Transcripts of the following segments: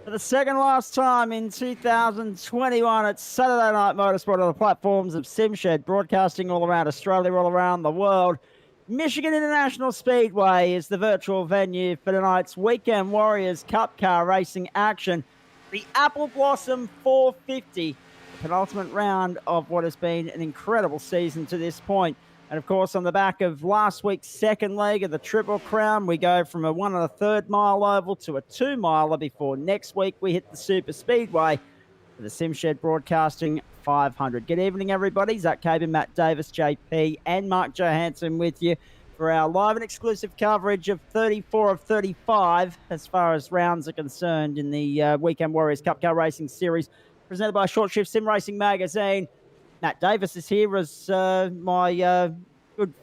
For the second last time in 2021, it's Saturday Night Motorsport on the platforms of SimShed, broadcasting all around Australia, all around the world. Michigan International Speedway is the virtual venue for tonight's Weekend Warriors Cup car racing action. The Apple Blossom 450, the penultimate round of what has been an incredible season to this point. And of course, on the back of last week's second leg of the Triple Crown, we go from a 1 1/3 mile oval to a 2 miler before next week we hit the Super Speedway for the SimShed Broadcasting 500. Good evening, everybody. Zach Cabin, Matt Davis, JP, and Mark Johansson with you for our live and exclusive coverage of 34 of 35 as far as rounds are concerned in the Weekend Warriors Cup Car Racing Series presented by Short Shift Sim Racing Magazine. Matt Davis is here as my good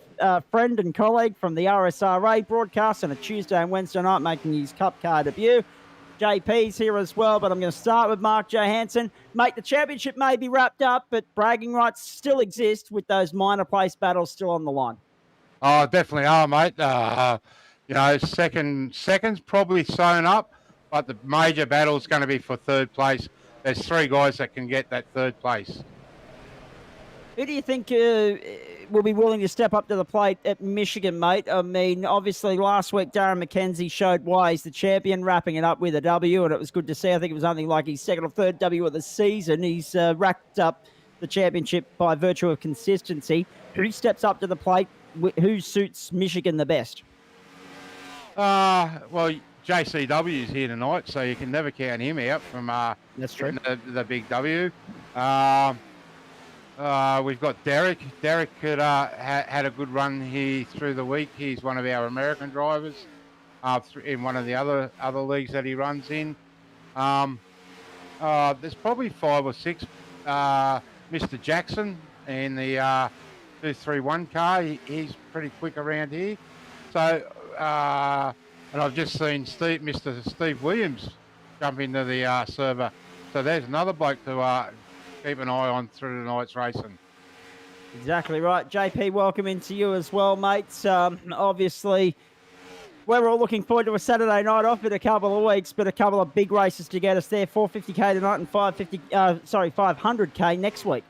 friend and colleague from the RSRA broadcast on a Tuesday and Wednesday night, making his Cup car debut. JP's here as well, but I'm going to start with Mark Johansson. Mate, the championship may be wrapped up, but bragging rights still exist with those minor place battles still on the line. Oh, definitely are, mate. Second's probably sewn up, but the major battle is going to be for third place. There's 3 guys that can get that third place. Who do you think will be willing to step up to the plate at Michigan, mate? I mean, obviously last week Darren McKenzie showed why he's the champion, wrapping it up with a W, and it was good to see. I think it was only like his second or third W of the season. He's racked up the championship by virtue of consistency. Who steps up to the plate? Who suits Michigan the best? Well, JCW is here tonight, so you can never count him out from That's true. The big W. We've got Derek. Derek had a good run here through the week. He's one of our American drivers in one of the other leagues that he runs in. There's probably 5 or 6. Mr. Jackson in the 231 car. He's pretty quick around here. So, and I've just seen Mr. Steve Williams jump into the server. So there's another bloke to keep an eye on through tonight's racing. Exactly right. JP, welcome into you as well, mates. Obviously, we're all looking forward to a Saturday night off in a couple of weeks, but a couple of big races to get us there. 450k tonight and 500k next week.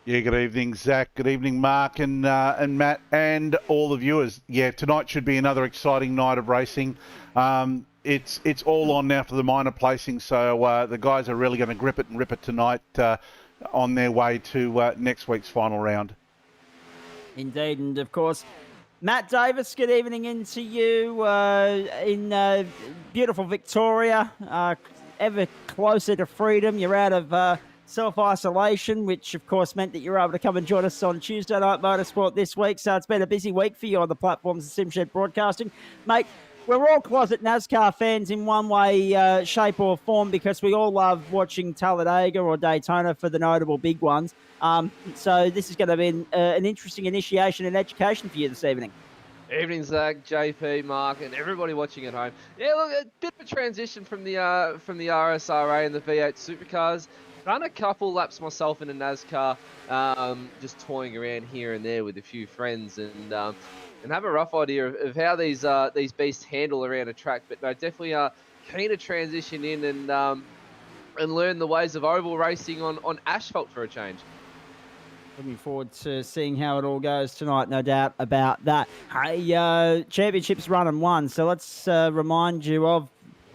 Yeah, good evening, Zach. Good evening, Mark and Matt and all the viewers. Yeah, tonight should be another exciting night of racing. It's all on now for the minor placing, so the guys are really going to grip it and rip it tonight on their way to next week's final round. Indeed, and of course, Matt Davis, good evening into you in beautiful Victoria, ever closer to freedom. You're out of self-isolation, which of course meant that you were able to come and join us on Tuesday Night Motorsport this week, so it's been a busy week for you on the platforms of SimShed Broadcasting. Mate, we're all closet NASCAR fans in one way, shape or form, because we all love watching Talladega or Daytona for the notable big ones. So this is going to be an interesting initiation and education for you this evening. Evening, Zach, JP, Mark, and everybody watching at home. Yeah, look, a bit of a transition from the RSRA and the V8 supercars. Done a couple laps myself in a NASCAR, just toying around here and there with a few friends, and have a rough idea of how these beasts handle around a track. But no, definitely keen to transition in and learn the ways of oval racing on asphalt for a change. Looking forward to seeing how it all goes tonight, no doubt about that. Hey, championships run and won, so let's remind you of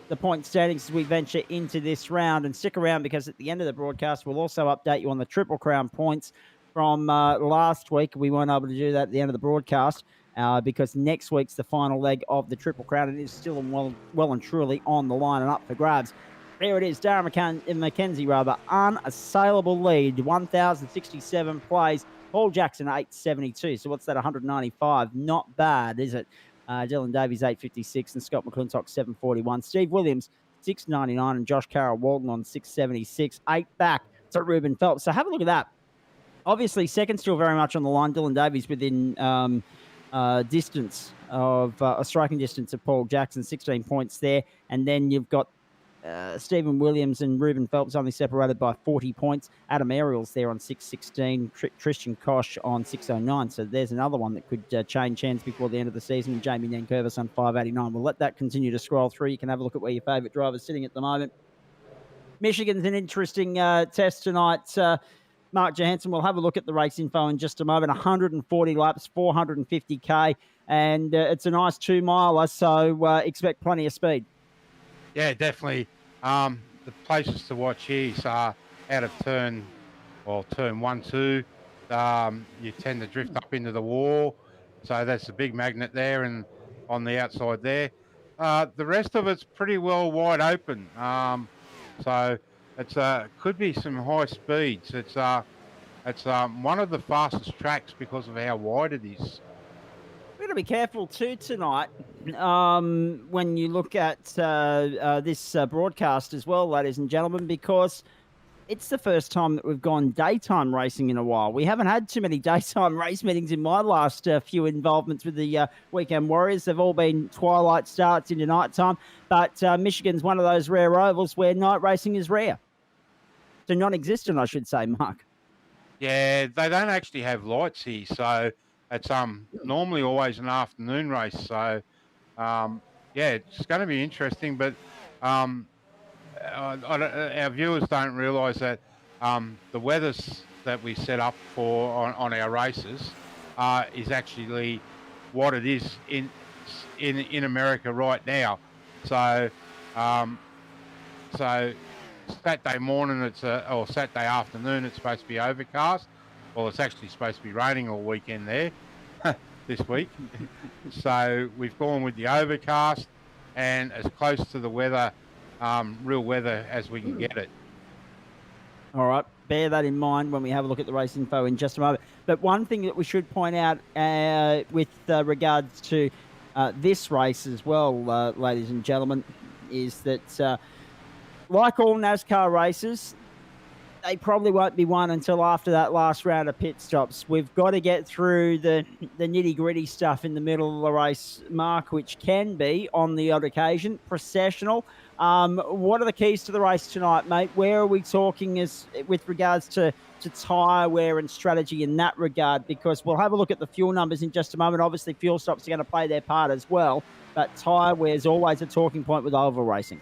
the point standings as we venture into this round, and stick around because at the end of the broadcast we'll also update you on the Triple Crown points from last week. We weren't able to do that at the end of the broadcast because next week's the final leg of the Triple Crown, and it is still well and truly on the line and up for grabs. There it is, Darren McKenzie, unassailable lead, 1,067 plays. Paul Jackson, 872. So what's that, 195? Not bad, is it? Dylan Davies, 856, and Scott McClintock, 741. Steve Williams, 699, and Josh Carroll Walton on 676. 8 back to Ruben Phelps. So have a look at that. Obviously, second still very much on the line. Dylan Davies within distance of striking distance of Paul Jackson, 16 points there. And then you've got Stephen Williams and Ruben Phelps only separated by 40 points. Adam Ariel's there on 6:16. Tristan Koch on 6:09. So there's another one that could change hands before the end of the season. And Jamie Nankervis on 5:89. We'll let that continue to scroll through. You can have a look at where your favourite driver's sitting at the moment. Michigan's an interesting test tonight. Mark Johansson, we'll have a look at the race info in just a moment. 140 laps, 450k, and it's a nice 2 miler, so expect plenty of speed. Yeah, definitely. The places to watch here are out of turn 1, 2. You tend to drift up into the wall, so that's a big magnet there, and on the outside there. The rest of it's pretty well wide open. So it's could be some high speeds. It's one of the fastest tracks because of how wide it is. We're going to be careful too tonight when you look at this broadcast as well, ladies and gentlemen, because it's the first time that we've gone daytime racing in a while. We haven't had too many daytime race meetings in my last few involvements with the Weekend Warriors. They've all been twilight starts into nighttime, but Michigan's one of those rare ovals where night racing is rare. So non-existent, I should say, Mark. Yeah, they don't actually have lights here, so it's normally always an afternoon race. So yeah, it's going to be interesting, but our viewers don't realise that the weathers that we set up for on our races is actually what it is in America right now. So Saturday morning or Saturday afternoon it's supposed to be overcast. Well, it's actually supposed to be raining all weekend there this week. So we've gone with the overcast and as close to the weather, real weather as we can get it. All right, bear that in mind when we have a look at the race info in just a moment. But one thing that we should point out with regards to this race as well, ladies and gentlemen, is that like all NASCAR races, they probably won't be won until after that last round of pit stops. We've got to get through the nitty-gritty stuff in the middle of the race, Mark, which can be, on the odd occasion, processional. What are the keys to the race tonight, mate? Where are we talking with regards to tyre wear and strategy in that regard? Because we'll have a look at the fuel numbers in just a moment. Obviously, fuel stops are going to play their part as well, but tyre wear is always a talking point with oval racing.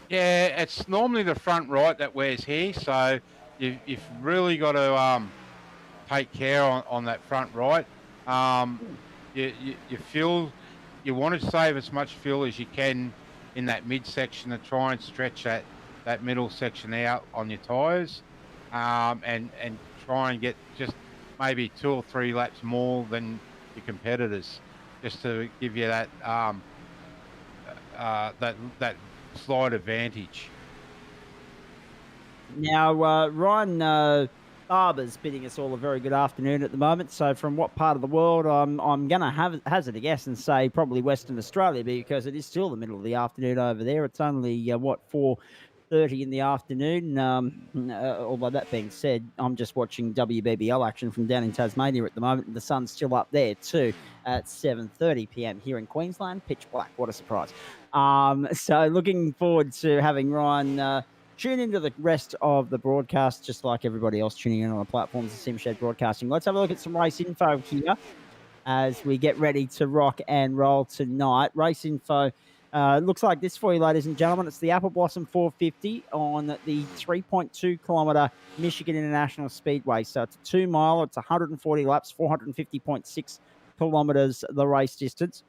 Yeah, it's normally the front right that wears here, so you've really got to take care on that front right. Your fuel, you want to save as much fuel as you can in that midsection to try and stretch that middle section out on your tyres, and try and get just maybe 2 or 3 laps more than your competitors, just to give you that that slight advantage. Now, Ryan Barber's bidding us all a very good afternoon at the moment. So from what part of the world, I'm going to hazard a guess and say probably Western Australia, because it is still the middle of the afternoon over there. It's only, 4:30 in the afternoon. Although that being said, I'm just watching WBBL action from down in Tasmania at the moment, and the sun's still up there too at 7:30 p.m. here in Queensland. Pitch black. What a surprise. So looking forward to having Ryan tune into the rest of the broadcast, just like everybody else tuning in on the platforms of SimShed Broadcasting. Let's have a look at some race info here as we get ready to rock and roll tonight. Race info looks like this for you, ladies and gentlemen. It's the Apple Blossom 450 on the 3.2 kilometre Michigan International Speedway. So it's a 2 mile, it's 140 laps, 450.6 kilometres the race distance.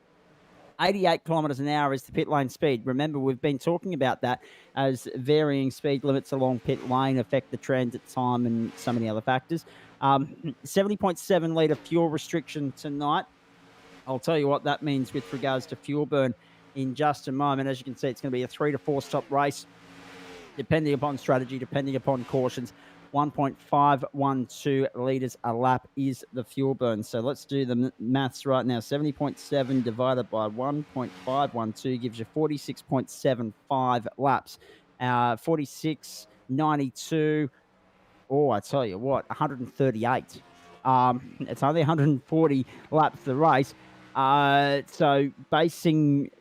88 kilometres an hour is the pit lane speed. Remember, we've been talking about that as varying speed limits along pit lane affect the transit time and so many other factors. 70.7 litre fuel restriction tonight. I'll tell you what that means with regards to fuel burn in just a moment. As you can see, it's going to be a 3 to 4 stop race, depending upon strategy, depending upon cautions. 1.512 litres a lap is the fuel burn. So let's do the maths right now. 70.7 divided by 1.512 gives you 46.75 laps. 46.92. Oh, I tell you what, 138. It's only 140 laps the race. So basing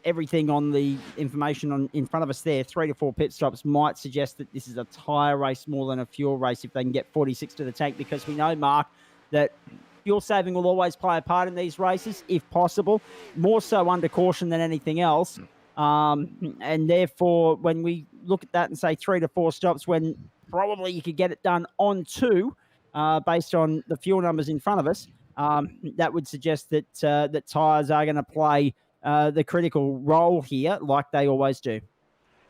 everything on the information in front of us there, 3 to 4 pit stops might suggest that this is a tyre race more than a fuel race if they can get 46 to the tank, because we know, Mark, that fuel saving will always play a part in these races, if possible, more so under caution than anything else. And therefore, when we look at that and say 3 to 4 stops, when probably you could get it done on 2, based on the fuel numbers in front of us, that would suggest that that tyres are going to play the critical role here, like they always do.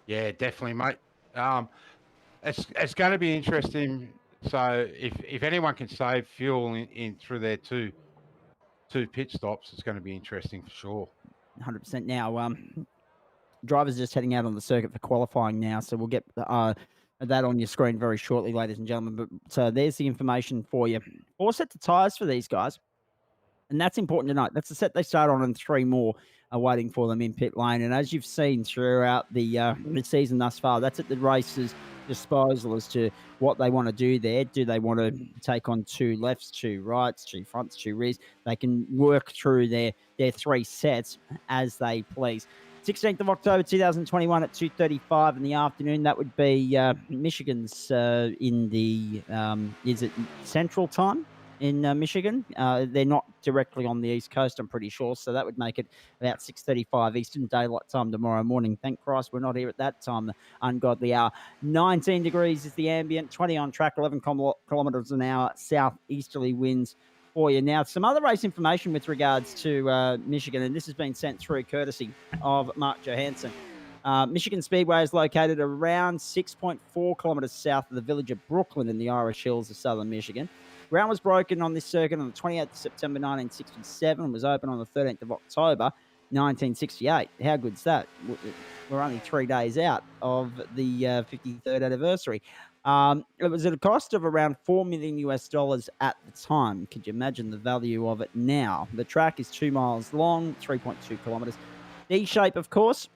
Yeah, definitely, mate. It's going to be interesting. So if anyone can save fuel in through their two pit stops, it's going to be interesting for sure. 100% now. Drivers just heading out on the circuit for qualifying now, so we'll get that on your screen very shortly, ladies and gentlemen. But so there's the information for you. 4 sets of tyres for these guys, and that's important to note. That's the set they start on, and 3 more are waiting for them in pit lane. And as you've seen throughout the season thus far, that's at the race's disposal as to what they want to do there. Do they want to take on 2 lefts, 2 rights, 2 fronts, 2 rears? They can work through their 3 sets as they please. 16th of October 2021 at 2:35 in the afternoon. That would be Michigan's in the is it Central Time in Michigan? They're not directly on the East Coast, I'm pretty sure, so that would make it about 6:35 Eastern Daylight Time tomorrow morning. Thank Christ we're not here at that time, the ungodly hour. 19 degrees is the ambient, 20 on track, 11 kilometres an hour, southeasterly winds for you. Now, some other race information with regards to Michigan, and this has been sent through courtesy of Mark Johansson. Michigan Speedway is located around 6.4 kilometres south of the village of Brooklyn in the Irish Hills of southern Michigan. Ground was broken on this circuit on the 28th of September 1967 and was open on the 13th of October 1968. How good's that? We're only 3 days out of the 53rd anniversary. It was at a cost of around $4 million at the time. Could you imagine the value of it now? The track is 2 miles long, 3.2 kilometres. D-shape, of course,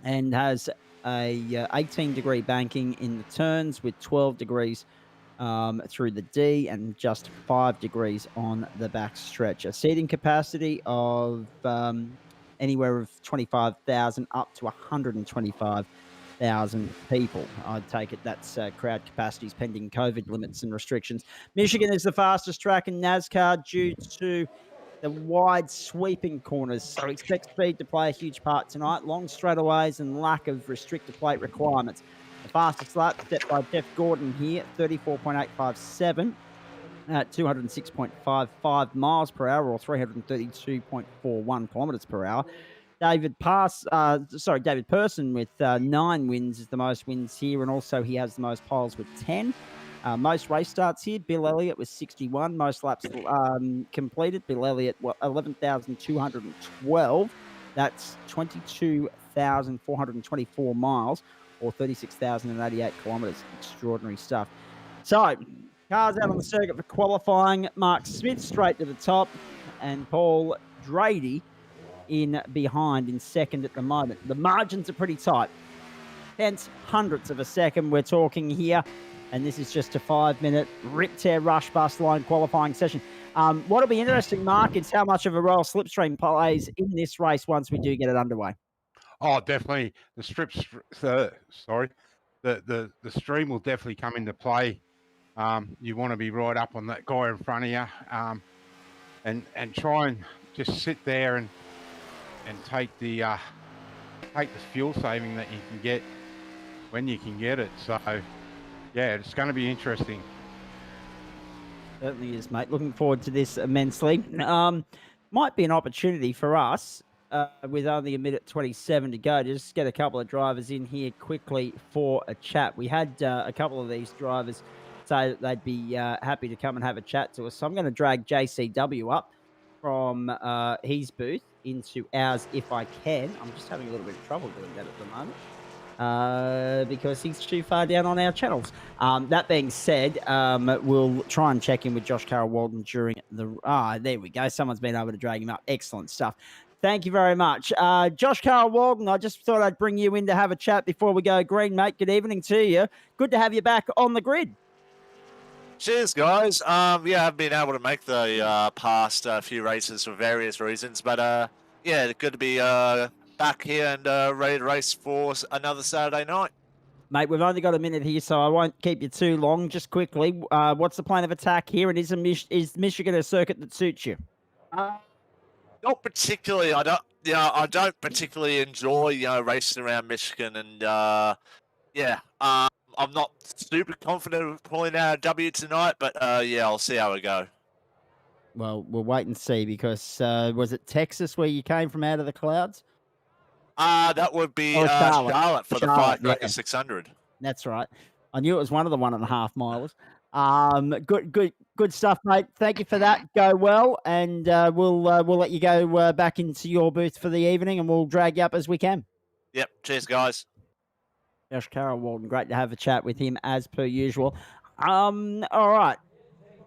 and has a 18-degree banking in the turns with 12 degrees through the D and just 5 degrees on the back stretch. A seating capacity of anywhere of 25,000 up to 125,000 people. I'd take it that's crowd capacities pending COVID limits and restrictions. Michigan is the fastest track in NASCAR due to the wide sweeping corners, so expect speed to play a huge part tonight. Long straightaways and lack of restrictor plate requirements. The fastest lap set by Jeff Gordon here, 34.857 at 206.55 miles per hour, or 332.41 kilometers per hour. David Person with 9 wins is the most wins here, and also he has the most poles with 10. Most race starts here, Bill Elliott with 61. Most laps completed, Bill Elliott 11,212. That's 22,424 miles, or 36,088 kilometres. Extraordinary stuff. So, cars out on the circuit for qualifying. Mark Smith straight to the top, and Paul Drady in behind in second at the moment. The margins are pretty tight. Hence, hundredths of a second we're talking here. And this is just a 5-minute rip, tear, rush, bus line qualifying session. What'll be interesting, Mark, is how much of a role slipstream plays in this race once we do get it underway. Oh, definitely. The stream will definitely come into play. You want to be right up on that guy in front of you, and try and just sit there and take the fuel saving that you can get when you can get it. So, yeah, it's going to be interesting. Certainly is, mate. Looking forward to this immensely. Might be an opportunity for us, with only a minute 27 to go, to just get a couple of drivers in here quickly for a chat. We had a couple of these drivers say that they'd be happy to come and have a chat to us. So I'm going to drag JCW up from his booth into ours if I can. I'm just having a little bit of trouble doing that at the moment, because he's too far down on our channels. That being said, we'll try and check in with Josh Carroll-Walden during the... there we go. Someone's been able to drag him up. Excellent stuff. Thank you very much. Josh Carroll-Walden, I just thought I'd bring you in to have a chat before we go green, mate. Good evening to you. Good to have you back on the grid. Cheers, guys. Yeah, I've been able to make the past few races for various reasons, but yeah, good to be back here and ready to race for another Saturday night. Mate, we've only got a minute here, so I won't keep you too long. Just quickly, what's the plan of attack here? And is Michigan a circuit that suits you? Not particularly. I don't particularly enjoy racing around Michigan, and I'm not super confident of pulling out a W tonight, but I'll see how it go. Well, we'll wait and see because was it Texas where you came from out of the clouds? That would be Charlotte for the 5,600. That's right. I knew it was one of the 1.5 milers. Good stuff, mate. Thank you for that. Go well, and we'll let you go back into your booth for the evening, and we'll drag you up as we can. Yep. Cheers, guys. Josh Carroll Walden, great to have a chat with him as per usual. All right.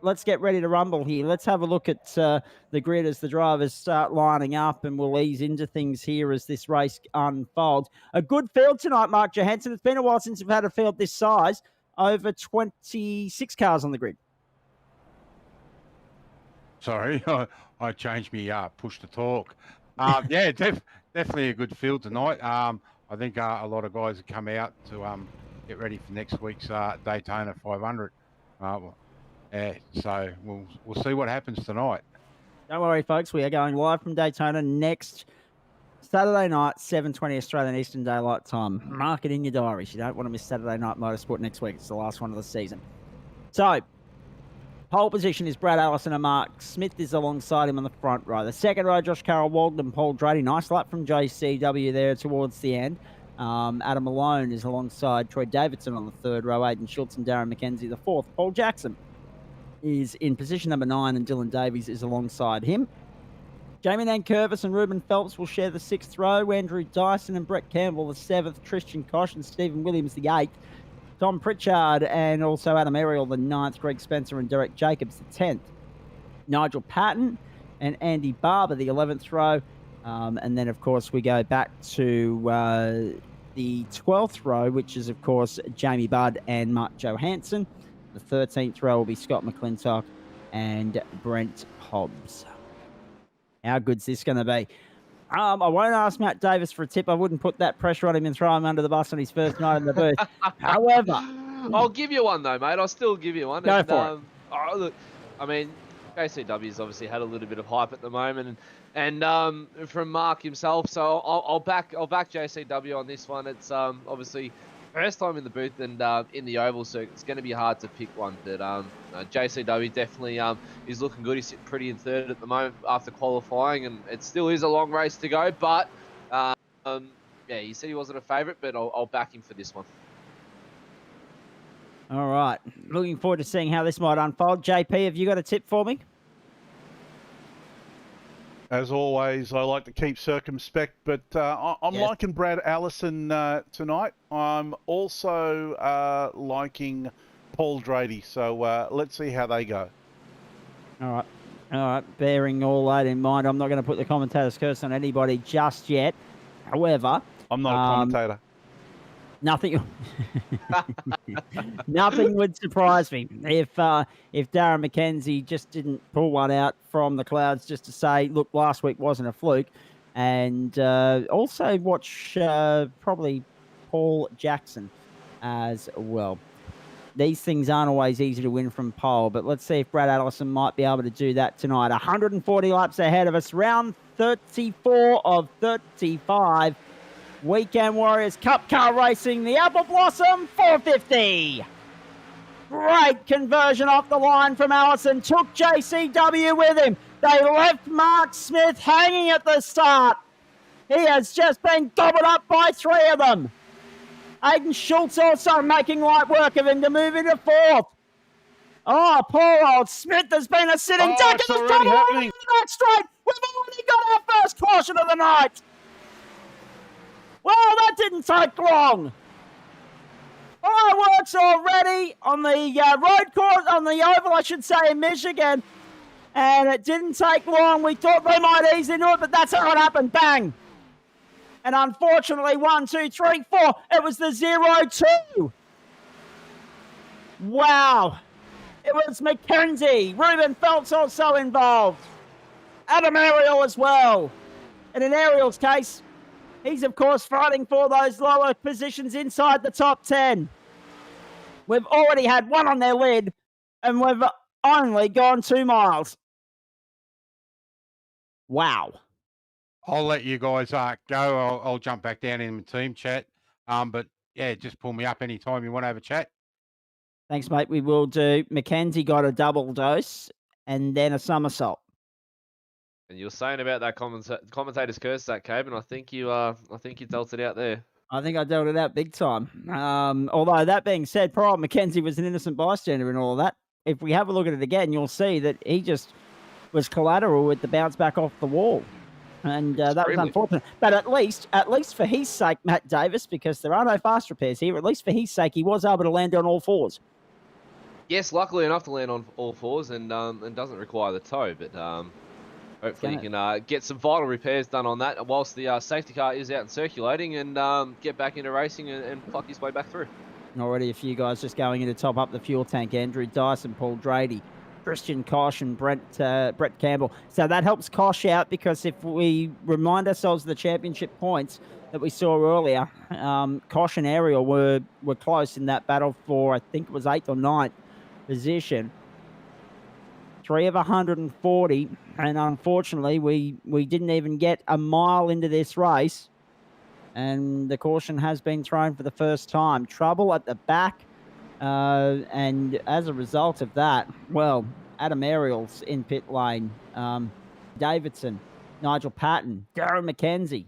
Let's get ready to rumble here. Let's have a look at the grid as the drivers start lining up, and we'll ease into things here as this race unfolds. A good field tonight, Mark Johansson. It's been a while since we've had a field this size. Over 26 cars on the grid. Sorry, I changed me push to talk. Definitely a good field tonight. I think a lot of guys have come out to get ready for next week's Daytona 500. So we'll see what happens tonight. Don't worry, folks. We are going live from Daytona next Saturday night, 7:20 Australian Eastern Daylight Time. Mark it in your diaries. You don't want to miss Saturday Night Motorsport next week. It's the last one of the season. So, pole position is Brad Allison and Mark Smith is alongside him on the front row. The second row, Josh Carroll Walden and Paul Drady. Nice lap from JCW there towards the end. Adam Malone is alongside Troy Davidson on the third row. Aidan Schultz and Darren McKenzie the fourth. Paul Jackson is in position number 9, and Dylan Davies is alongside him. Jamie Nankervis and Ruben Phelps will share the 6th row. Andrew Dyson and Brett Campbell the 7th. Tristan Koch and Stephen Williams the 8th. Tom Pritchard and also Adam Ariel the 9th. Greg Spencer and Derek Jacobs the 10th. Nigel Patton and Andy Barber the 11th row. And then, of course, we go back to the 12th row, which is, of course, Jamie Budd and Mark Johansson. The 13th row will be Scott McClintock and Brent Hobbs. How good's this going to be? I won't ask Matt Davis for a tip. I wouldn't put that pressure on him and throw him under the bus on his first night in the booth. However, I'll give you one though, mate. I'll still give you one. Go for it. Look, I mean, JCW's obviously had a little bit of hype at the moment, and from Mark himself. So I'll back JCW on this one. It's obviously first time in the booth and in the oval, so it's going to be hard to pick one. But JCW definitely is looking good. He's sitting pretty in third at the moment after qualifying, and it still is a long race to go. But he said he wasn't a favourite, but I'll back him for this one. All right. Looking forward to seeing how this might unfold. JP, have you got a tip for me? As always, I like to keep circumspect, but I'm liking Brad Allison tonight. I'm also liking Paul Drady, so let's see how they go. All right. Bearing all that in mind, I'm not going to put the commentator's curse on anybody just yet. However, I'm not a commentator. Nothing would surprise me if Darren McKenzie just didn't pull one out from the clouds just to say, look, last week wasn't a fluke. And also watch probably Paul Jackson as well. These things aren't always easy to win from pole, but let's see if Brad Allison might be able to do that tonight. 140 laps ahead of us, round 34 of 35. Weekend Warriors Cup car racing, the Apple Blossom 450. Great conversion off the line from Allison. Took JCW with him. They left Mark Smith hanging at the start. He has just been gobbled up by 3 of them. Aidan Schultz also making light work of him to move into 4th. Oh, poor old Smith has been a sitting duck in the front of the back straight. We've already got our first caution of the night. Well, that didn't take long. Fireworks already on the road course, on the oval, I should say, in Michigan. And it didn't take long. We thought they might ease into it, but that's how it happened. Bang. And unfortunately, 1, 2, 3, 4, it was the 0-2. Wow. It was McKenzie. Ruben Phelps also involved. Adam Ariel as well. And in Ariel's case, He's, of course, fighting for those lower positions inside the top 10. We've already had one on their lid, and we've only gone 2 miles. Wow. I'll let you guys go. I'll jump back down in the team chat. But yeah, just pull me up anytime you want to have a chat. Thanks, mate. We will do. Mackenzie got a double dose and then a somersault. And you were saying about that commentator's curse, that Cabe, and I think you dealt it out there. I think I dealt it out big time. Although that being said, poor old Mackenzie was an innocent bystander in all of that. If we have a look at it again, you'll see that he just was collateral with the bounce back off the wall. And that was unfortunate. But at least for his sake, Matt Davis, because there are no fast repairs here, at least for his sake, he was able to land on all fours. Yes, luckily enough to land on all fours and doesn't require the tow. But hopefully you can get some vital repairs done on that whilst the safety car is out and circulating and get back into racing and pluck his way back through. Already a few guys just going in to top up the fuel tank. Andrew Dyson, Paul Drady, Christian Kosh and Brett Campbell. So that helps Kosh out because if we remind ourselves of the championship points that we saw earlier, Kosh and Ariel were close in that battle for, I think it was 8th or 9th position. 3 of 140, and unfortunately we didn't even get a mile into this race, and the caution has been thrown for the first time. Trouble at the back. And as a result of that, well, Adam Ariel's in pit lane, Davidson, Nigel Patton, Darren McKenzie.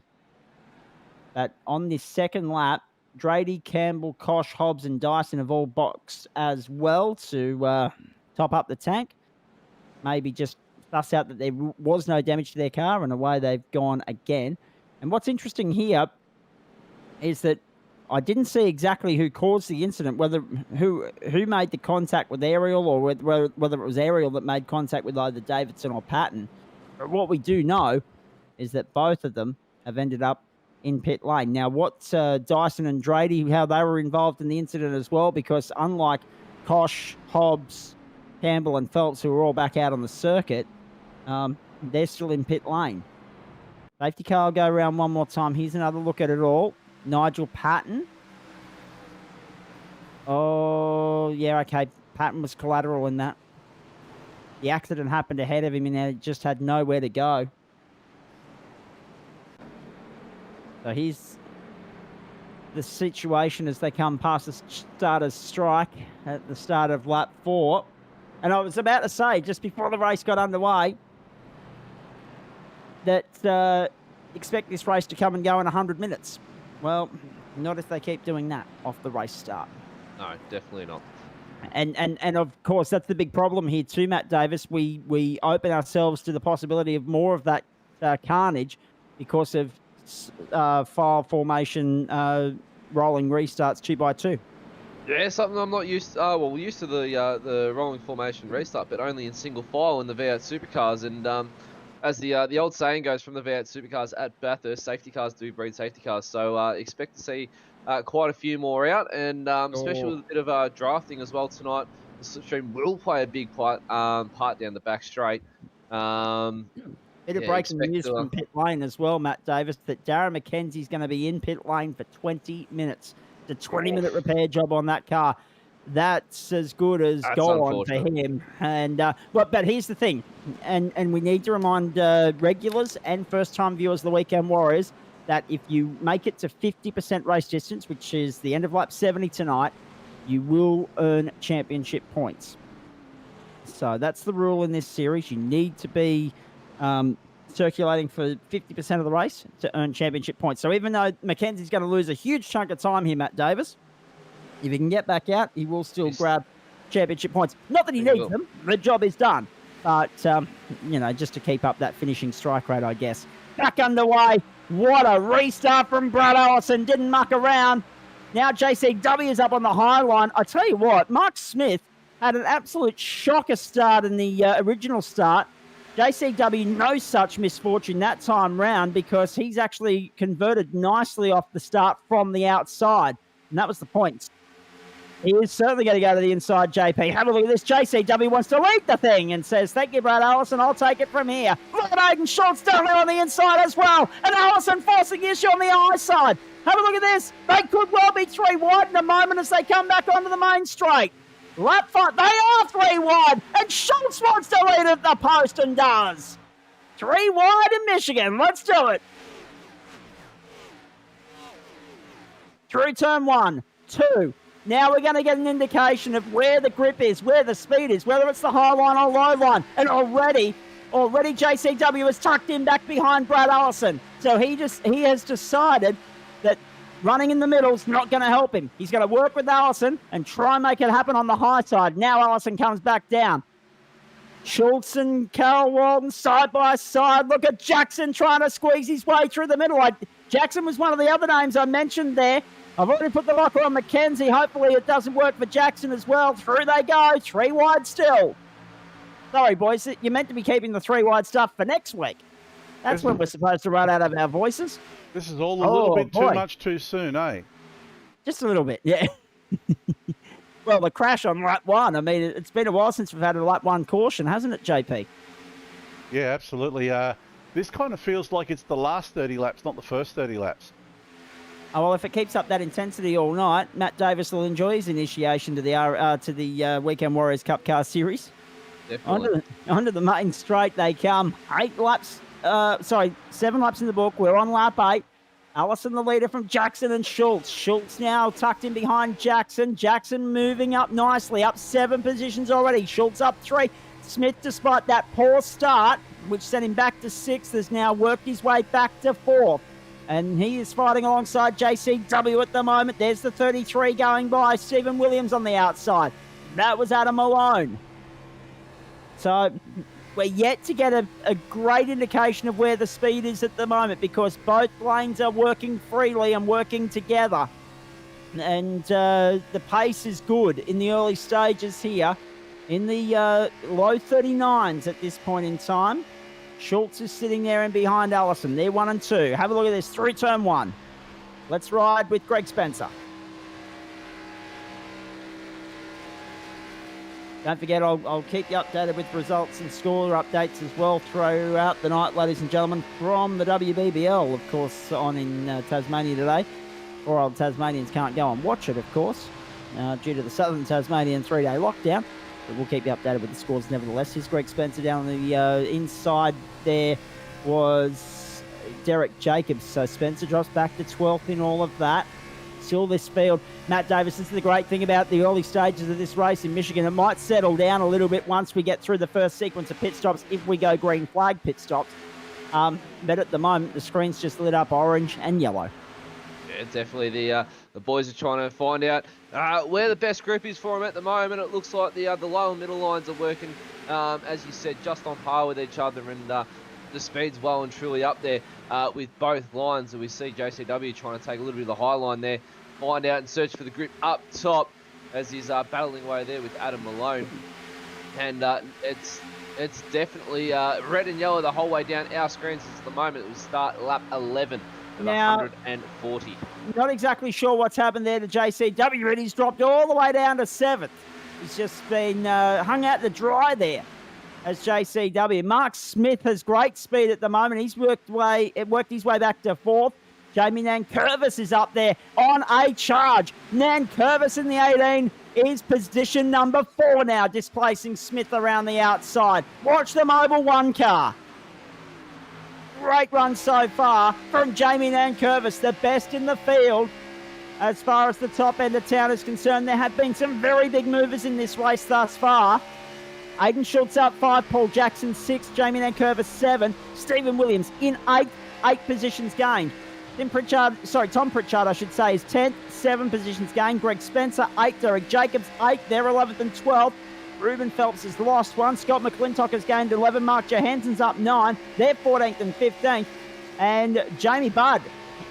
But on this second lap, Drady, Campbell, Kosh, Hobbs, and Dyson have all boxed as well to top up the tank. Maybe just suss out that there was no damage to their car, and away they've gone again. And what's interesting here is that I didn't see exactly who caused the incident, whether who made the contact with Ariel or whether it was Ariel that made contact with either Davidson or Patton. But what we do know is that both of them have ended up in pit lane. Now, what Dyson and Drady, how they were involved in the incident as well, because unlike Kosh, Hobbs, Campbell and Phelps, who are all back out on the circuit, they're still in pit lane. Safety car will go around one more time. Here's another look at it all. Nigel Patton. Oh, yeah, okay. Patton was collateral in that. The accident happened ahead of him and he just had nowhere to go. So here's the situation as they come past the starter's strike at the start of lap 4. And I was about to say, just before the race got underway, that expect this race to come and go in 100 minutes. Well, not if they keep doing that off the race start. No, definitely not. And of course, that's the big problem here too, Matt Davis. We open ourselves to the possibility of more of that carnage because of file formation rolling restarts 2x2. Yeah, something I'm not used to. Well, we're used to the rolling formation restart, but only in single file in the V8 supercars. And as the old saying goes from the V8 supercars at Bathurst, safety cars do breed safety cars. So expect to see quite a few more out, and especially with a bit of drafting as well tonight. The slipstream will play a big part down the back straight. Bit of breaking news from pit lane as well, Matt Davis, that Darren McKenzie's going to be in pit lane for 20 minutes. It's a 20-minute repair job on that car. That's as good as gone for him. And but here's the thing, and we need to remind regulars and first-time viewers of the Weekend Warriors that if you make it to 50% race distance, which is the end of lap 70 tonight, you will earn championship points. So that's the rule in this series. You need to be circulating for 50% of the race to earn championship points. So even though Mackenzie's going to lose a huge chunk of time here, Matt Davis, if he can get back out, he will still grab championship points. Not that he needs them. The job is done. But, just to keep up that finishing strike rate, I guess. Back underway. What a restart from Brad Allison. Didn't muck around. Now JCW is up on the high line. I tell you what, Mark Smith had an absolute shocker start in the original start. JCW, no such misfortune that time round because he's actually converted nicely off the start from the outside. And that was the point. He is certainly going to go to the inside, JP. Have a look at this. JCW wants to lead the thing and says, thank you, Brad Allison. I'll take it from here. Look at Aiden Schultz down there on the inside as well. And Allison forcing the issue on the high side. Have a look at this. They could well be 3 wide in a moment as they come back onto the main straight. Lap fight. They are 3 wide. And Schultz wants to lead at the post and does. 3 wide in Michigan. Let's do it. Through turn 1, 2. Now we're going to get an indication of where the grip is, where the speed is, whether it's the high line or low line. And already JCW is tucked in back behind Brad Allison. So he has decided that running in the middle is not going to help him. He's going to work with Allison and try and make it happen on the high side. Now Allison comes back down. Schultz and Carol Walden side by side. Look at Jackson trying to squeeze his way through the middle. Jackson was one of the other names I mentioned there. I've already put the locker on McKenzie. Hopefully it doesn't work for Jackson as well. Through they go. 3 wide still. Sorry, boys. You're meant to be keeping the 3 wide stuff for next week. That's when we're supposed to run out of our voices. This is all a little bit too much too soon, eh? Just a little bit, yeah. Well, the crash on lap 1. I mean, it's been a while since we've had a lap 1 caution, hasn't it, JP? Yeah, absolutely. This kind of feels like it's the last 30 laps, not the first 30 laps. Oh, well, if it keeps up that intensity all night, Matt Davis will enjoy his initiation to the Weekend Warriors Cup Car Series. Definitely. Onto the main straight they come. 7 laps in the book. We're on lap 8. Allison the leader from Jackson and Schultz. Schultz now tucked in behind Jackson. Jackson moving up nicely, up 7 positions already. Schultz up 3. Smith, despite that poor start, which sent him back to 6th, has now worked his way back to 4th. And he is fighting alongside JCW at the moment. There's the 33 going by. Stephen Williams on the outside. That was Adam Malone. So we're yet to get a great indication of where the speed is at the moment because both lanes are working freely and working together. And the pace is good in the early stages here. In the low 39s at this point in time. Schultz is sitting there and behind Allison. They're 1 and 2. Have a look at this. Through turn 1. Let's ride with Greg Spencer. Don't forget, I'll keep you updated with results and score updates as well throughout the night, ladies and gentlemen, from the WBBL, of course, on in Tasmania today. Poor old Tasmanians can't go and watch it, of course, due to the Southern Tasmanian 3-day lockdown. But we'll keep you updated with the scores nevertheless. Here's Greg Spencer down on the inside. There was Derek Jacobs. So Spencer drops back to 12th in all of that. Still this field. Matt Davis, this is the great thing about the early stages of this race in Michigan. It might settle down a little bit once we get through the first sequence of pit stops if we go green flag pit stops. But at the moment, the screen's just lit up orange and yellow. Yeah, definitely. The boys are trying to find out where the best grip is for them at the moment. It looks like the low and middle lines are working, as you said, just on par with each other, and the speed's well and truly up there with both lines. And we see JCW trying to take a little bit of the high line there, find out and search for the grip up top as he's battling away there with Adam Malone. And it's definitely red and yellow the whole way down our screens at the moment. It will start lap 11. Now, 140. Not exactly sure what's happened there to JCW, and he's dropped all the way down to 7th. He's just been hung out to dry there as JCW. Mark Smith has great speed at the moment. He's worked his way back to 4th. Jamie Nankervis is up there on a charge. Nankervis in the 18 is position number 4 now, displacing Smith around the outside. Watch the Mobile 1 car. Great run so far from Jamie Nankervis, the best in the field as far as the top end of town is concerned. There have been some very big movers in this race thus far. Aiden Schultz up 5, Paul Jackson 6, Jamie Nankervis 7, Stephen Williams in 8 positions gained. Tom Pritchard, I should say, is 10th, 7 positions gained. Greg Spencer 8, Derek Jacobs 8, they're 11th and 12th. Ruben Phelps has lost 1. Scott McClintock has gained 11. Mark Johansson's up 9. They're 14th and 15th. And Jamie Budd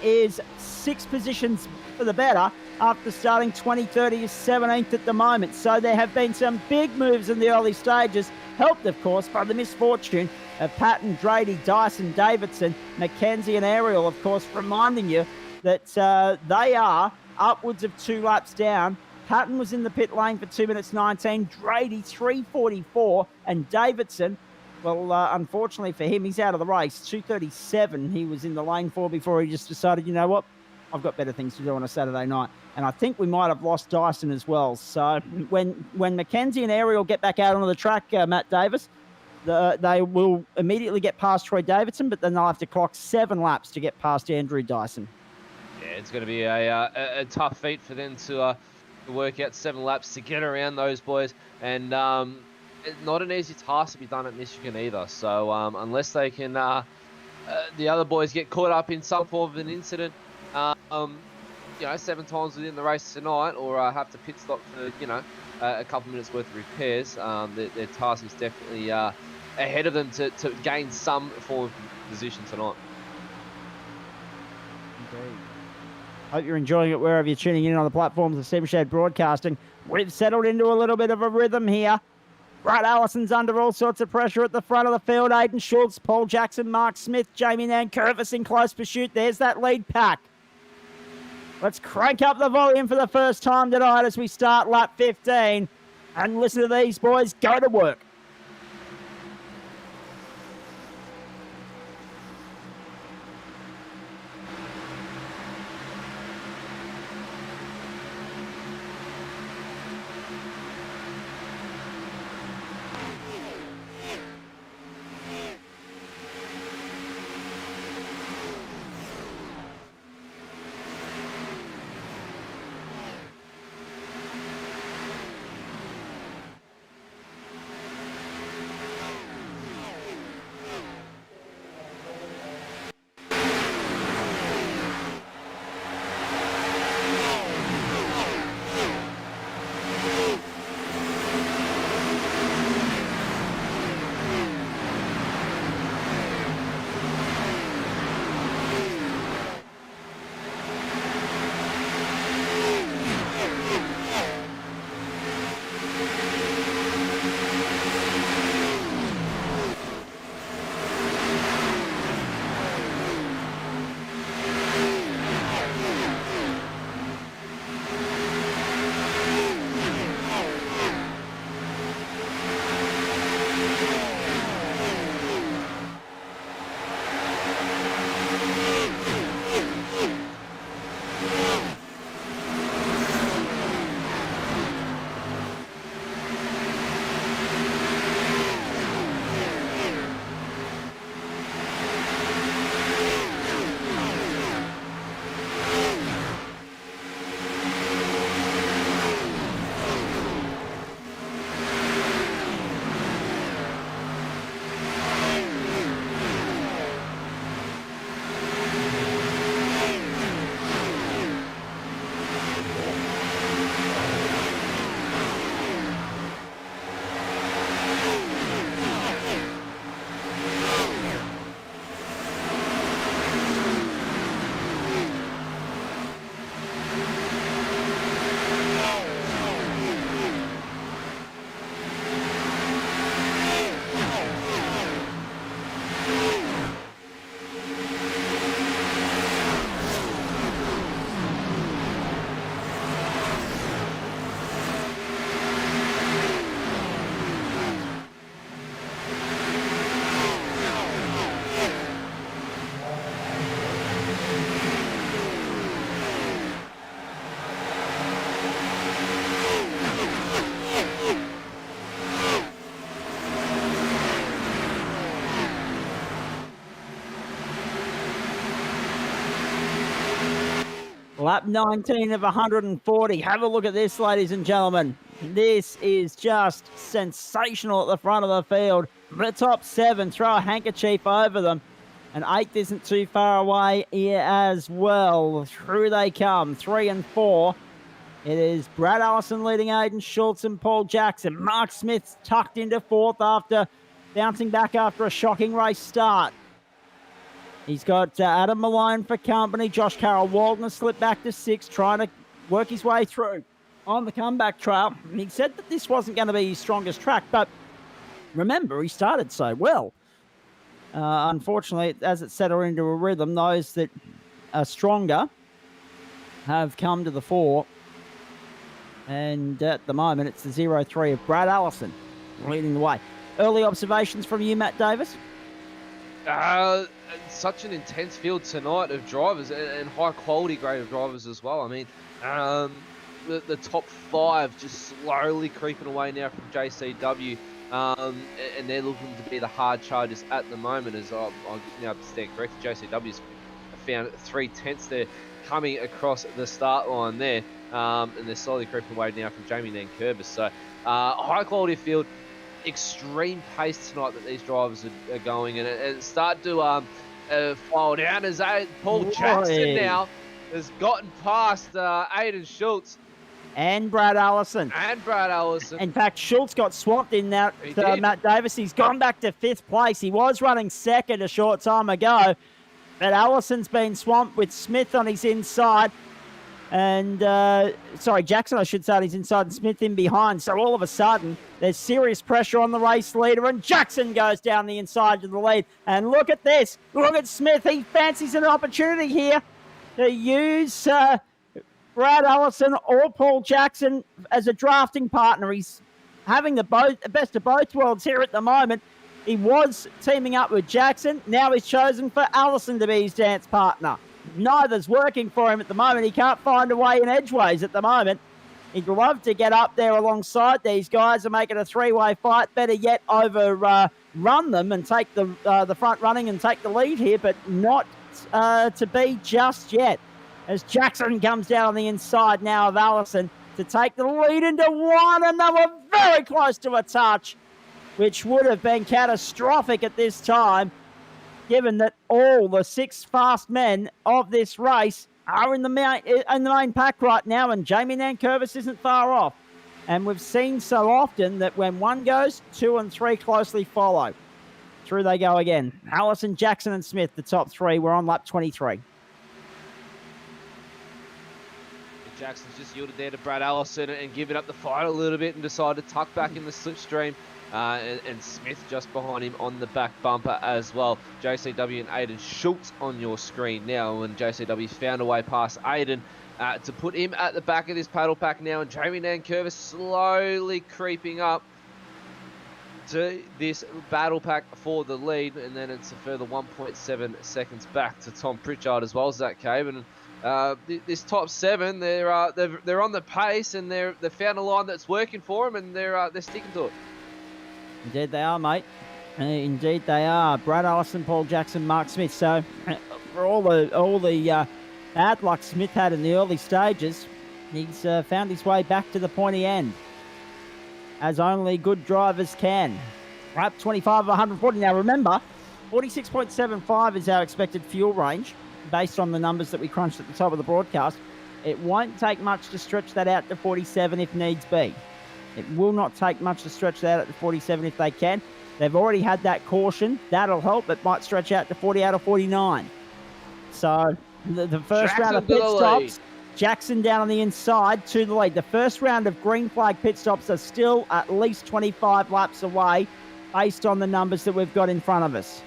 is 6 positions for the better after starting 2030 is 17th at the moment. So there have been some big moves in the early stages, helped, of course, by the misfortune of Patton, Drady, Dyson, Davidson, Mackenzie and Ariel, of course, reminding you that they are upwards of 2 laps down Patton was in the pit lane for 2 minutes 19. Drady 3:44, and Davidson, well, unfortunately for him, he's out of the race. 2:37 he was in the lane for before he just decided, you know what, I've got better things to do on a Saturday night. And I think we might have lost Dyson as well. So when Mackenzie and Ariel get back out onto the track, Matt Davis, they will immediately get past Troy Davidson, but then they'll have to clock 7 laps to get past Andrew Dyson. Yeah, it's going to be a tough feat for them to work out 7 laps to get around those boys. And not an easy task to be done at Michigan either. So unless they can, the other boys get caught up in some form of an incident, 7 times within the race tonight, or have to pit stop for, a couple minutes worth of repairs, their task is definitely ahead of them to gain some form of position tonight. Indeed. Hope you're enjoying it wherever you're tuning in on the platforms of SimShed Broadcasting. We've settled into a little bit of a rhythm here. Brad Allison's under all sorts of pressure at the front of the field. Aiden Schultz, Paul Jackson, Mark Smith, Jamie Nankervis in close pursuit. There's that lead pack. Let's crank up the volume for the first time tonight as we start lap 15 and listen to these boys go to work. Lap 19 of 140. Have a look at this, ladies and gentlemen. This is just sensational at the front of the field. The top 7, throw a handkerchief over them. And 8th isn't too far away here as well. Through they come, 3 and 4. It is Brad Allison leading Aiden Schultz and Paul Jackson. Mark Smith's tucked into 4th after bouncing back after a shocking race start. He's got Adam Malone for company. Josh Carroll Walden slipped back to 6th, trying to work his way through on the comeback trail. And he said that this wasn't going to be his strongest track, but remember, he started so well. Unfortunately, as it settled into a rhythm, those that are stronger have come to the fore. And at the moment, it's the 0-3 of Brad Allison leading the way. Early observations from you, Matt Davis? Such an intense field tonight of drivers and high quality grade of drivers as well. I mean, the top 5 just slowly creeping away now from JCW. And they're looking to be the hard chargers at the moment. As I'll stand corrected, JCW's found 3/10 there coming across the start line there, and they're slowly creeping away now from Jamie Nankervis. So high quality field, extreme pace tonight that these drivers are going, and it start to file down as Paul Jackson now has gotten past Aiden Schultz. And Brad Allison. In fact, Schultz got swamped in that. Matt Davis, he's gone back to 5th place. He was running 2nd a short time ago, but Allison's been swamped with Smith on his inside. And, Jackson, I should say, on his inside, and Smith in behind. So all of a sudden, there's serious pressure on the race leader, and Jackson goes down the inside to the lead. And look at this. Look at Smith. He fancies an opportunity here to use Brad Allison or Paul Jackson as a drafting partner. He's having the best of both worlds here at the moment. He was teaming up with Jackson. Now he's chosen for Allison to be his dance partner. Neither's working for him at the moment. He can't find a way in edgeways at the moment. He'd love to get up there alongside these guys and make it a 3-way fight. Better yet, overrun them and take the front running and take the lead here, but not to be just yet. As Jackson comes down on the inside now of Allison to take the lead into one, and they were very close to a touch, which would have been catastrophic at this time, given that all the 6 fast men of this race are in the main pack right now, and Jamie Nankervis isn't far off. And we've seen so often that when one goes, 2 and 3 closely follow. Through they go again. Allison, Jackson, and Smith, the top 3. We're on lap 23. Jackson's just yielded there to Brad Allison and given up the fight a little bit and decided to tuck back in the slipstream. And Smith just behind him on the back bumper as well. JCW and Aiden Schultz on your screen now, and JCW's found a way past Aiden to put him at the back of this paddle pack now, and Jamie Nankervis slowly creeping up to this battle pack for the lead, and then it's a further 1.7 seconds back to Tom Pritchard as well as Zach Cave. And this top 7, they're on the pace, and they've found a line that's working for them, and they're sticking to it. Indeed they are, mate. Indeed they are. Brad Allison, Paul Jackson, Mark Smith. So for all the bad luck Smith had in the early stages, he's found his way back to the pointy end, as only good drivers can. Lap 25 of 140. Now remember, 46.75 is our expected fuel range, based on the numbers that we crunched at the top of the broadcast. It won't take much to stretch that out to 47 if needs be. It will not take much to stretch that out to 47 if they can. They've already had that caution. That'll help. It might stretch out to 48 or 49. So the first round of pit stops, Jackson down on the inside to the lead. The first round of green flag pit stops are still at least 25 laps away based on the numbers that we've got in front of us.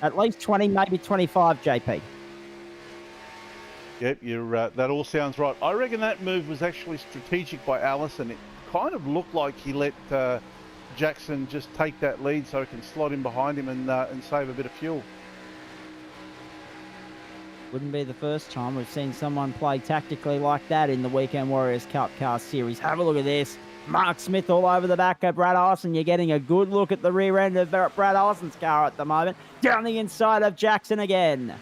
At least 20, maybe 25, JP. Yep, that all sounds right. I reckon that move was actually strategic by Allison. It kind of looked like he let Jackson just take that lead so he can slot in behind him and save a bit of fuel. Wouldn't be the first time we've seen someone play tactically like that in the Weekend Warriors Cup Car Series. Have a look at this. Mark Smith all over the back of Brad Allison. You're getting a good look at the rear end of Brad Allison's car at the moment. Down the inside of Jackson again.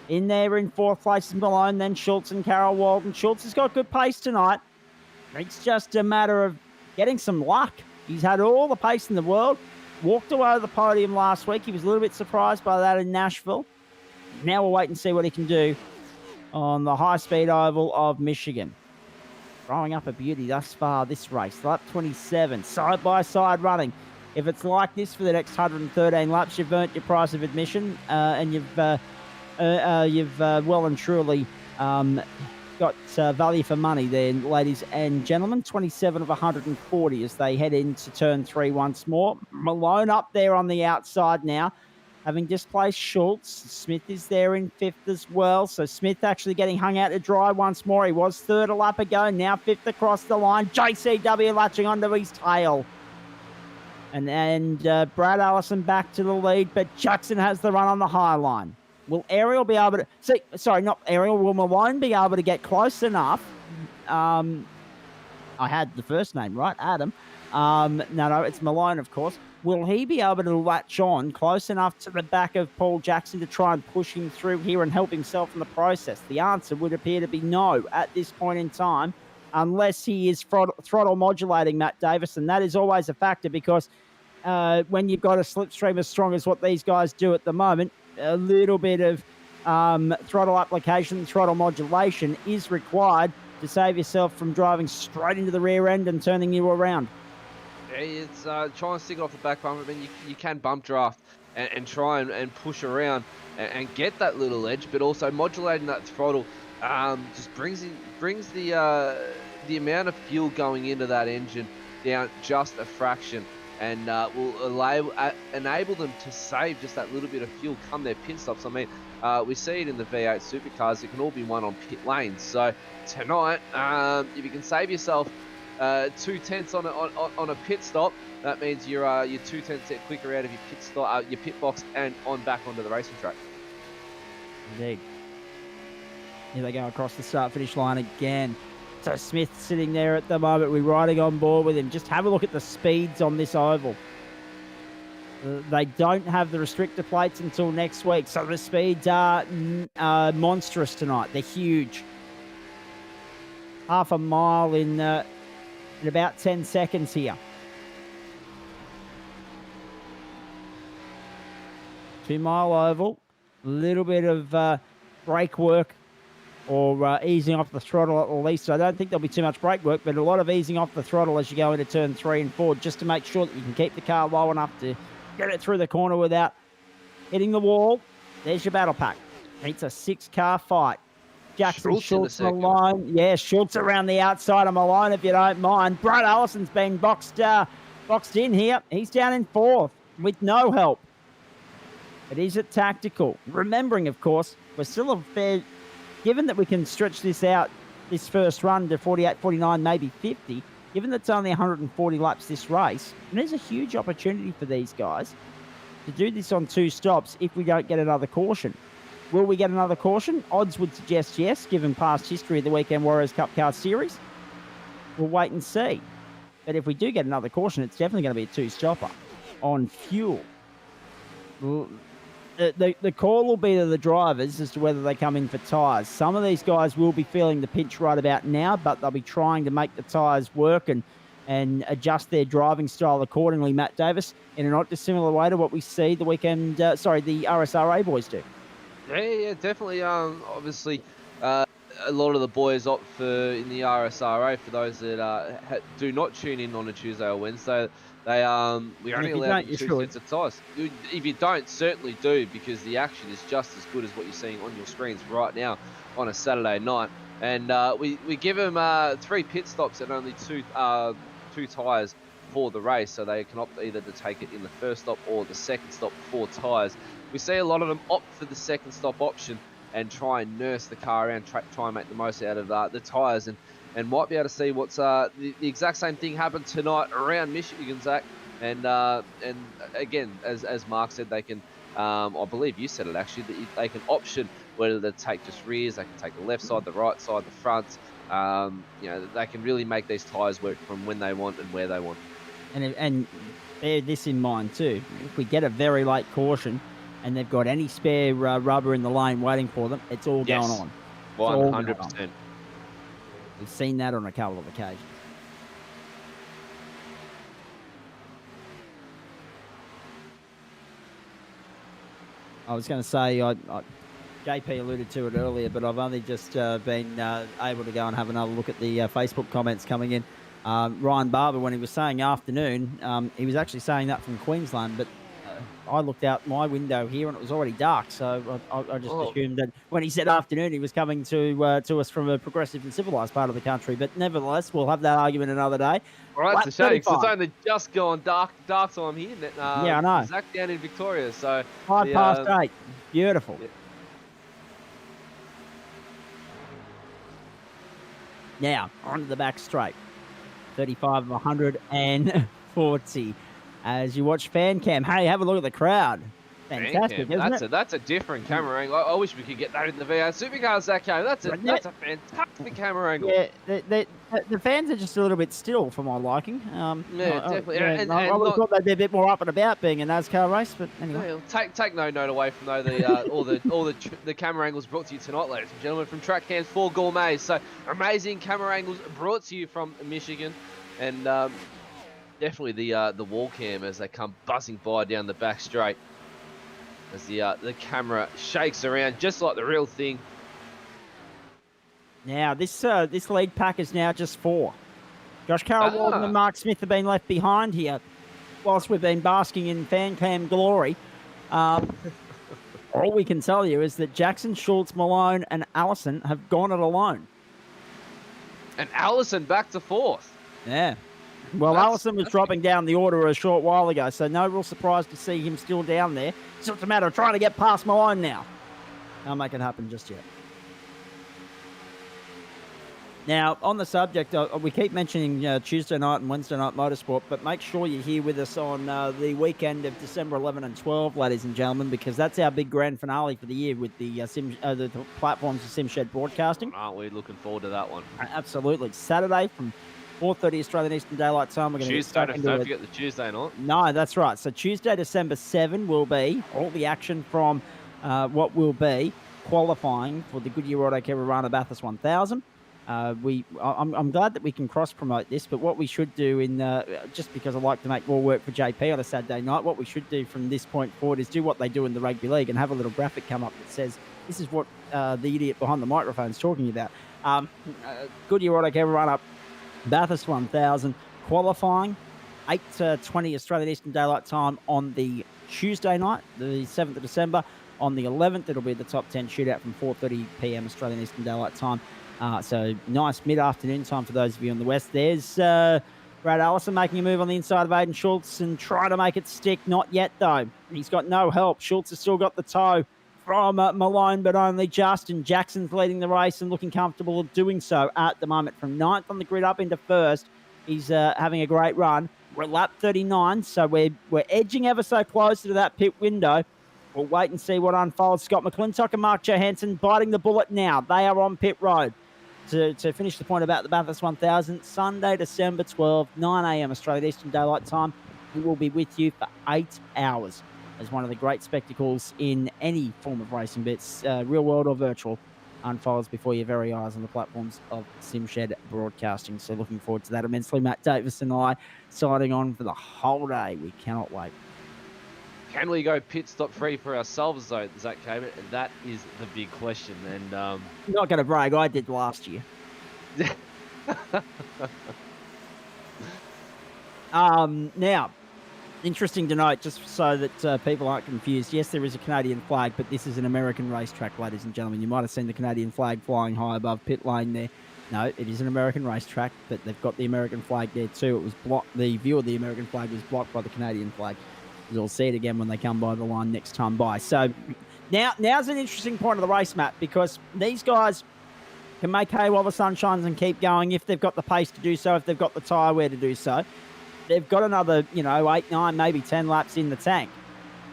In there in 4th place is Malone, then Schultz and Carol Walden. Schultz has got good pace tonight. It's just a matter of getting some luck. He's had all the pace in the world. Walked away to the podium last week. He was a little bit surprised by that in Nashville. Now we'll wait and see what he can do on the high-speed oval of Michigan. Throwing up a beauty thus far this race. Lap 27, side-by-side running. If it's like this for the next 113 laps, you've earned your price of admission, and you've well and truly got value for money there, ladies and gentlemen. 27 of 140 as they head into turn 3 once more. Malone up there on the outside now. having displaced Schultz. Smith is there in 5th as well. So Smith actually getting hung out to dry once more. He was 3rd a lap ago, now 5th across the line. JCW latching onto his tail. And Brad Allison back to the lead, but Jackson has the run on the high line. Will Ariel be able to... not Ariel. Will Malone be able to get close enough? I had the first name right, Adam. No, it's Malone, of course. Will he be able to latch on close enough to the back of Paul Jackson to try and push him through here and help himself in the process? The answer would appear to be no at this point in time, unless he is throttle modulating Matt Davis, and that is always a factor because when you've got a slipstream as strong as what these guys do at the moment, a little bit of throttle application, throttle modulation is required to save yourself from driving straight into the rear end and turning you around. Yeah, it's try and stick it off the back bumper. I mean, you can bump draft and try and push around and get that little edge, but also modulating that throttle just brings the amount of fuel going into that engine down just a fraction, and will enable them to save just that little bit of fuel come their pit stops. I mean, we see it in the V8 supercars. It can all be won on pit lanes. So tonight, if you can save yourself 2/10 on a pit stop, that means you're 2/10 quicker out of your pit stop, your pit box, and on back onto the racing track. Indeed. Here they go across the start-finish line again. So Smith sitting there at the moment. We're riding on board with him. Just have a look at the speeds on this oval. They don't have the restrictor plates until next week, so the speeds are monstrous tonight. They're huge. Half a mile in about 10 seconds here. 2 mile oval. A little bit of brake work or easing off the throttle at least. So I don't think there'll be too much brake work, but a lot of easing off the throttle as you go into turn 3 and 4, just to make sure that you can keep the car low enough to get it through the corner without hitting the wall. There's your battle pack. It's a 6-car fight. Jackson Schultz on the line. Yeah, Schultz around the outside of Malone, if you don't mind. Brad Allison's been boxed in here. He's down in 4th with no help. It is a tactical. Remembering, of course, we're still a fair... Given that we can stretch this out, this first run to 48, 49, maybe 50, given that it's only 140 laps this race, and there's a huge opportunity for these guys to do this on 2 stops if we don't get another caution. Will we get another caution? Odds would suggest yes, given past history of the Weekend Warriors Cup Car Series. We'll wait and see. But if we do get another caution, it's definitely going to be a 2-stopper on fuel. The call will be to the drivers as to whether they come in for tyres. Some of these guys will be feeling the pinch right about now, but they'll be trying to make the tyres work and adjust their driving style accordingly, Matt Davis, in a not dissimilar way to what we see the RSRA boys do. Yeah, definitely. Obviously, a lot of the boys opt for in the RSRA. For those that do not tune in on a Tuesday or Wednesday, we only allow 2 sets of tyres. If you don't, certainly do, because the action is just as good as what you're seeing on your screens right now on a Saturday night. And we give them 3 pit stops and only 2 tyres for the race, so they can opt either to take it in the first stop or the second stop 4 tyres. We see a lot of them opt for the second stop option and try and nurse the car around, try and make the most out of the tyres, and might be able to see what's the exact same thing happen tonight around Michigan, Zach. And again, as Mark said, they can, I believe you said it actually, that they can option whether they take just rears, they can take the left side, the right side, the fronts. They can really make these tyres work from when they want and where they want. And bear this in mind too. If we get a very late caution and they've got any spare rubber in the lane waiting for them, it's all going on. 100%. We've seen that on a couple of occasions. I was going to say, JP alluded to it earlier, but I've only just been able to go and have another look at the Facebook comments coming in. Ryan Barber, when he was saying afternoon, he was actually saying that from Queensland, but I looked out my window here and it was already dark, so I just Oh. assumed that when he said afternoon, he was coming to us from a progressive and civilized part of the country. But nevertheless, we'll have that argument another day. Well, that's Lap a shame, 'cause it's 35. only just gone dark time here. Yeah, I know. Zach down in Victoria, so 8:05. Beautiful. Yeah. Now, onto the back straight. 35 of 140. As you watch fan cam, hey, have a look at the crowd. Fantastic, isn't it? That's a different camera angle. I wish we could get that in the V8 supercars, Zach. That's a fantastic camera angle. Yeah, the fans are just a little bit still for my liking. Definitely. And I would have thought they'd be a bit more up and about being a NASCAR race, but anyway. Take no note away from all the camera angles brought to you tonight, ladies and gentlemen, from Track Cams for Gourmets. So amazing camera angles brought to you from Michigan, and definitely the wall cam as they come buzzing by down the back straight. As the camera shakes around just like the real thing. Now, this lead pack is now just 4. Josh Carroll Walden and Mark Smith have been left behind here whilst we've been basking in fan cam glory. All we can tell you is that Jackson, Schultz, Malone and Allison have gone it alone. And Allison back to 4th. Yeah. Well, Allison was dropping down the order a short while ago, so no real surprise to see him still down there. It's just a matter of trying to get past Malone now. Can't make it happen just yet. Now, on the subject, we keep mentioning Tuesday night and Wednesday night motorsport, but make sure you're here with us on the weekend of December 11 and 12, ladies and gentlemen, because that's our big grand finale for the year with the the platforms of SimShed Broadcasting. Aren't we looking forward to that one? Absolutely. Saturday from 4:30 Australian Eastern Daylight Time. We're going to don't forget the Tuesday night. No, that's right. So Tuesday, December 7 will be all the action from what will be qualifying for the Goodyear Auto Carolina Bathurst 1000. I'm glad that we can cross-promote this, but what we should do just because I like to make more work for JP on a Saturday night, what we should do from this point forward is do what they do in the rugby league and have a little graphic come up that says, this is what the idiot behind the microphone is talking about. Goodyear Auto Carolina Bathurst 1000 qualifying 8:20 Australian Eastern Daylight Time on the Tuesday night, the 7th of December. On the 11th, it'll be the top 10 shootout from 4:30 p.m. Australian Eastern Daylight Time. So nice mid-afternoon time for those of you on the west. There's Brad Allison making a move on the inside of Aiden Schultz and trying to make it stick. Not yet, though. He's got no help. Schultz has still got the toe from Malone, but only just. And Jackson's leading the race and looking comfortable of doing so at the moment. From 9th on the grid up into 1st, he's having a great run. We're at lap 39, so we're edging ever so close to that pit window. We'll wait and see what unfolds. Scott McClintock and Mark Johansson biting the bullet now. They are on pit road. To finish the point about the Bathurst 1000, Sunday, December 12, 9 a.m. Australian Eastern Daylight Time. We will be with you for 8 hours as one of the great spectacles in any form of racing bits, real world or virtual, unfolds before your very eyes on the platforms of SimShed Broadcasting. So looking forward to that immensely. Matt Davis and I signing on for the whole day. We cannot wait. Can we go pit stop free for ourselves, though, Zach Cameron? And that is the big question. And not going to brag, I did last year. Now, interesting to note, just so that people aren't confused, yes, there is a Canadian flag, but this is an American racetrack, ladies and gentlemen. You might have seen the Canadian flag flying high above pit lane there. No, it is an American racetrack, but they've got the American flag there too. It was blocked. The view of the American flag was blocked by the Canadian flag. You'll see it again when they come by the line next time by. So now's an interesting point of the race, Matt, because these guys can make hay while the sun shines and keep going if they've got the pace to do so, if they've got the tyre wear to do so. They've got another, 8, 9, maybe 10 laps in the tank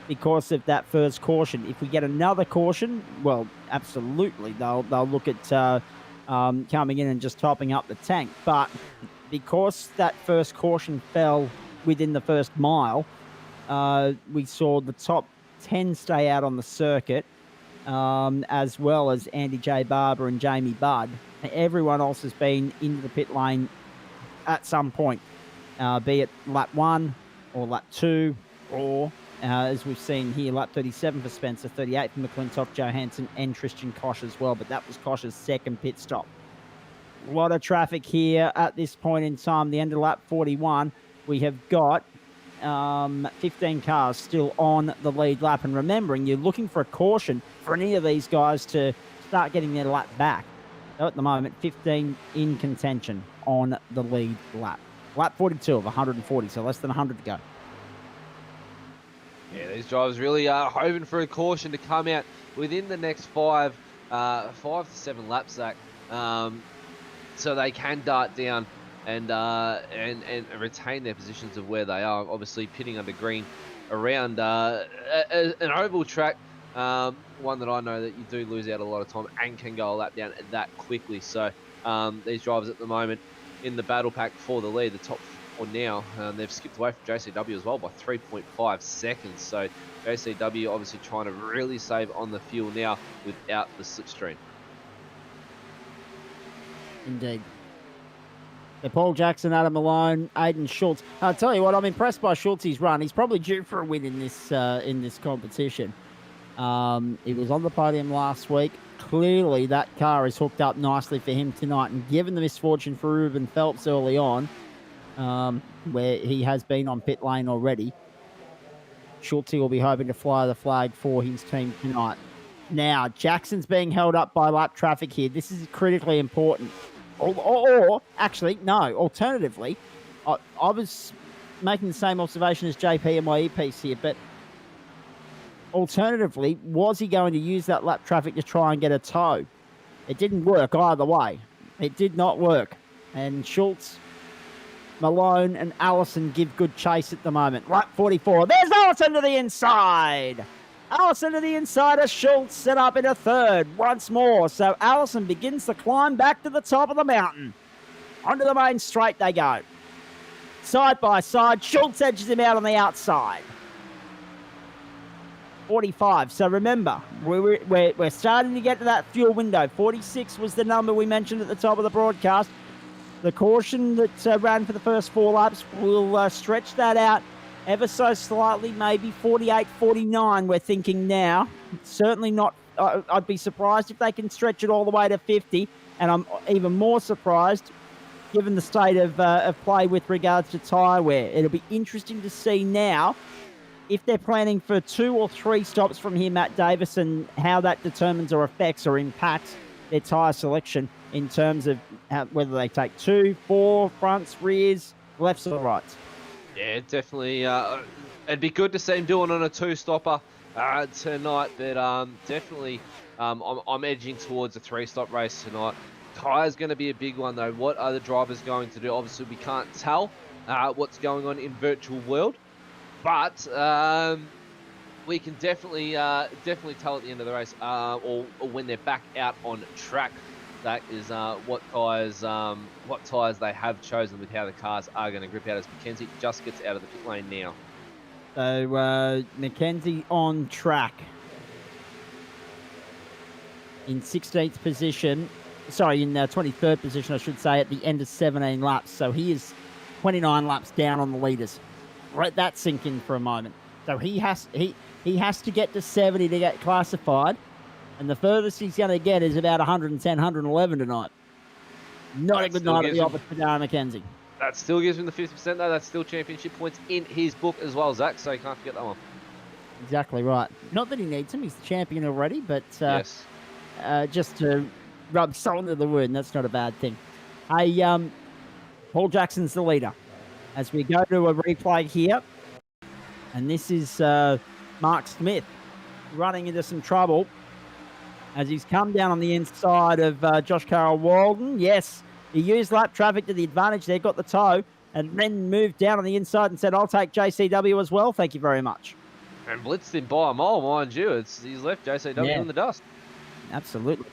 because of that first caution. If we get another caution, well, absolutely, they'll look at coming in and just topping up the tank. But because that first caution fell within the first mile, we saw the top 10 stay out on the circuit, as well as Andy J. Barber and Jamie Budd. Everyone else has been into the pit lane at some point, be it lap 1 or lap 2, or, as we've seen here, lap 37 for Spencer, 38 for McClintock, Johansson, and Christian Koch as well. But that was Koch's second pit stop. A lot of traffic here at this point in time, the end of lap 41. We have got 15 cars still on the lead lap. And remembering, you're looking for a caution for any of these guys to start getting their lap back. So at the moment, 15 in contention on the lead lap. Lap 42 of 140, so less than 100 to go. Yeah, these drivers really are hoping for a caution to come out within the next 5 to 7 laps, Zach, so they can dart down and retain their positions of where they are. Obviously, pitting under green around an oval track, one that I know that you do lose out a lot of time and can go a lap down that quickly. So these drivers at the moment in the battle pack for the lead, the top four now, they've skipped away from JCW as well by 3.5 seconds. So JCW obviously trying to really save on the fuel now without the slipstream. Indeed. So Paul Jackson, Adam Malone, Aiden Schultz. I'll tell you what, I'm impressed by Schultz's run. He's probably due for a win in this competition. He was on the podium last week. Clearly, that car is hooked up nicely for him tonight. And given the misfortune for Ruben Phelps early on, where he has been on pit lane already, Schultz will be hoping to fly the flag for his team tonight. Now, Jackson's being held up by lap traffic here. This is critically important. Or actually, no, alternatively, I was making the same observation as JP in my e-piece here, but alternatively, was he going to use that lap traffic to try and get a tow? It didn't work either way. It did not work. And Schultz, Malone, and Allison give good chase at the moment. Lap 44. There's Allison to the inside. Allison to the inside of Schultz, set up in a third once more. So Allison begins to climb back to the top of the mountain. Onto the main straight they go. Side by side, Schultz edges him out on the outside. 45. So remember, we're starting to get to that fuel window. 46 was the number we mentioned at the top of the broadcast. The caution that ran for the first 4 laps will stretch that out ever so slightly, maybe 48, 49 we're thinking now. Certainly not, I'd be surprised if they can stretch it all the way to 50, and I'm even more surprised given the state of play with regards to tyre wear. It'll be interesting to see now if they're planning for 2 or 3 stops from here, Matt Davis, and how that determines or affects or impacts their tyre selection in terms of whether they take 2, 4, fronts, rears, lefts or rights. Yeah, definitely. It'd be good to see him doing on a 2-stopper tonight, but definitely I'm edging towards a 3-stop race tonight. Tyre's going to be a big one, though. What are the drivers going to do? Obviously, we can't tell what's going on in virtual world, but we can definitely tell at the end of the race, or when they're back out on track. That is what tyres they have chosen with how the cars are going to grip out as Mackenzie just gets out of the pit lane now. So Mackenzie on track in 16th position. Sorry, in 23rd position, I should say, at the end of 17 laps. So he is 29 laps down on the leaders. Let that sink in for a moment. So he has to get to 70 to get classified. And the furthest he's going to get is about 110, 111 tonight. Not a good night at the office for Darren McKenzie. That still gives him the 50%, though. That's still championship points in his book as well, Zach, so you can't forget that one. Exactly right. Not that he needs him. He's the champion already, but yes. Just to rub salt into the wound, that's not a bad thing. Hey, Paul Jackson's the leader. As we go to a replay here, and this is Mark Smith running into some trouble as he's come down on the inside of Josh Carroll Walden. Yes, he used lap traffic to the advantage there, got the tow, and then moved down on the inside and said, I'll take JCW as well. Thank you very much. And blitzed him by a mile, mind you. He's left JCW in the dust. Absolutely.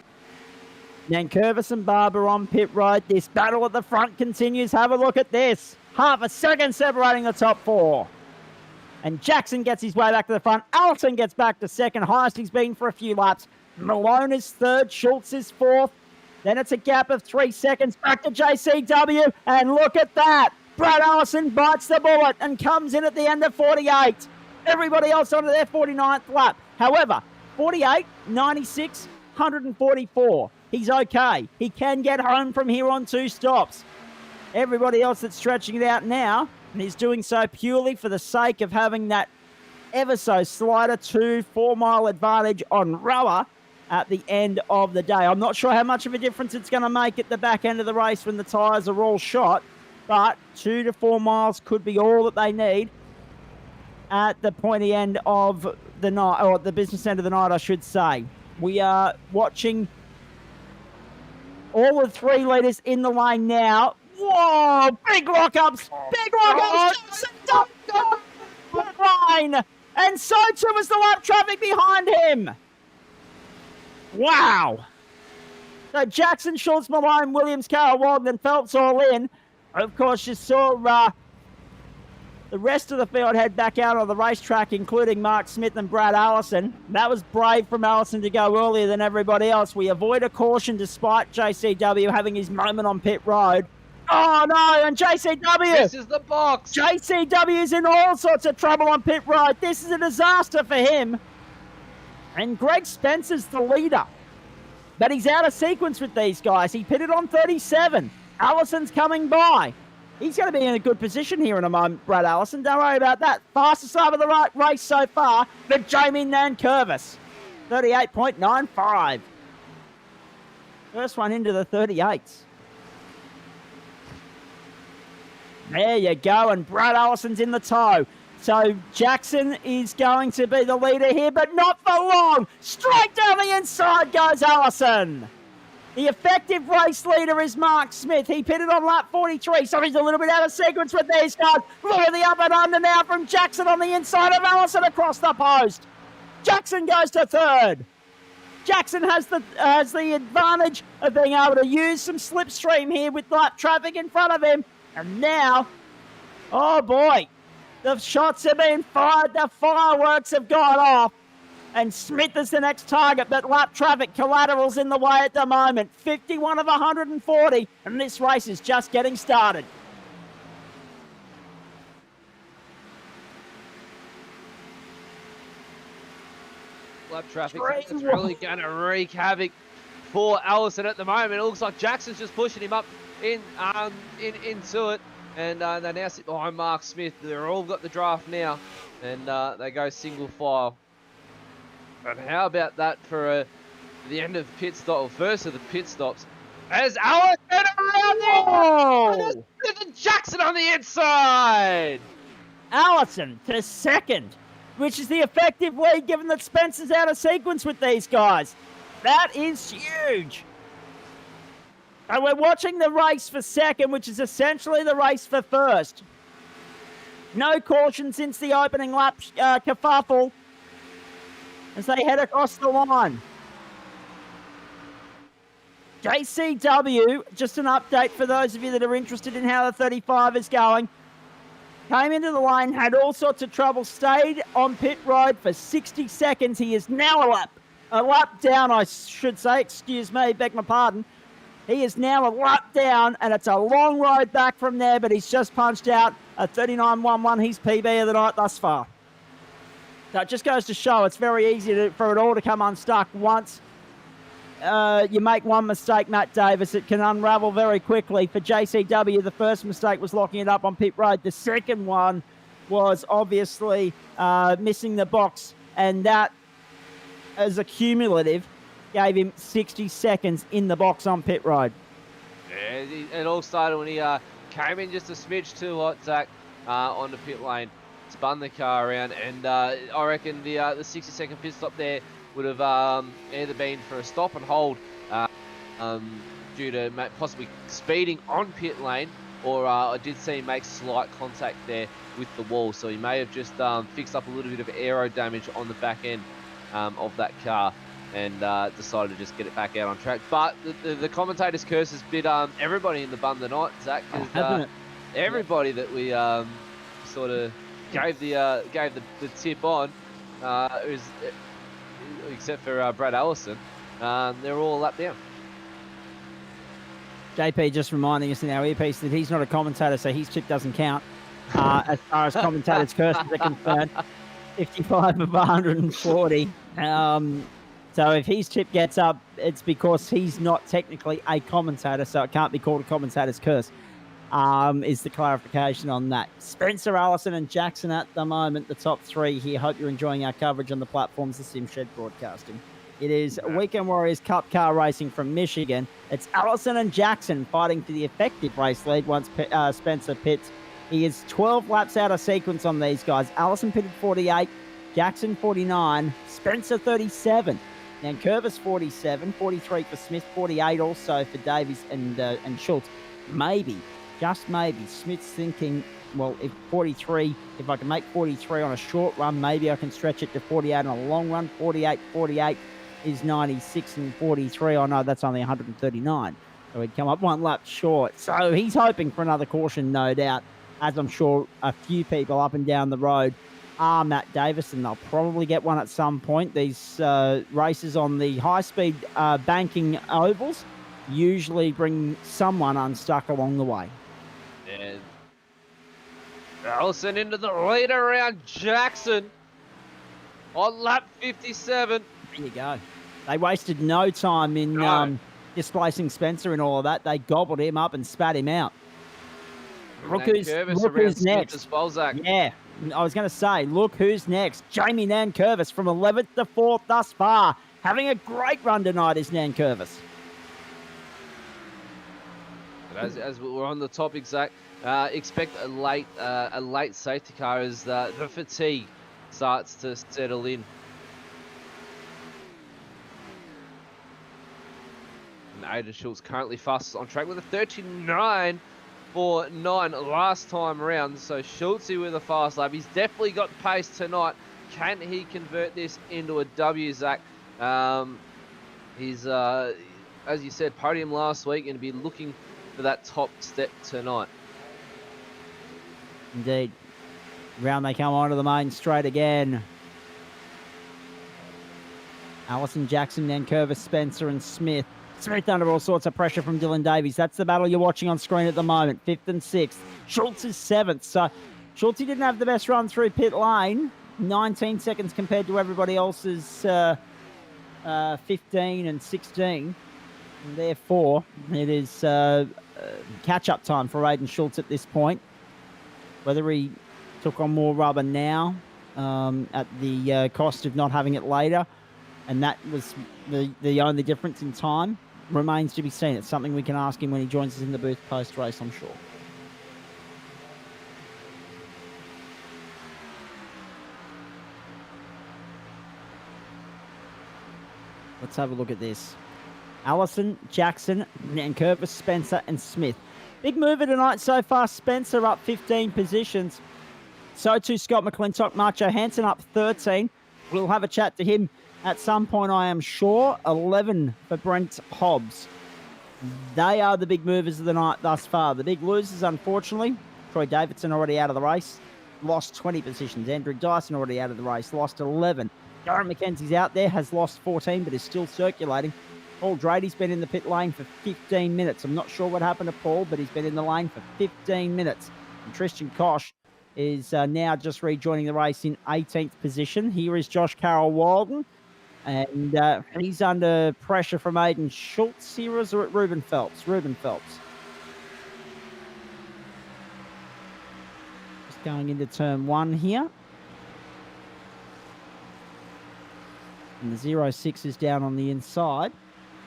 Nankervis and Barber on pit road. This battle at the front continues. Have a look at this. Half a second separating the top 4. And Jackson gets his way back to the front. Alton gets back to second. Highest he's been for a few laps. Malone is third. Schultz is fourth. Then it's a gap of 3 seconds. Back to JCW. And look at that. Brad Allison bites the bullet and comes in at the end of 48. Everybody else onto their 49th lap. However, 48, 96, 144. He's okay. He can get home from here on 2 stops. Everybody else that's stretching it out now And he's doing so purely for the sake of having that ever so slighter 2-4 mile advantage on Rower at the end of the day. I'm not sure how much of a difference it's going to make at the back end of the race when the tyres are all shot, but 2 to 4 miles could be all that they need at the pointy end of the night, or the business end of the night, I should say. We are watching all the 3 leaders in the lane now. Whoa! Big lock-ups! Big lock-ups! Line! And so too was the lap traffic behind him. Wow! So Jackson, Schultz, Malone, Williams, Carroll, Walden, and Phelps all in. Of course, you saw the rest of the field head back out on the racetrack, including Mark Smith and Brad Allison. That was brave from Allison to go earlier than everybody else. We avoid a caution despite JCW having his moment on pit road. Oh no, and JCW! This is the box! JCW's in all sorts of trouble on pit road. This is a disaster for him. And Greg Spencer's the leader. But he's out of sequence with these guys. He pitted on 37. Allison's coming by. He's going to be in a good position here in a moment, Brad Allison. Don't worry about that. Fastest lap of the race so far for Jamie Nankervis. 38.95. First one into the 38s. There you go, and Brad Allison's in the tow. So Jackson is going to be the leader here, but not for long. Straight down the inside goes Allison. The effective race leader is Mark Smith. He pitted on lap 43, so he's a little bit out of sequence with these guys. Look at the up and under now from Jackson on the inside of Allison across the post. Jackson goes to third. Jackson has the advantage of being able to use some slipstream here with lap traffic in front of him. And now, oh boy, the shots have been fired. The fireworks have gone off. And Smith is the next target, but lap traffic collateral's in the way at the moment. 51 of 140, and this race is just getting started. Lap traffic is really going to wreak havoc for Allison at the moment. It looks like Jackson's just pushing him up into it, and they now sit behind Mark Smith. They're all got the draft now, and they go single file. And how about that for the end of pit stop, or first of the pit stops, as Allison around there, Oh! and Jackson on the inside. Allison to second, which is the effective lead given that Spencer's out of sequence with these guys. That is huge. And we're watching the race for second, which is essentially the race for first. No caution since the opening lap kerfuffle as they head across the line. JCW, just an update for those of you that are interested in how the 35 is going. Came into the lane, had all sorts of trouble, stayed on pit road for 60 seconds. He is now a lap down, I should say. Excuse me, beg my pardon. He is now a lap down, and it's a long road back from there, but he's just punched out a 39.11, his PB of the night thus far. So it just goes to show it's very easy for it all to come unstuck once you make one mistake, Matt Davis. It can unravel very quickly. For JCW, the first mistake was locking it up on pit road. The second one was obviously missing the box, and that, as a cumulative, gave him 60 seconds in the box on pit road. Yeah, it all started when he came in just a smidge too hot, Zach, on the pit lane. Spun the car around, and I reckon the 60-second pit stop there would have either been for a stop and hold due to possibly speeding on pit lane, or I did see him make slight contact there with the wall, so he may have just fixed up a little bit of aero damage on the back end of that car, and decided to just get it back out on track. But the commentator's curse has bit everybody in the bun tonight, Zach, because everybody that we sort of gave the tip on, except for Brad Allison, they're all up down. JP just reminding us in our earpiece that he's not a commentator, so his tip doesn't count as far as commentators' curses are concerned. 55 of 140. So if his tip gets up, it's because he's not technically a commentator, so it can't be called a commentator's curse. is the clarification on that. Spencer, Allison, and Jackson at the moment, the top three here. Hope you're enjoying our coverage on the platforms of SimShed Broadcasting. It is Weekend Warriors Cup car racing from Michigan. It's Allison and Jackson fighting for the effective race lead once Spencer pits. He is 12 laps out of sequence on these guys. Allison pitted 48, Jackson 49, Spencer 37. And Curvis 47, 43 for Smith, 48 also for Davies and Schultz. Maybe, just maybe, Smith's thinking, well, if 43, if I can make 43 on a short run, maybe I can stretch it to 48 on a long run. 48 is 96, and 43, oh no, that's only 139. So he'd come up one lap short. So he's hoping for another caution, no doubt, as I'm sure a few people up and down the road are Matt Davis, and they'll probably get one at some point. These races on the high-speed banking ovals usually bring someone unstuck along the way. And Allison into the lead around Jackson on lap 57. There you go. They wasted no time in displacing Spencer and all of that. They gobbled him up and spat him out. Look who's next. Yeah, I was going to say, look who's next. Jamie Nankervis from 11th to 4th thus far. Having a great run tonight is Nankervis. As we're on the topic, Zach, expect a late safety car as the fatigue starts to settle in. And Aiden Schultz currently fastest on track with a 39.9 last time around. So Schultzy with a fast lap. He's definitely got pace tonight. Can he convert this into a W, Zach? He's, as you said, podium last week, and to be looking for that top step tonight. Indeed. Round they come onto the main straight again. Allison, Jackson, Nankervis, Spencer, and Smith. Smith under all sorts of pressure from Dylan Davies. That's the battle you're watching on screen at the moment. 5th and 6th. Schultz is 7th. So Schultz didn't have the best run through pit lane. 19 seconds compared to everybody else's 15 and 16. And therefore, it is catch-up time for Aiden Schultz at this point. Whether he took on more rubber now at the cost of not having it later, and that was the only difference in time, remains to be seen. It's something we can ask him when he joins us in the booth post-race, I'm sure. Let's have a look at this. Allison, Jackson, Nankervis, Spencer, and Smith. Big mover tonight so far. Spencer up 15 positions. So too Scott McClintock. Macho Hansen up 13. We'll have a chat to him at some point, I am sure. 11 for Brent Hobbs. They are the big movers of the night thus far. The big losers, unfortunately, Troy Davidson already out of the race. Lost 20 positions. Andrew Dyson already out of the race. Lost 11. Darren McKenzie's out there. Has lost 14, but is still circulating. Paul Drady's been in the pit lane for 15 minutes. I'm not sure what happened to Paul, but he's been in the lane for 15 minutes. And Tristan Koch is now just rejoining the race in 18th position. Here is Josh Carroll Walden. And he's under pressure from Aiden Schultz here, or is it Ruben Phelps? Ruben Phelps. Just going into turn 1 here. And the 06 is down on the inside.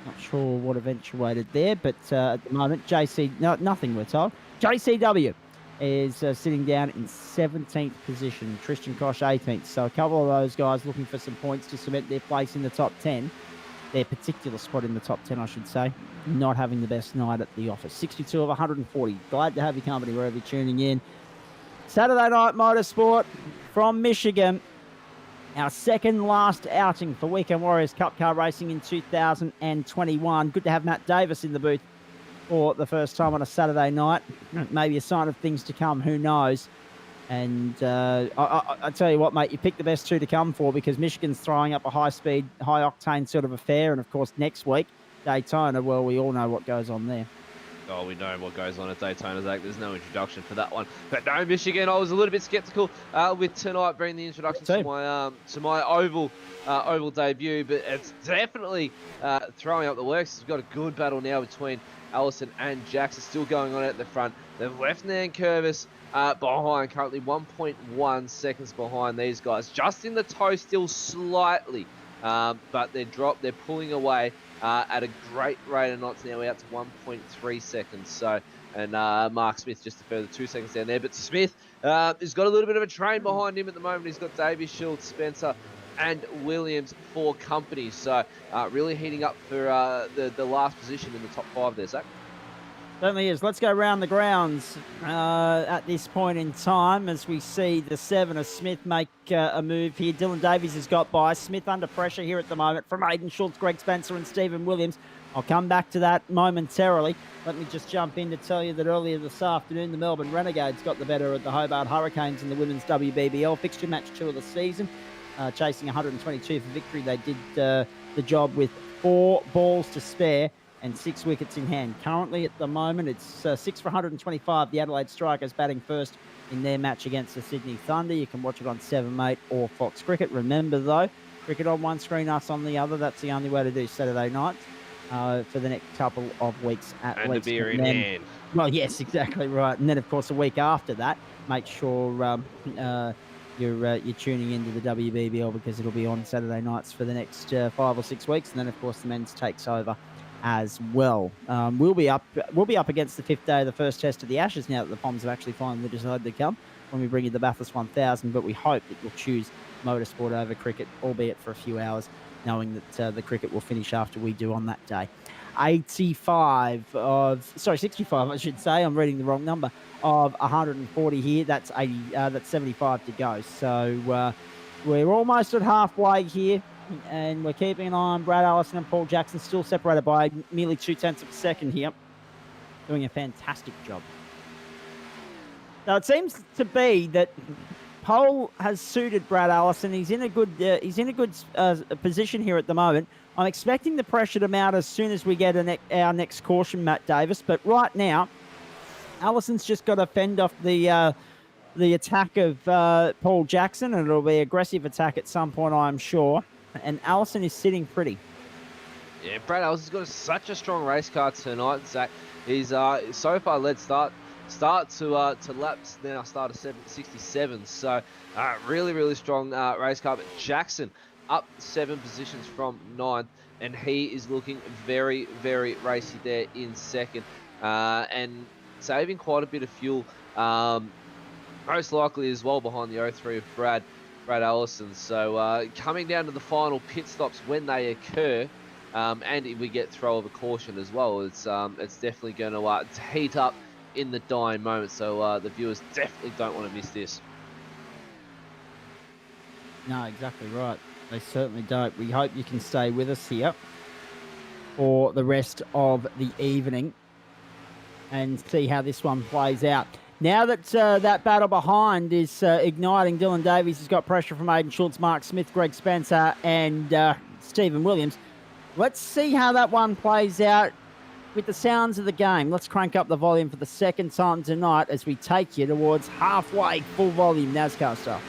Not sure what eventuated there, but at the moment, nothing we're told. JCW is sitting down in 17th position. Tristan Koch 18th. So a couple of those guys looking for some points to cement their place in the top 10. Their particular spot in the top 10, I should say. Not having the best night at the office. 62 of 140. Glad to have your company wherever you're tuning in. Saturday Night Motorsport from Michigan. Our second last outing for Weekend Warriors Cup Car Racing in 2021. Good to have Matt Davis in the booth for the first time on a Saturday night. Maybe a sign of things to come, who knows. And I tell you what, mate, you picked the best two to come for, because Michigan's throwing up a high-speed, high-octane sort of affair. And, of course, next week, Daytona, well, we all know what goes on there. Oh, we know what goes on at Daytona, Zach. There's no introduction for that one. But no, Michigan, I was a little bit skeptical with tonight being the introduction to my oval debut, but it's definitely throwing up the works. We've got a good battle now between Allison and Jackson still going on at the front. They've left Nankervis behind, currently 1.1 seconds behind these guys. Just in the toe still slightly, but they're pulling away at a great rate of knots now, out to 1.3 seconds. So, and Mark Smith just a further 2 seconds down there. But Smith has got a little bit of a train behind him at the moment. He's got Davies, Shields, Spencer, and Williams for company. So really heating up for the last position in the top 5 there, Zach. Certainly is. Let's go around the grounds at this point in time as we see the 7 of Smith make a move here. Dylan Davies has got by. Smith under pressure here at the moment from Aiden Schultz, Greg Spencer and Stephen Williams. I'll come back to that momentarily. Let me just jump in to tell you that earlier this afternoon, the Melbourne Renegades got the better of the Hobart Hurricanes in the women's WBBL fixture match 2 of the season. Chasing 122 for victory. They did the job with 4 balls to spare and 6 wickets in hand. Currently, at the moment, it's 6 for 125. The Adelaide Strikers batting first in their match against the Sydney Thunder. You can watch it on 7 Mate or Fox Cricket. Remember, though, cricket on one screen, us on the other. That's the only way to do Saturday nights for the next couple of weeks at least. And the beer in hand. Well, yes, exactly right. And then, of course, a week after that, make sure you're tuning into the WBBL because it'll be on Saturday nights for the next 5 or 6 weeks. And then, of course, the men's takes over as well. We'll be up against the 5th day of the first test of the Ashes now that the Poms have actually finally decided to come when we bring you the Bathurst 1000, but we hope that you'll choose motorsport over cricket, albeit for a few hours, knowing that the cricket will finish after we do on that day. 65, I should say. I'm reading the wrong number. Of 140 here. That's 75 to go. So we're almost at halfway here. And we're keeping an eye on Brad Allison and Paul Jackson, still separated by merely 0.2 of a second here. Doing a fantastic job. Now, it seems to be that Paul has suited Brad Allison. He's in a good position here at the moment. I'm expecting the pressure to mount as soon as we get our next caution, Matt Davis. But right now, Allison's just got to fend off the attack of Paul Jackson, and it'll be aggressive attack at some point, I'm sure. And Allison is sitting pretty. Yeah, Brad Allison's got such a strong race car tonight, Zach. He's so far led start to laps now, start of 67. So really, really strong race car. But Jackson up 7 positions from 9th, and he is looking very, very racy there in 2nd, and saving quite a bit of fuel. Most likely as well behind the 03 of Brad Allison. So coming down to the final pit stops when they occur, and if we get throw of a caution as well, it's definitely going to heat up in the dying moment. So the viewers definitely don't want to miss this. No, exactly right. They certainly don't. We hope you can stay with us here for the rest of the evening and see how this one plays out. Now that that battle behind is igniting, Dylan Davies has got pressure from Aiden Schultz, Mark Smith, Greg Spencer, and Stephen Williams. Let's see how that one plays out with the sounds of the game. Let's crank up the volume for the second time tonight as we take you towards halfway full volume NASCAR style.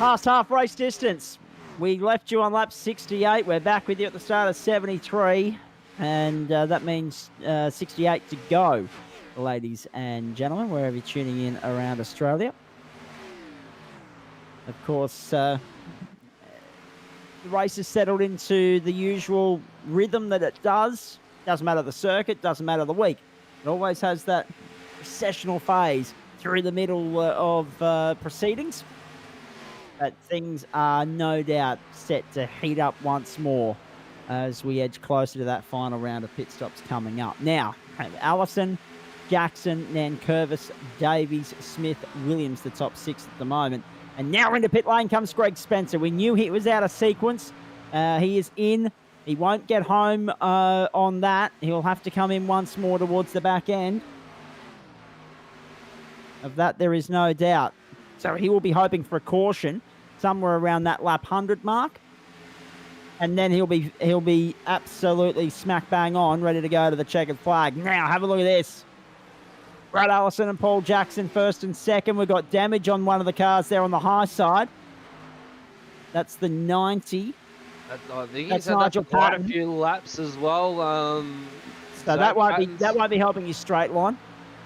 past half race distance. We left you on lap 68. We're back with you at the start of 73. And that means 68 to go, ladies and gentlemen, wherever you're tuning in around Australia. Of course, the race has settled into the usual rhythm that it does. Doesn't matter the circuit, doesn't matter the week. It always has that recessional phase through the middle of proceedings. But things are no doubt set to heat up once more as we edge closer to that final round of pit stops coming up. Now, Allison, Jackson, Nankervis, Davies, Smith, Williams, the top 6 at the moment. And now into pit lane comes Greg Spencer. We knew he was out of sequence. He is in. He won't get home on that. He'll have to come in once more towards the back end. Of that, there is no doubt. So he will be hoping for a caution somewhere around that lap 100 mark. And then he'll be absolutely smack bang on, ready to go to the checkered flag. Now, have a look at this. Brad Allison and Paul Jackson first and second. We've got damage on one of the cars there on the high side. That's the 90. I think That's he's had Nigel that for quite a Patton. few laps as well. So that won't be helping you straight line.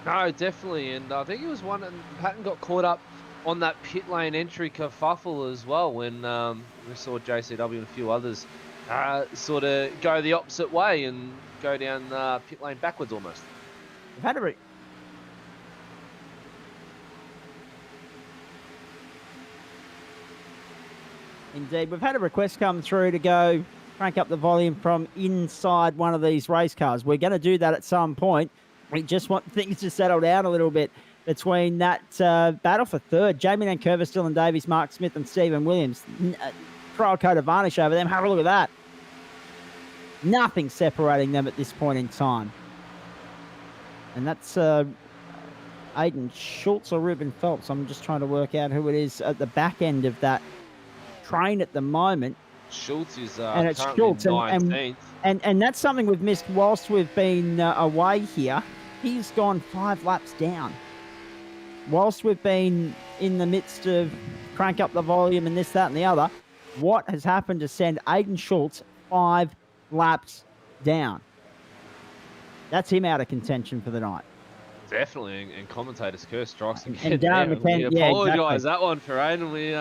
No, definitely. And I think it was one, and Patton got caught up on that pit lane entry kerfuffle as well when we saw JCW and a few others sort of go the opposite way and go down the pit lane backwards almost. We've had a Indeed, we've had a request come through to go crank up the volume from inside one of these race cars. We're going to do that at some point. We just want things to settle down a little bit between that battle for third. Jamie Nankervis, Dylan Davies, Mark Smith and Stephen Williams. Throw a coat of varnish over them. Have a look at that. Nothing separating them at this point in time. And that's Aiden Schultz or Ruben Phelps. I'm just trying to work out who it is at the back end of that train at the moment. Schultz is and it's currently Schultz, 19th. and that's something we've missed whilst we've been away here. He's gone 5 laps down. Whilst we've been in the midst of crank up the volume and this, that, and the other, what has happened to send Aiden Schultz 5 laps down? That's him out of contention for the night. Definitely, and commentators curse strikes again. And Darren McKenzie, we yeah, apologise exactly. that one for Aiden. We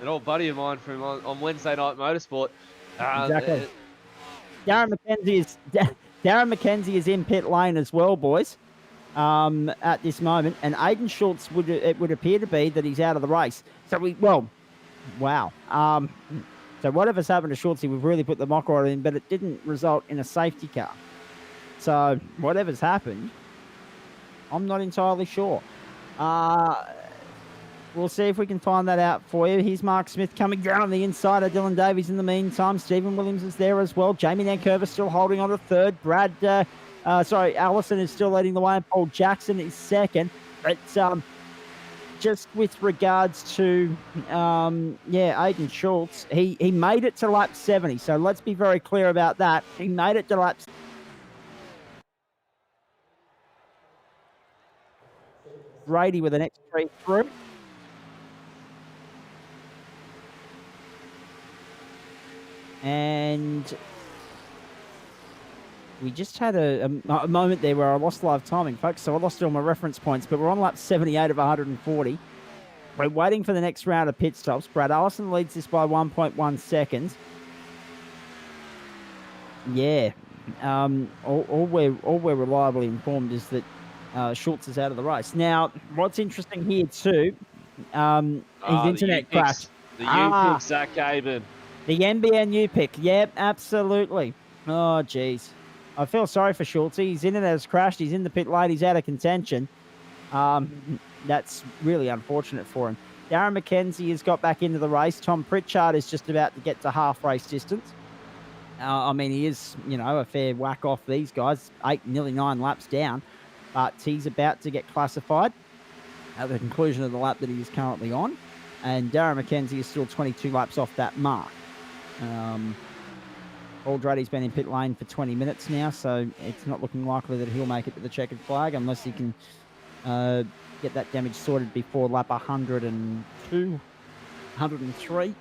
an old buddy of mine from on Wednesday Night Motorsport. Exactly. Darren McKenzie is in pit lane as well, boys, at this moment. And Aiden Schultz it would appear to be that he's out of the race. So wow. So whatever's happened to Schultz, we've really put the mock order in, but it didn't result in a safety car. So whatever's happened, I'm not entirely sure. We'll see if we can find that out for you. Here's Mark Smith coming down on the inside of Dylan Davies in the meantime. Stephen Williams is there as well. Jamie Nankervis still holding on to third. Allison is still leading the way, and Paul Jackson is second. But just with regards to, Aiden Schultz, he made it to lap 70. So let's be very clear about that. He made it to lap 70. Brady with an X3 through. And we just had a moment there where I lost live timing, folks. So I lost all my reference points, but we're on lap 78 of 140. We're waiting for the next round of pit stops. Brad Allison leads this by 1.1 seconds. Yeah. All we're reliably informed is that Schultz is out of the race. Now, what's interesting here too, his internet crashed. The U-pick, Zach Gaben. The NBN U-pick. Yep, absolutely. Oh, geez. I feel sorry for Schultz. He's in and has crashed. He's in the pit lane. He's out of contention. That's really unfortunate for him. Darren McKenzie has got back into the race. Tom Pritchard is just about to get to half race distance. He is, a fair whack off these guys. 8, nearly 9 laps down. But he's about to get classified at the conclusion of the lap that he is currently on. And Darren McKenzie is still 22 laps off that mark. Aldraddy's been in pit lane for 20 minutes now, so it's not looking likely that he'll make it to the checkered flag unless he can get that damage sorted before lap 102. 103.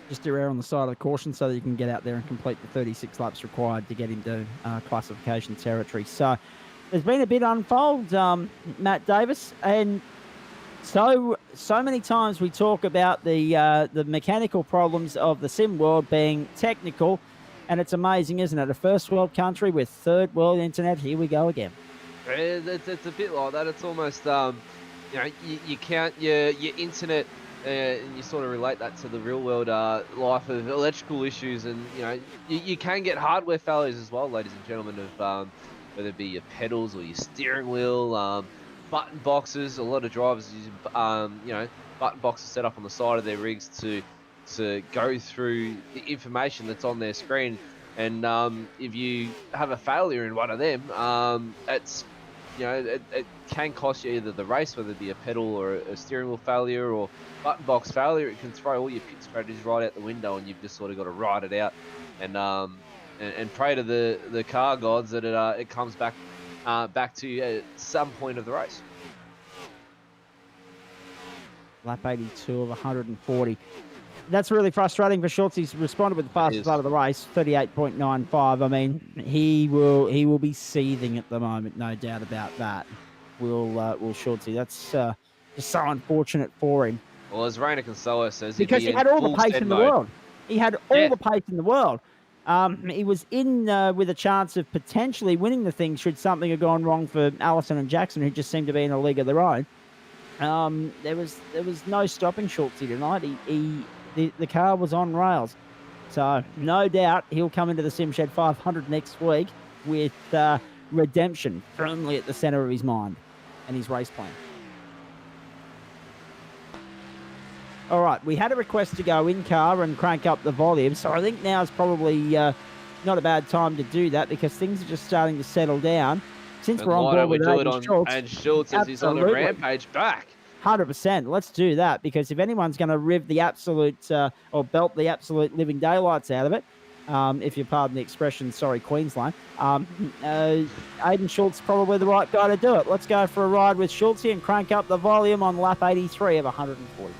Just err on the side of the caution so that you can get out there and complete the 36 laps required to get into classification territory. So there's been a bit unfold, Matt Davis, and so many times we talk about the mechanical problems of the sim world being technical, and it's amazing, isn't it? A first world country with third world internet. Here we go again. It's a bit like that. It's almost you count your internet. And you sort of relate that to the real world life of electrical issues, and you can get hardware failures as well, ladies and gentlemen, of whether it be your pedals or your steering wheel, button boxes. A lot of drivers use button boxes set up on the side of their rigs to go through the information that's on their screen, and if you have a failure in one of them, it's it can cost you either the race, whether it be a pedal or a steering wheel failure or button box failure. It can throw all your pit strategies right out the window, and you've just sort of got to ride it out and pray to the car gods that it comes back to you at some point of the race. Lap 82 of 140. That's really frustrating for Schultz. He's responded with the fastest part of the race, 38.95. I mean, he will be seething at the moment, no doubt about that. Will Schultz. That's just so unfortunate for him. Well, as Rainer Consola says, because he had all the pace in the world. He had all the pace in the world. He was in with a chance of potentially winning the thing should something have gone wrong for Allison and Jackson, who just seemed to be in a league of their own. There was no stopping Schultz tonight. The car was on rails. So no doubt he'll come into the SimShed 500 next week with redemption firmly at the center of his mind and his race plan. All right, we had a request to go in car and crank up the volume, so I think now is probably not a bad time to do that because things are just starting to settle down. Since we're on board with Schultz, and Schultz as he's on a rampage back. 100%. Let's do that because if anyone's going to riv the absolute or belt the absolute living daylights out of it, if you pardon the expression, sorry, Queensland, Aiden Schultz probably the right guy to do it. Let's go for a ride with Schultz and crank up the volume on lap 83 of 140.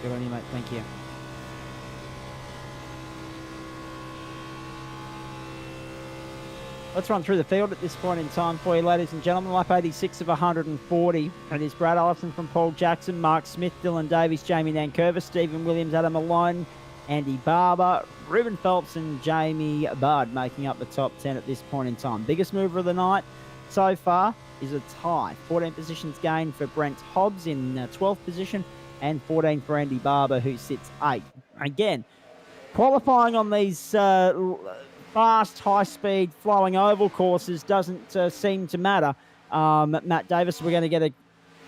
Good on you, mate. Thank you. Let's run through the field at this point in time for you, ladies and gentlemen. Lap 86 of 140. And it's Brad Allison from Paul Jackson, Mark Smith, Dylan Davies, Jamie Nankervis, Stephen Williams, Adam Malone, Andy Barber, Ruben Phelps and Jamie Budd making up the top 10 at this point in time. Biggest mover of the night so far is a tie. 14 positions gained for Brent Hobbs in 12th position and 14 for Andy Barber, who sits 8th. Again, qualifying on these fast, high-speed, flowing oval courses doesn't seem to matter. Matt Davis, we're going to get a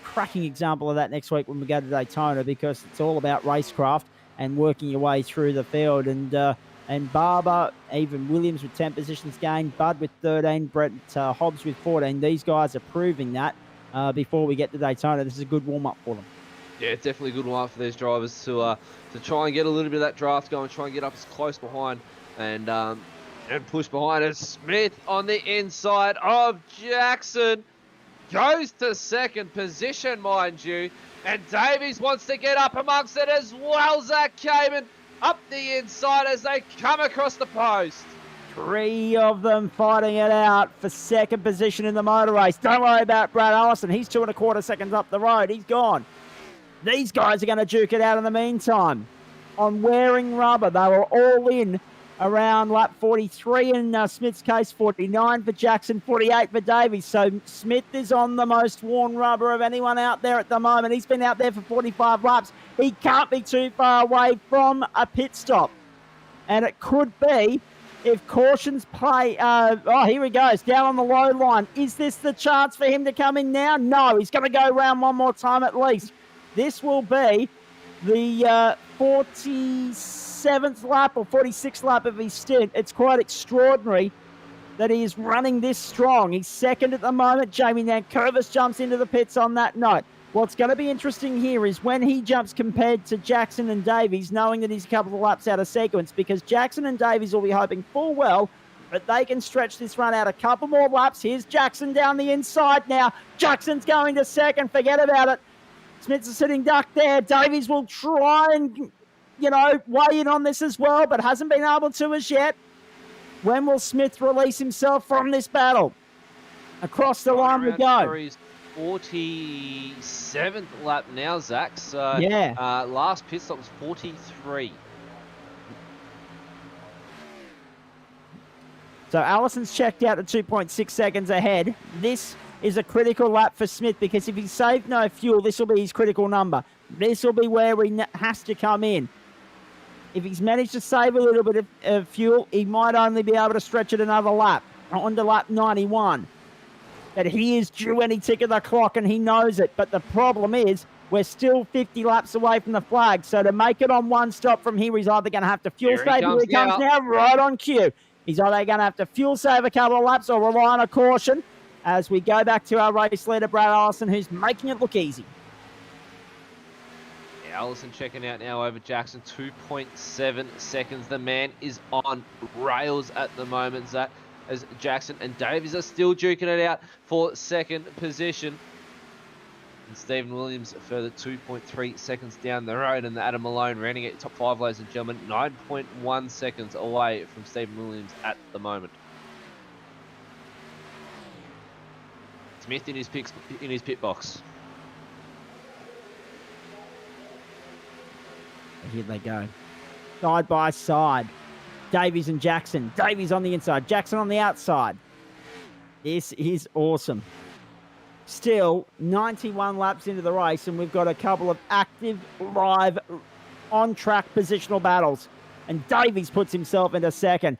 cracking example of that next week when we go to Daytona because it's all about racecraft and working your way through the field. And Barber, even Williams with 10 positions gained, Budd with 13, Brent Hobbs with 14. These guys are proving that before we get to Daytona. This is a good warm-up for them. Yeah, definitely a good one for these drivers to try and get a little bit of that draft going, try and get up as close behind and And push behind it. Smith on the inside of Jackson. Goes to second position, mind you. And Davies wants to get up amongst it as well. Zach Kamen up the inside as they come across the post. 3 of them fighting it out for second position in the motor race. Don't worry about Brad Allison. He's 2.25 seconds up the road. He's gone. These guys are going to duke it out in the meantime. On wearing rubber, they were all in around lap 43 in Smith's case, 49 for Jackson, 48 for Davies. So Smith is on the most worn rubber of anyone out there at the moment. He's been out there for 45 laps. He can't be too far away from a pit stop. And it could be, if cautions play, oh, here he goes, down on the low line. Is this the chance for him to come in now? No, he's going to go around one more time at least. This will be the 47th lap or 46th lap of his stint. It's quite extraordinary that he is running this strong. He's second at the moment. Jamie Nankervis jumps into the pits on that note. What's going to be interesting here is when he jumps compared to Jackson and Davies, knowing that he's a couple of laps out of sequence, because Jackson and Davies will be hoping full well that they can stretch this run out a couple more laps. Here's Jackson down the inside now. Jackson's going to second. Forget about it. Smith's a sitting duck there. Davies will try and, weigh in on this as well, but hasn't been able to as yet. When will Smith release himself from this battle? Across the line we go. 47th lap now, Zach. So yeah. Last pit stop was 43. So Allison's checked out at 2.6 seconds ahead. This is a critical lap for Smith because if he saved no fuel, this will be his critical number. This will be where he has to come in. If he's managed to save a little bit of fuel, he might only be able to stretch it another lap, onto lap 91. But he is due any tick of the clock and he knows it. But the problem is we're still 50 laps away from the flag. So to make it on one stop from here, he's either going to have to fuel save. Here he comes now, right on cue. He's either going to have to fuel save a couple of laps or rely on a caution as we go back to our race leader, Brad Allison, who's making it look easy. Yeah, Allison checking out now over Jackson, 2.7 seconds. The man is on rails at the moment, Zach, as Jackson and Davies are still duking it out for second position. And Stephen Williams a further 2.3 seconds down the road, and Adam Malone rounding it top 5, ladies and gentlemen, 9.1 seconds away from Stephen Williams at the moment. Smith in his pit box. Here they go. Side by side. Davies and Jackson. Davies on the inside. Jackson on the outside. This is awesome. Still 91 laps into the race, and we've got a couple of active, live, on-track positional battles. And Davies puts himself into second.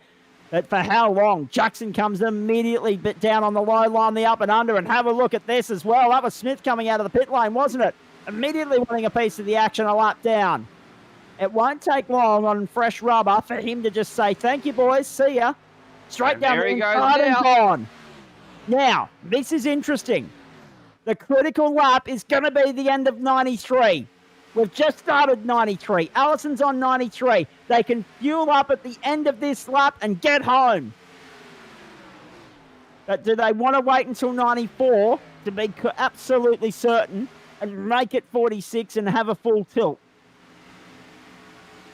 But for how long? Jackson comes immediately down on the low line, the up and under, and have a look at this as well. That was Smith coming out of the pit lane, wasn't it? Immediately wanting a piece of the action a lap down. It won't take long on fresh rubber for him to just say, thank you, boys, see ya. Straight down the inside and gone. Now, this is interesting. The critical lap is going to be the end of 93. We've just started 93. Allison's on 93. They can fuel up at the end of this lap and get home. But do they want to wait until 94 to be absolutely certain and make it 46 and have a full tilt?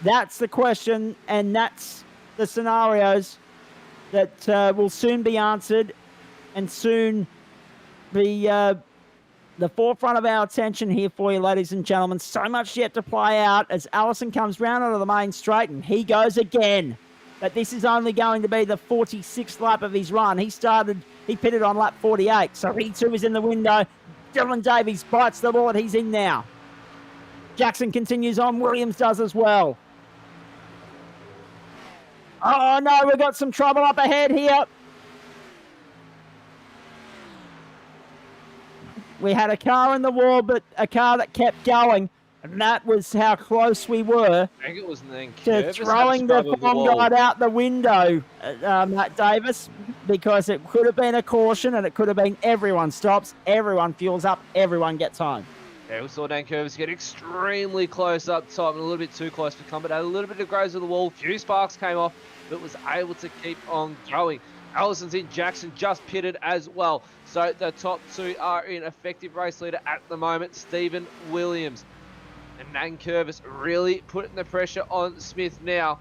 That's the question, and that's the scenarios that will soon be answered and soon be the forefront of our attention here for you, ladies and gentlemen. So much yet to play out as Allison comes round onto the main straight, and he goes again. But this is only going to be the 46th lap of his run. He pitted on lap 48, so he too is in the window. Dylan Davies bites the bullet. He's in now. Jackson continues on. Williams does as well. Oh, no, we've got some trouble up ahead here. We had a car in the wall, but a car that kept going, and that was how close we were to throwing the form guide out the window, Matt Davis, because it could have been a caution and it could have been everyone stops, everyone fuels up, everyone gets home. Yeah, we saw Dan Curvis get extremely close up top and a little bit too close for comfort. Had a little bit of graze of the wall. Few sparks came off, but was able to keep on going. Allison's in. Jackson just pitted as well. So the top two are in. Effective race leader at the moment, Stephen Williams. And Dan Curvis really putting the pressure on Smith now.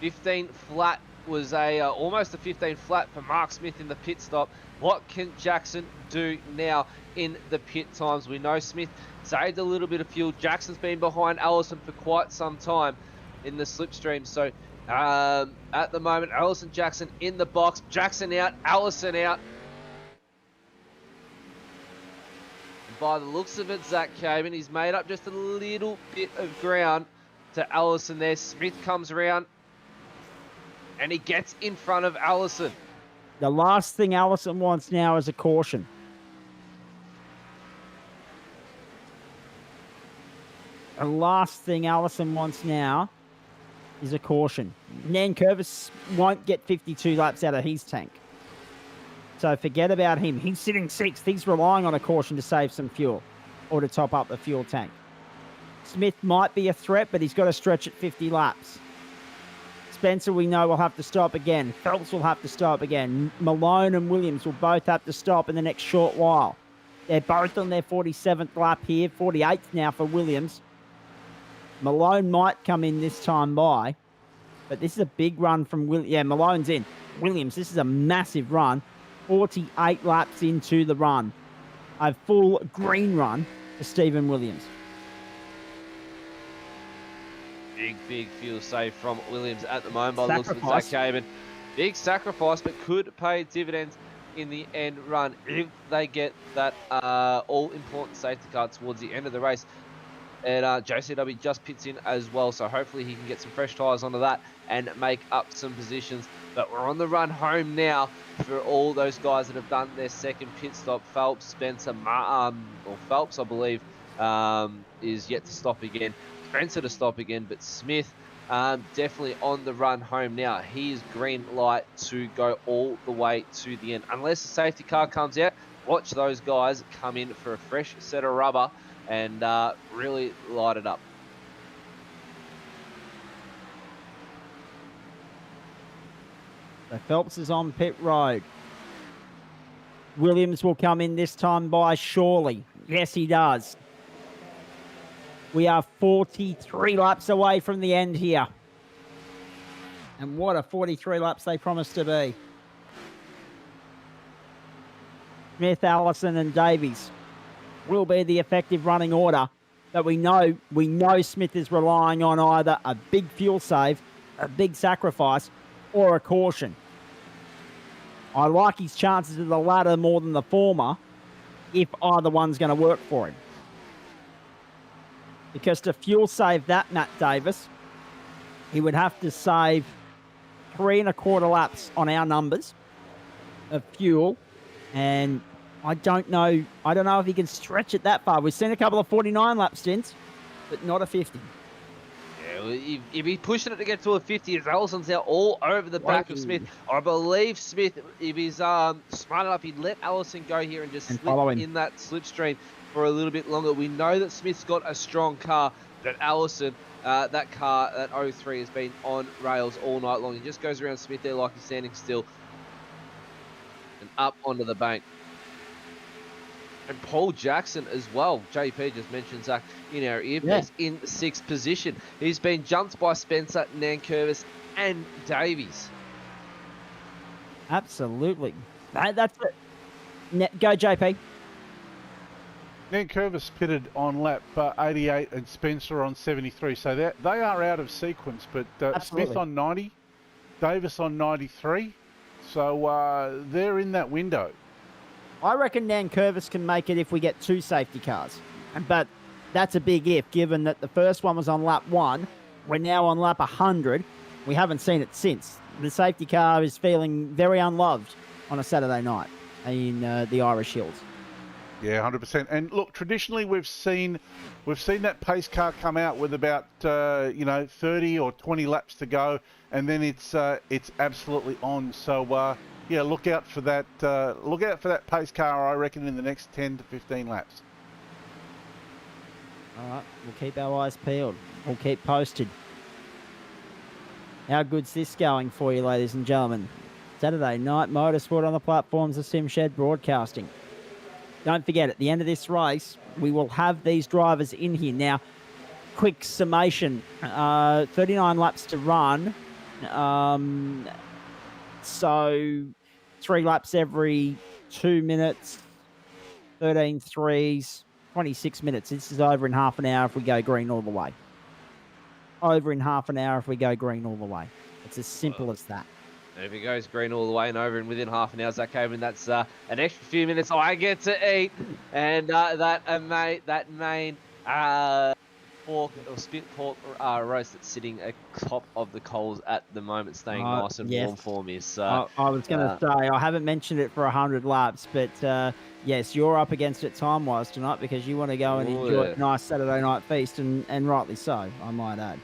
$15 flat was almost a 15 flat for Mark Smith in the pit stop. What can Jackson do now in the pit times? We know Smith saved a little bit of fuel. Jackson's been behind Allison for quite some time in the slipstream. So at the moment, Allison Jackson in the box. Jackson out, Allison out. And by the looks of it, Zach Caban, he's made up just a little bit of ground to Allison there. Smith comes around. And he gets in front of Allison. The last thing Allison wants now is a caution. The last thing Allison wants now is a caution. Nan Curvis won't get 52 laps out of his tank. So forget about him. He's sitting sixth. He's relying on a caution to save some fuel or to top up the fuel tank. Smith might be a threat, but he's got to stretch at 50 laps. Spencer, we know, will have to stop again. Phelps will have to stop again. Malone and Williams will both have to stop in the next short while. They're both on their 47th lap here, 48th now for Williams. Malone might come in this time by, but this is a big run from Williams. Yeah, Malone's in. Williams, this is a massive run. 48 laps into the run. A full green run for Stephen Williams. Big fuel save from Williams at the moment by the looks of Zach Caban. Big sacrifice, but could pay dividends in the end run if they get that all-important safety car towards the end of the race. And JCW just pits in as well, so hopefully he can get some fresh tyres onto that and make up some positions. But we're on the run home now for all those guys that have done their second pit stop. Phelps, Spencer, or Phelps, I believe, is yet to stop again. Spencer to stop again, but Smith definitely on the run home now. He is green light to go all the way to the end. Unless the safety car comes out, watch those guys come in for a fresh set of rubber and really light it up. So Phelps is on pit road. Williams will come in this time by surely. Yes, he does. We are 43 laps away from the end here. And what a 43 laps they promised to be. Smith, Allison and Davies will be the effective running order. But we know Smith is relying on either a big fuel save, a big sacrifice, or a caution. I like his chances of the latter more than the former if either one's going to work for him. Because to fuel save that, Matt Davis, he would have to save 3 1/4 laps on our numbers of fuel. And I don't know if he can stretch it that far. We've seen a couple of 49 lap stints, but not a 50. Yeah, well, if he's pushing it to get to a 50, as Allison's now all over the back of Smith. I believe Smith, if he's smart enough, he'd let Allison go here and just slip in that slipstream for a little bit longer. We know that Smith's got a strong car, but Allison, that car, that 03, has been on rails all night long. He just goes around Smith there like he's standing still and up onto the bank. And Paul Jackson as well. JP just mentioned Zach in our earpiece in 6th position. He's been jumped by Spencer, Nankervis, and Davies. Absolutely. That's it. Go, JP. Nankervis pitted on lap 88 and Spencer on 73. So they are out of sequence, but Smith on 90, Davis on 93. So they're in that window. I reckon Nankervis can make it if we get 2 safety cars. But that's a big if, given that the first one was on lap 1. We're now on lap 100. We haven't seen it since. The safety car is feeling very unloved on a Saturday night in the Irish Hills. Yeah, 100%. And look, traditionally we've seen that pace car come out with about 30 or 20 laps to go, and then it's absolutely on. So yeah, look out for that. Look out for that pace car, I reckon, in the next 10 to 15 laps. All right, we'll keep our eyes peeled. We'll keep posted. How good's this going for you, ladies and gentlemen? Saturday night motorsport on the platforms of SimShed Broadcasting. Don't forget, at the end of this race, we will have these drivers in here. Now, quick summation, 39 laps to run. So 3 laps every 2 minutes, 13 threes, 26 minutes. This is over in half an hour if we go green all the way. Over in half an hour if we go green all the way. It's as simple as that. If it goes green all the way and over and within half an hour, Zach Haven, that's an extra few minutes I get to eat. And that main pork or spit pork roast that's sitting atop of the coals at the moment, staying nice and warm for me. So I was going to say, I haven't mentioned it for 100 laps, but yes, you're up against it time-wise tonight because you want to go and enjoy a nice Saturday night feast, and rightly so, I might add.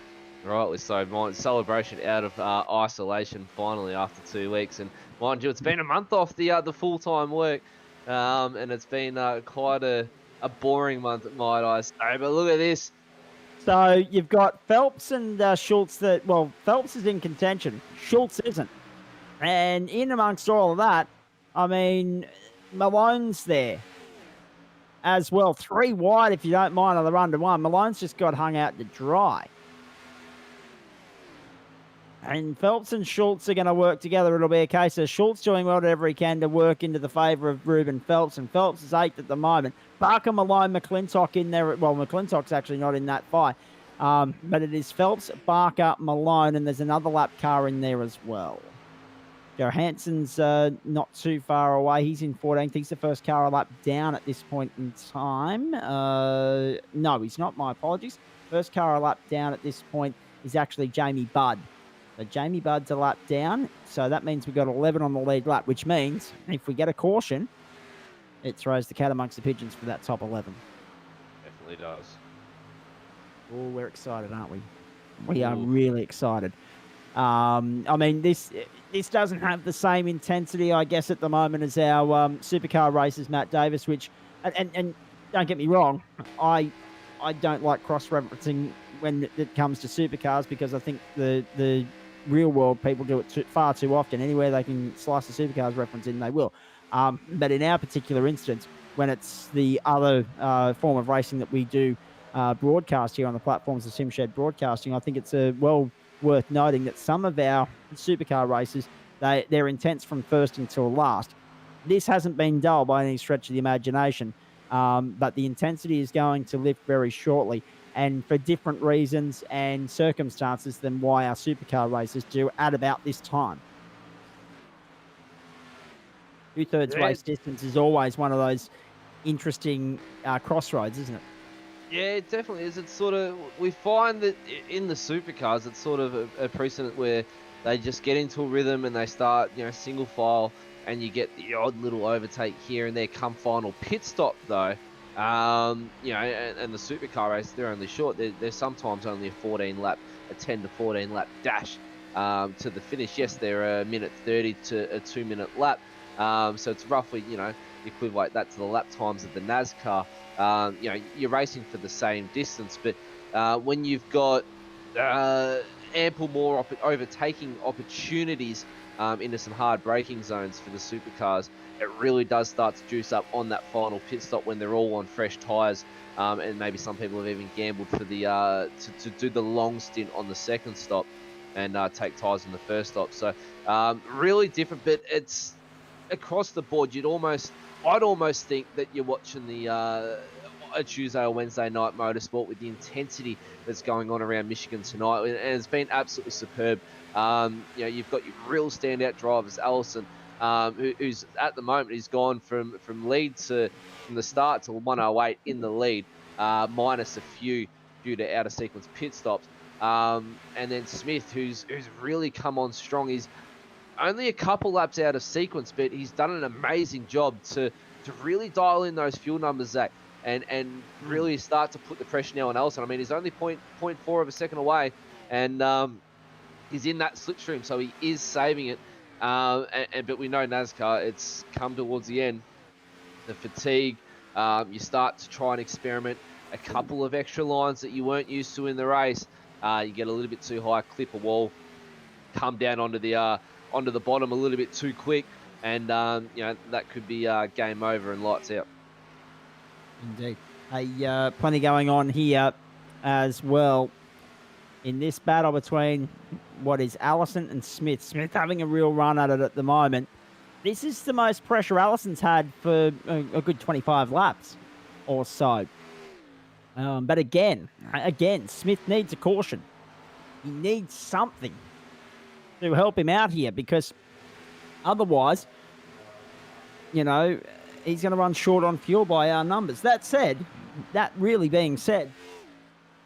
Rightly so. My celebration out of isolation finally after 2 weeks, and mind you, it's been a month off the full-time work, and it's been quite a boring month, might I say. But look at this. So you've got Phelps and Schultz Phelps is in contention. Schultz isn't. And in amongst all of that, I mean, Malone's there as well. 3 wide, if you don't mind, on the run to 1. Malone's just got hung out to dry. And Phelps and Schultz are going to work together. It'll be a case of Schultz doing whatever he can to work into the favour of Ruben Phelps. And Phelps is 8th at the moment. Barker, Malone, McClintock in there. Well, McClintock's actually not in that fight. But it is Phelps, Barker, Malone, and there's another lap car in there as well. Johansson's not too far away. He's in 14th. He's the first car a lap down at this point in time. No, he's not. My apologies. First car a lap down at this point is actually Jamie Budd. So Jamie Budd's a lap down. So that means we've got 11 on the lead lap, which means if we get a caution, it throws the cat amongst the pigeons for that top 11. Definitely does. Oh, we're excited, aren't we? We are really excited. I mean, this doesn't have the same intensity, I guess, at the moment as our supercar races, Matt Davis, which, and don't get me wrong, I don't like cross-referencing when it comes to supercars because I think the real world people do it far too often. Anywhere they can slice the supercars reference in, they will. But in our particular instance, when it's the other form of racing that we do broadcast here on the platforms of SimShed Broadcasting, I think it's well worth noting that some of our supercar races, they're intense from first until last. This hasn't been dull by any stretch of the imagination, but the intensity is going to lift very shortly, and for different reasons and circumstances than why our supercar races do at about this time. 2/3 race distance is always one of those interesting crossroads, isn't it? Yeah, it definitely is. It's sort of, we find that in the supercars, it's sort of a precedent where they just get into a rhythm and they start, single file, and you get the odd little overtake here and there come final pit stop though. And the supercar race, they're only short. They're sometimes only a 10 to 14 lap dash to the finish. Yes, they're a minute 30 to a 2 minute lap. So it's roughly, equivalent that to the lap times of the NASCAR. You're racing for the same distance, but when you've got ample more overtaking opportunities into some hard braking zones for the supercars, it really does start to juice up on that final pit stop when they're all on fresh tyres, and maybe some people have even gambled for the to do the long stint on the second stop and take tyres in the first stop. So really different, but it's across the board. I'd almost think that you're watching the a Tuesday or Wednesday night motorsport with the intensity that's going on around Michigan tonight, and it's been absolutely superb. You've got your real standout drivers, Allison, who's at the moment, he's gone from lead from the start to 108 in the lead, minus a few due to out of sequence pit stops. And then Smith, who's really come on strong. He's only a couple laps out of sequence, but he's done an amazing job to really dial in those fuel numbers, Zach, and really start to put the pressure now on Ellison. I mean, he's only 0.4 of a second away, and he's in that slipstream, so he is saving it. But we know NASCAR, it's come towards the end. The fatigue, you start to try and experiment a couple of extra lines that you weren't used to in the race. You get a little bit too high, clip a wall, come down onto the bottom a little bit too quick, and that could be game over and lights out. Indeed. Plenty going on here as well in this battle between what is Allison and Smith. Smith having a real run at it at the moment. This is the most pressure Allison's had for a good 25 laps or so. But again, Smith needs a caution. He needs something to help him out here, because otherwise, he's going to run short on fuel by our numbers. That really being said,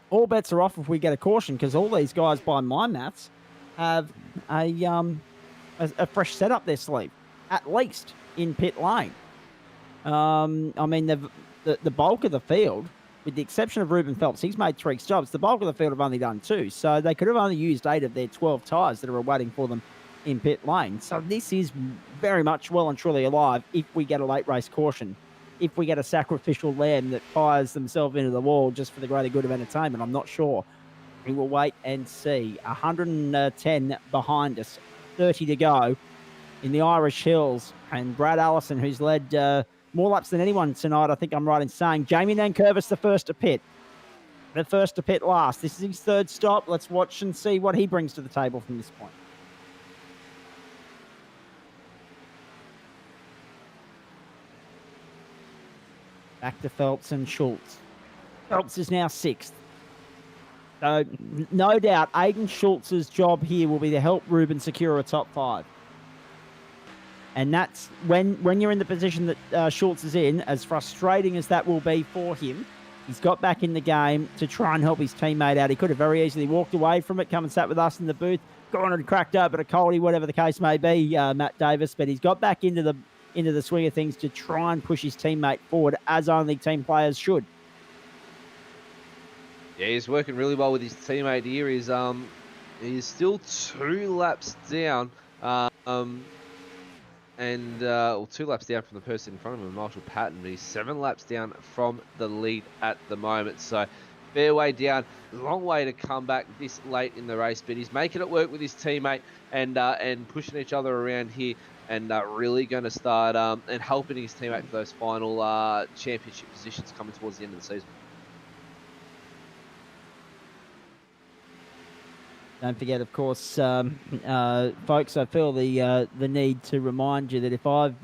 all bets are off if we get a caution, because all these guys, by my maths, have a fresh set up their sleeve, at least in pit lane. The bulk of the field, with the exception of Ruben Phelps, he's made 3 stops. The bulk of the field have only done 2, so they could have only used 8 of their 12 tyres that are waiting for them in pit lane. So this is very much well and truly alive if we get a late race caution. If we get a sacrificial lamb that fires themselves into the wall just for the greater good of entertainment, I'm not sure. We will wait and see. 110 behind us, 30 to go in the Irish Hills. And Brad Allison, who's led more laps than anyone tonight, I think I'm right in saying. Jamie Nankervis, the first to pit. The first to pit last. This is his 3rd stop. Let's watch and see what he brings to the table from this point. Back to Phelps and Schultz. Phelps is now 6th. So, no doubt, Aiden Schultz's job here will be to help Ruben secure a top 5. And that's when you're in the position that Schultz is in, as frustrating as that will be for him, he's got back in the game to try and help his teammate out. He could have very easily walked away from it, come and sat with us in the booth, gone and cracked open a coldie, whatever the case may be, Matt Davis. But he's got back into the swing of things to try and push his teammate forward, as only team players should. Yeah, he's working really well with his teammate here. He's still 2 laps down, and 2 laps down from the person in front of him, Marshall Patton. But he's 7 laps down from the lead at the moment. So fair way down, long way to come back this late in the race. But he's making it work with his teammate and pushing each other around here, and really going to start and helping his teammate for those final championship positions coming towards the end of the season. Don't forget, of course, folks, I feel the need to remind you that if I've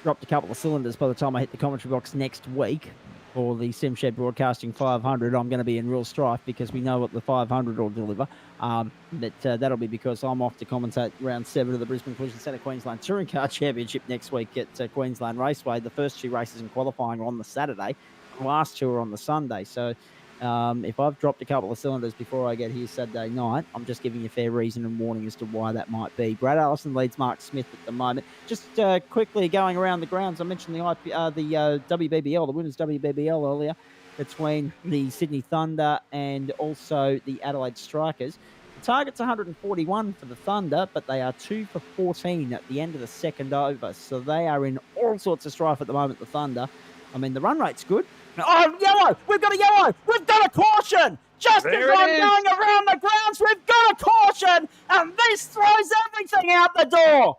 dropped a couple of cylinders by the time I hit the commentary box next week for the SimShed Broadcasting 500, I'm going to be in real strife, because we know what the 500 will deliver. That'll be because I'm off to commentate round 7 of the Brisbane Collision Centre Queensland Touring Car Championship next week at Queensland Raceway. The first 2 races in qualifying are on the Saturday, the last 2 are on the Sunday. So if I've dropped a couple of cylinders before I get here Saturday night, I'm just giving you fair reason and warning as to why that might be. Brad Allison leads Mark Smith at the moment. Just quickly going around the grounds, I mentioned the WBBL, the Women's WBBL earlier, between the Sydney Thunder and also the Adelaide Strikers. The target's 141 for the Thunder, but they are 2 for 14 at the end of the second over. So they are in all sorts of strife at the moment, the Thunder. I mean, the run rate's good. Oh, yellow! We've got a yellow! We've got a caution! Just as I'm going around the grounds, we've got a caution! And this throws everything out the door!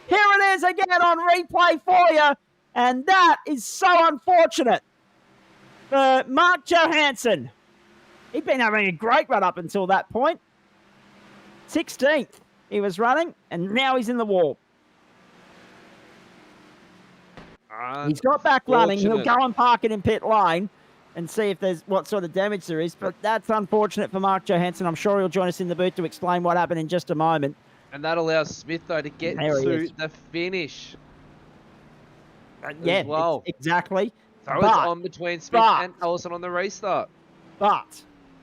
Here it is again on replay for you. And that is so unfortunate for Mark Johansson. He'd been having a great run up until that point. 16th he was running, and now he's in the wall. He's got back running. He'll go and park it in pit lane and see if there's what sort of damage there is. But that's unfortunate for Mark Johansson. I'm sure he'll join us in the booth to explain what happened in just a moment. And that allows Smith, though, to get to the finish. Yeah, well. Exactly. So it's on between Smith and Allison on the restart. But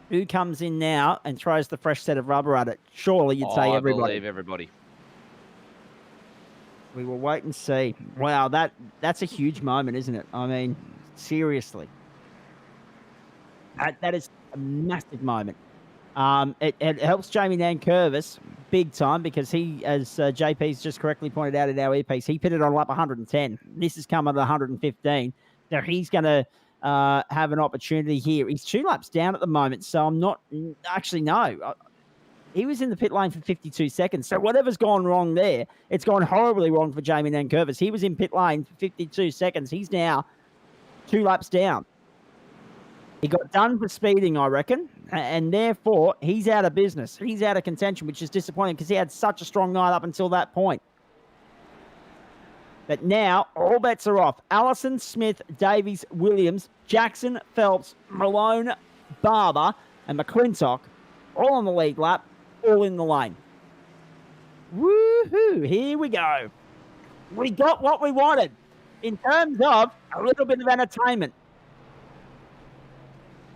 who comes in now and throws the fresh set of rubber at it? Surely you'd say everybody. I believe everybody. We will wait and see. Wow, that's a huge moment, isn't it? I mean, seriously. That is a massive moment. It helps Jamie Nankervis big time because he, as JP's just correctly pointed out in our earpiece, he pitted on lap 110. This is coming at 115. Now he's going to have an opportunity here. He's 2 laps down at the moment, so I'm not actually no. He was in the pit lane for 52 seconds. So whatever's gone wrong there, it's gone horribly wrong for Jamie Nankervis. He was in pit lane for 52 seconds. He's now 2 laps down. He got done for speeding, I reckon, and therefore he's out of business. He's out of contention, which is disappointing because he had such a strong night up until that point. But now all bets are off. Allison, Smith, Davies, Williams, Jackson, Phelps, Malone, Barber, and McClintock all on the lead lap, all in the lane. Woohoo! Here we go. We got what we wanted in terms of a little bit of entertainment.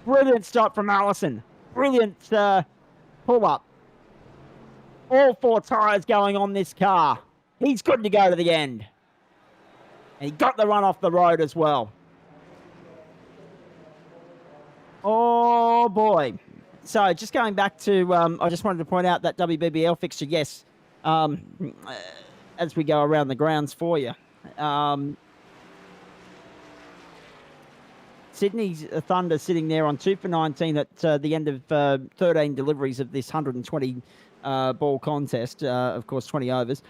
Brilliant stop from Allison. Brilliant pull-up. All 4 tyres going on this car. He's good to go to the end. And he got the run off the road as well. Oh, boy. So just going back to, I just wanted to point out that WBBL fixture, yes, as we go around the grounds for you. Sydney's Thunder sitting there on 2 for 19 at the end of 13 deliveries of this 120 ball contest. Of course, 20 overs.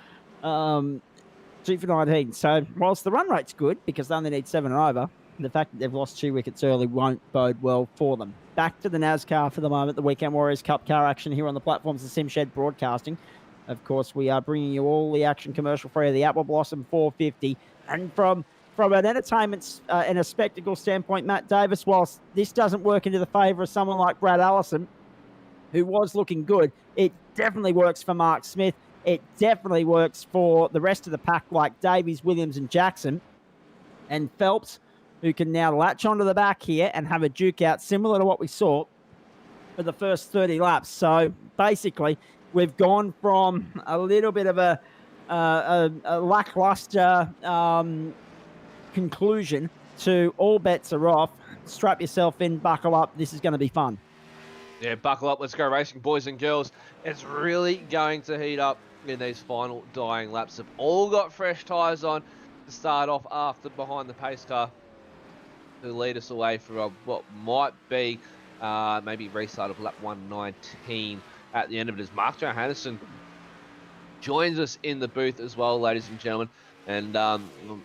2 for 19. So whilst the run rate's good because they only need 7 and over, the fact that they've lost 2 wickets early won't bode well for them. Back to the NASCAR for the moment, the Weekend Warriors Cup car action here on the platforms of SimShed Broadcasting. Of course, we are bringing you all the action commercial free of the Apple Blossom 450. And from an entertainment and a spectacle standpoint, Matt Davis, whilst this doesn't work into the favour of someone like Brad Allison, who was looking good, it definitely works for Mark Smith. It definitely works for the rest of the pack like Davies, Williams and Jackson. And Phelps, who can now latch onto the back here and have a duke out similar to what we saw for the first 30 laps. So basically, we've gone from a little bit of a lackluster conclusion to all bets are off. Strap yourself in, buckle up. This is going to be fun. Yeah, buckle up. Let's go racing, boys and girls. It's really going to heat up in these final dying laps. They've all got fresh tyres on to start off after behind the pace car to lead us away for what might be maybe restart of lap 119 at the end of it. As Mark Johannesson joins us in the booth as well, ladies and gentlemen. And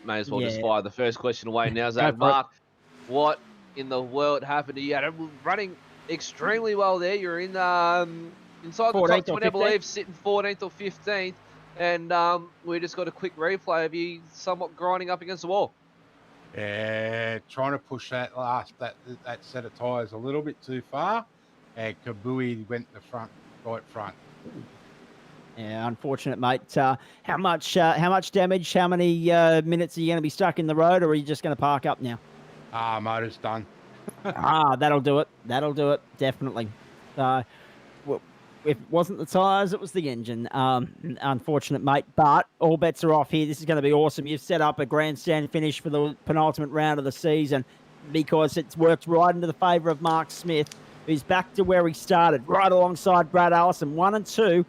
may as well just fire the first question away now. Zach, Mark, what in the world happened to you? Running extremely well there. You're in inside the top 20, I believe, sitting 14th or 15th. And we just got a quick replay of you somewhat grinding up against the wall. Yeah, trying to push that set of tyres a little bit too far. And Kabui went the right front. Yeah, unfortunate, mate. How much damage? How many minutes are you going to be stuck in the road, or are you just going to park up now? Motor's done. That'll do it. That'll do it, definitely. Well, if it wasn't the tyres, it was the engine. Unfortunate, mate, but all bets are off here. This is going to be awesome. You've set up a grandstand finish for the penultimate round of the season because it's worked right into the favour of Mark Smith, who's back to where he started, right alongside Brad Allison. 1 and 2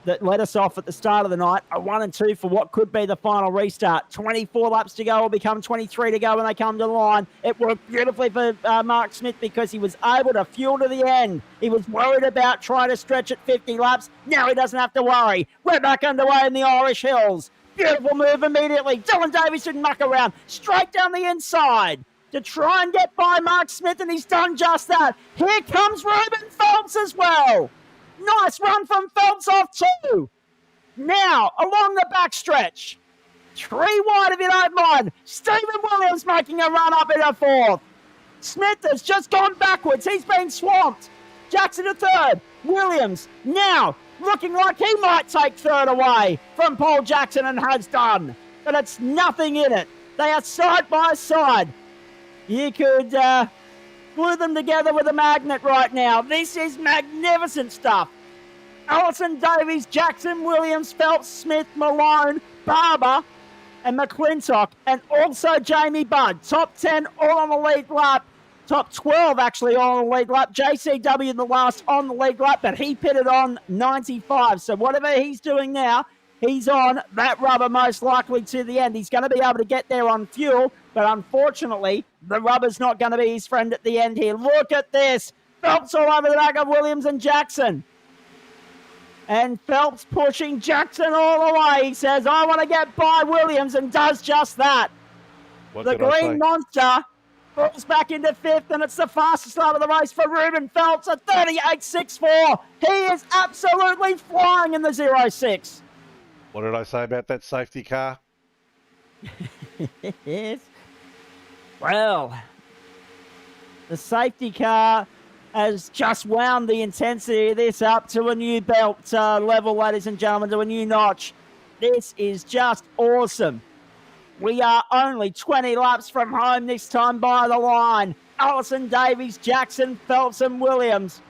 that led us off at the start of the night, a 1 and 2 for what could be the final restart. 24 laps to go will become 23 to go when they come to the line. It worked beautifully for Mark Smith because he was able to fuel to the end. He was worried about trying to stretch at 50 laps. Now he doesn't have to worry. We're back underway in the Irish Hills. Beautiful move immediately. Dylan Davies didn't muck around. Straight down the inside to try and get by Mark Smith, and he's done just that. Here comes Ruben Phelps as well. Nice run from Phelps off 2. Now, along the backstretch. 3 wide if you don't mind. Stephen Williams making a run up into 4th. Smith has just gone backwards. He's been swamped. Jackson to 3rd. Williams now looking like he might take 3rd away from Paul Jackson and has done. But it's nothing in it. They are side by side. You could glue them together with a magnet right now. This is magnificent stuff. Allison, Davies, Jackson, Williams, Phelps, Smith, Malone, Barber, and McClintock, and also Jamie Budd. Top 10 all on the lead lap top 12 actually on the lead lap. JCW the last on the lead lap, but he pitted on 95. So whatever he's doing now, he's on that rubber most likely to the end. He's going to be able to get there on fuel, but unfortunately, the rubber's not going to be his friend at the end here. Look at this. Phelps all over the back of Williams and Jackson. And Phelps pushing Jackson all the way. He says, I want to get by Williams, and does just that. The Green Monster falls back into fifth, and it's the fastest lap of the race for Ruben Phelps at 38.64. He is absolutely flying in the 06. What did I say about that safety car? Yes. Well, the safety car has just wound the intensity of this up to a new belt level, ladies and gentlemen, to a new notch. This is just awesome. We are only 20 laps from home this time by the line. Allison, Davies, Jackson, Phelps, and Williams.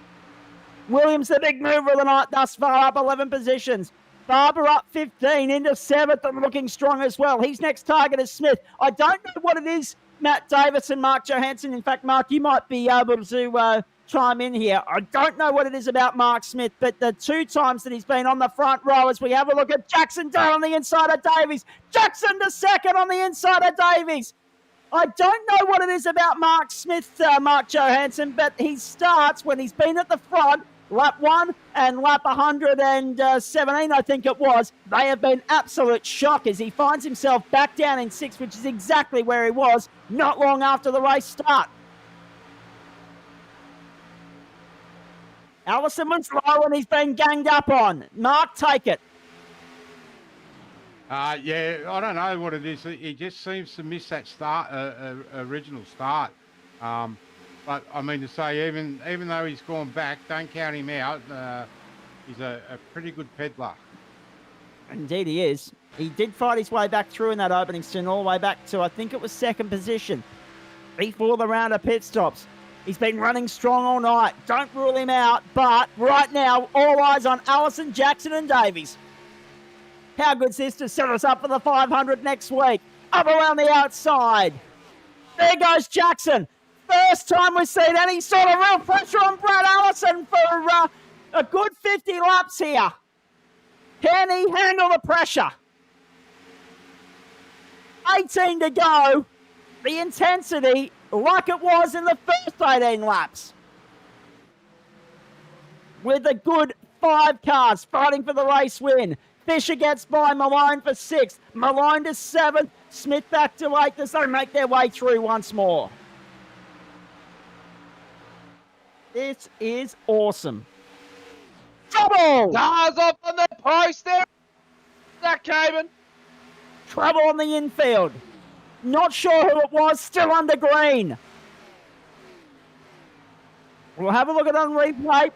Williams, the big mover of the night thus far, up 11 positions. Barber up 15 into 7th and looking strong as well. His next target is Smith. I don't know what it is, Matt Davis and Mark Johansson. In fact, Mark, you might be able to chime in here. I don't know what it is about Mark Smith, but the 2 times that he's been on the front row, as we have a look at Jackson down on the inside of Davies. Jackson to second on the inside of Davies. I don't know what it is about Mark Smith, Mark Johansson, but he starts when he's been at the front. Lap 1 and lap 117, I think it was. They have been absolute shock as he finds himself back down in 6th, which is exactly where he was not long after the race start. Allison was low and he's been ganged up on. Mark, take it. Yeah, I don't know what it is. He just seems to miss that start, original start. But I mean to say, even though he's gone back, don't count him out. He's a pretty good peddler. Indeed he is. He did fight his way back through in that opening stint, all the way back to, I think it was 2nd position, before the round of pit stops. He's been running strong all night. Don't rule him out, but right now, all eyes on Allison, Jackson, and Davies. How good's this to set us up for the 500 next week? Up around the outside. There goes Jackson. First time we've seen any sort of real pressure on Brad Allison for a good 50 laps here. Can he handle the pressure? 18 to go. The intensity like it was in the first 18 laps. With a good 5 cars fighting for the race win. Fisher gets by Malone for 6th. Malone to 7th. Smith back to 8th as they make their way through once more. This is awesome. Trouble! Cars up on the post there. That Caban. Trouble on the infield. Not sure who it was, still under green. We'll have a look at it on replay.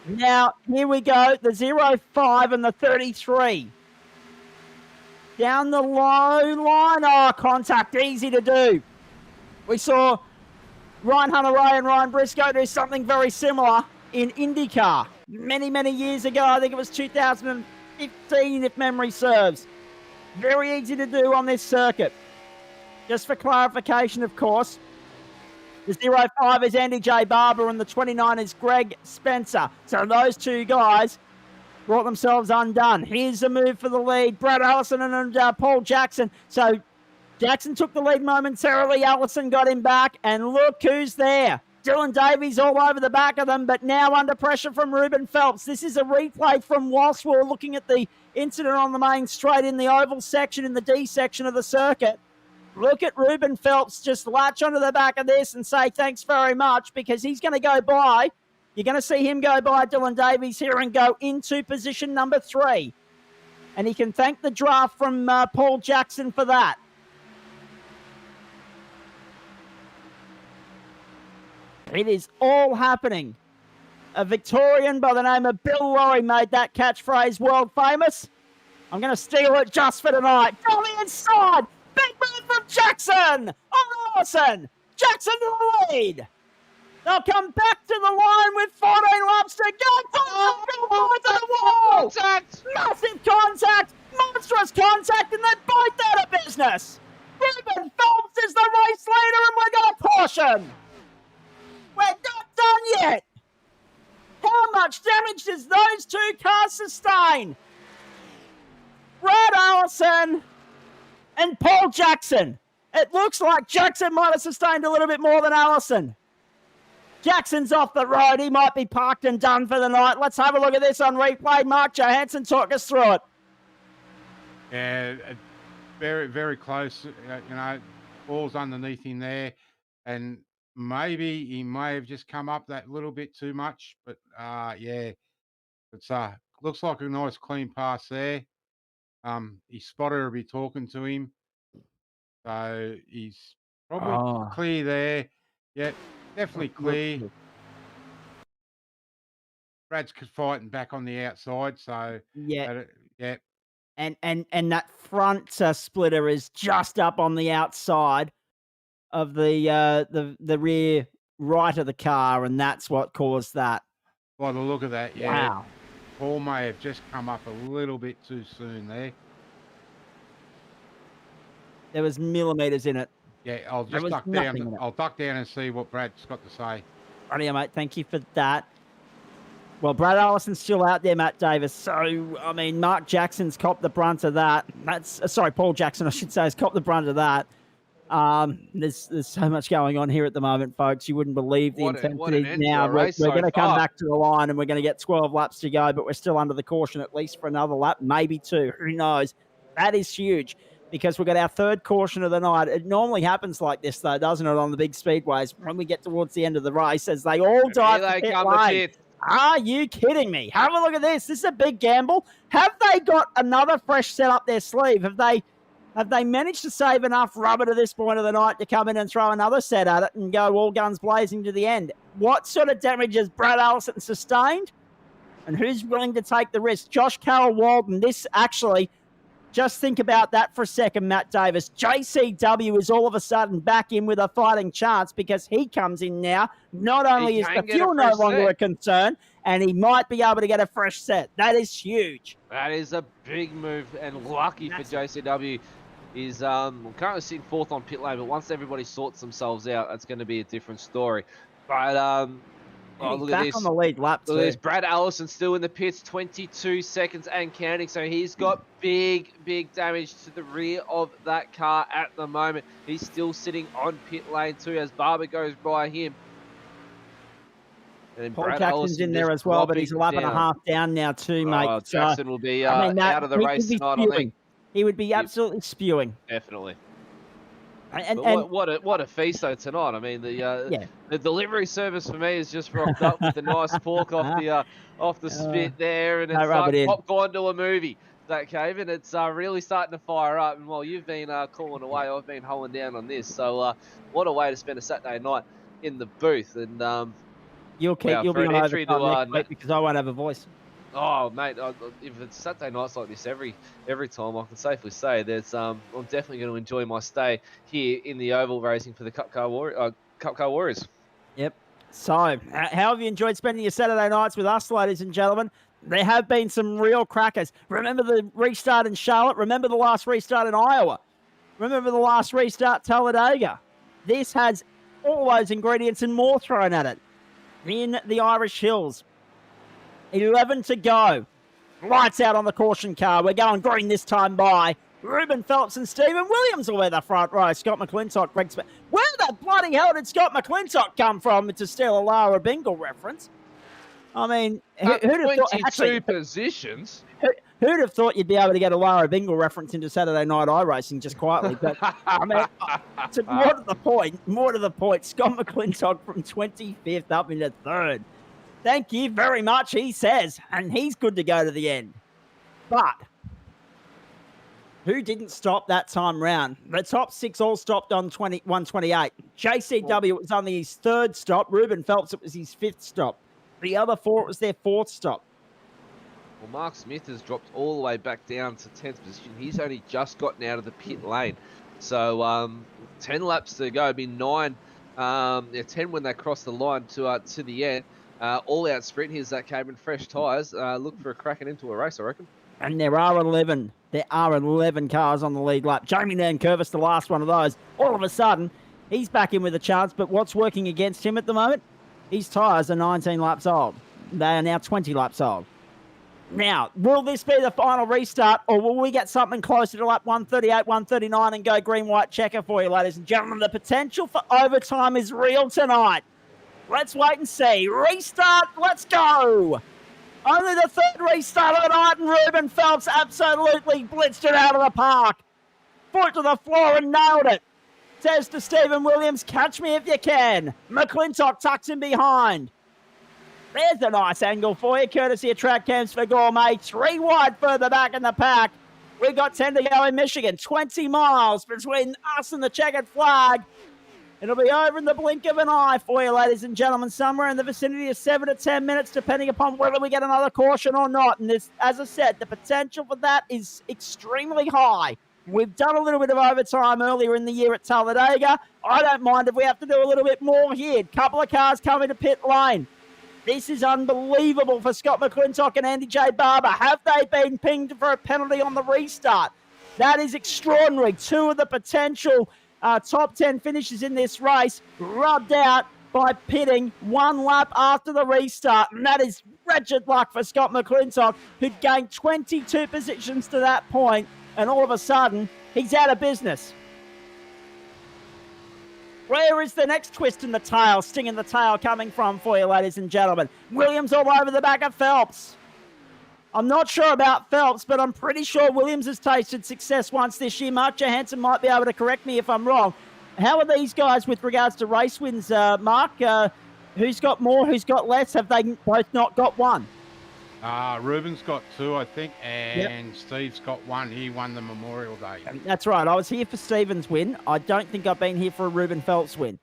Now, here we go, the 05 and the 33. Down the low line, oh, contact, easy to do. We saw Ryan Hunter-Ray and Ryan Briscoe do something very similar in IndyCar many, many years ago. I think it was 2015, if memory serves. Very easy to do on this circuit. Just for clarification, of course, the 05 is Andy J. Barber and the 29 is Greg Spencer. So those 2 guys brought themselves undone. Here's a move for the lead. Brad Allison and Paul Jackson. So Jackson took the lead momentarily. Allison got him back. And look who's there. Dylan Davies all over the back of them, but now under pressure from Ruben Phelps. This is a replay from whilst we were looking at the incident on the main straight in the oval section, in the D section of the circuit. Look at Ruben Phelps just latch onto the back of this and say thanks very much, because he's going to go by. You're going to see him go by Dylan Davies here and go into position number 3. And he can thank the draft from Paul Jackson for that. It is all happening. A Victorian by the name of Bill Lorry made that catchphrase world famous. I'm going to steal it just for tonight. From the inside. Big move from Jackson. On Allison. Jackson to the lead. They'll come back to the line with 14 laps to go. To the wall. Contact. Massive contact. Monstrous contact. And they bite that a bit. business. Ruben Phelps is the race leader, and we're going to caution. We're not done yet. How much damage does those two cars sustain? Brad Allison and Paul Jackson. It looks like Jackson might have sustained a little bit more than Allison. Jackson's off the road. He might be parked and done for the night. Let's have a look at this on replay. Mark Johansson, talk us through it. Yeah, very, very close. Ball's underneath him there. And maybe he may have just come up that little bit too much. But, yeah, it's looks like a nice clean pass there. His spotter will be talking to him. So he's probably clear there. Yeah, definitely clear. Brad's fighting back on the outside, so Yeah. yeah. And that front splitter is just up on the outside of the rear right of the car, and that's what caused that. By the look of that, yeah. Wow. Paul may have just come up a little bit too soon there. There was millimeters in it. Yeah, I'll just duck down. I'll duck down and see what Brad's got to say. Rightio, mate. Thank you for that. Well, Brad Allison's still out there, Matt Davis. So, I mean, Mark Jackson's copped the brunt of that. Paul Jackson, I should say, has copped the brunt of that. There's so much going on here at the moment, folks. You wouldn't believe the intensity. Now we're going to come back to the line and we're going to get 12 laps to go, but we're still under the caution at least for another lap, maybe two. Who knows? That is huge because we've got our third caution of the night. It normally happens like this, though, doesn't it, on the big speedways when we get towards the end of the race as they all dive to pit lane. Are you kidding me? Have a look at this. This is a big gamble. Have they got another fresh set up their sleeve? Have they managed to save enough rubber to this point of the night to come in and throw another set at it and go all guns blazing to the end? What sort of damage has Brad Allison sustained? And who's willing to take the risk? Josh Carroll Walden, this actually, just think about that for a second, Matt Davis. JCW is all of a sudden back in with a fighting chance because he comes in now. Not only is the fuel no longer a concern, and he might be able to get a fresh set. That is huge. That is a big move and lucky for JCW. Is currently sitting fourth on pit lane, but once everybody sorts themselves out, that's going to be a different story. But look at this. On the lead lap too. Look at this. Brad Allison still in the pits, 22 seconds and counting. So he's got big damage to the rear of that car at the moment. He's still sitting on pit lane too as Barber goes by him. And Paul Jackson's in there as well, but he's a lap and a half down now too, mate. Jackson will be out of the race tonight, I think. He would be absolutely spewing. Definitely. And what a feast though tonight. I mean the delivery service for me is just rocked up with the nice pork off the spit there, and it's like popcorn to a movie. That cave, and it's really starting to fire up. And while you've been calling away, I've been holding down on this. So what a way to spend a Saturday night in the booth. And you'll be on overtime next week because I won't have a voice. Oh, mate, if it's Saturday nights like this every time, I can safely say there's I'm definitely going to enjoy my stay here in the Oval racing for the Cup Car Warriors. Yep. So, how have you enjoyed spending your Saturday nights with us, ladies and gentlemen? There have been some real crackers. Remember the restart in Charlotte? Remember the last restart in Iowa? Remember the last restart Talladega? This has all those ingredients and more thrown at it. In the Irish Hills. 11 to go. Lights out on the caution car. We're going green this time by Ruben Phelps and Stephen Williams will wear the front row. Scott McClintock, Greg Smith. Where the bloody hell did Scott McClintock come from to steal a Lara Bingle reference? I mean, who'd have thought... Actually, positions. Who'd have thought you'd be able to get a Lara Bingle reference into Saturday Night iRacing just quietly? But, I mean, more to the point, Scott McClintock from 25th up into 3rd. Thank you very much, he says, and he's good to go to the end. But who didn't stop that time round? The top 6 all stopped on 128. JCW was only his 3rd stop. Ruben Phelps, it was his 5th stop. The other 4, it was their 4th stop. Well, Mark Smith has dropped all the way back down to 10th position. He's only just gotten out of the pit lane. So 10 laps to go, be 9. 10 when they cross the line to the end. All-out sprint. Here's that Cameron. Fresh tyres. Look for a cracking into a race, I reckon. And there are 11. There are 11 cars on the lead lap. Jamie Nankervis, the last one of those. All of a sudden, he's back in with a chance, but what's working against him at the moment? His tyres are 19 laps old. They are now 20 laps old. Now, will this be the final restart, or will we get something closer to lap 138, 139 and go green-white checker for you, ladies and gentlemen? The potential for overtime is real tonight. Let's wait and see. Restart, let's go. Only the third restart of the night, and Ruben Phelps absolutely blitzed it out of the park. Foot to the floor and nailed it. Says to Stephen Williams, catch me if you can. McClintock tucks him behind. There's a nice angle for you, courtesy of Track Cams for Gourmet. 3 wide further back in the pack. We've got 10 to go in Michigan. 20 miles between us and the checkered flag. It'll be over in the blink of an eye for you, ladies and gentlemen, somewhere in the vicinity of 7 to 10 minutes, depending upon whether we get another caution or not. And this, as I said, the potential for that is extremely high. We've done a little bit of overtime earlier in the year at Talladega. I don't mind if we have to do a little bit more here. Couple of cars coming to pit lane. This is unbelievable for Scott McClintock and Andy J. Barber. Have they been pinged for a penalty on the restart? That is extraordinary. 2 of the potential top 10 finishes in this race rubbed out by pitting 1 lap after the restart. And that is wretched luck for Scott McClintock, who'd gained 22 positions to that point. And all of a sudden, he's out of business. Where is the next twist in the tail, sting in the tail coming from for you, ladies and gentlemen? Williams all over the back of Phelps. I'm not sure about Phelps, but I'm pretty sure Williams has tasted success once this year. Mark Johansson might be able to correct me if I'm wrong. How are these guys with regards to race wins, Mark? Who's got more, who's got less? Have they both not got one? Ruben's got 2, I think, and Steve's got 1. He won the Memorial Day. That's right. I was here for Stephen's win. I don't think I've been here for a Ruben Phelps win.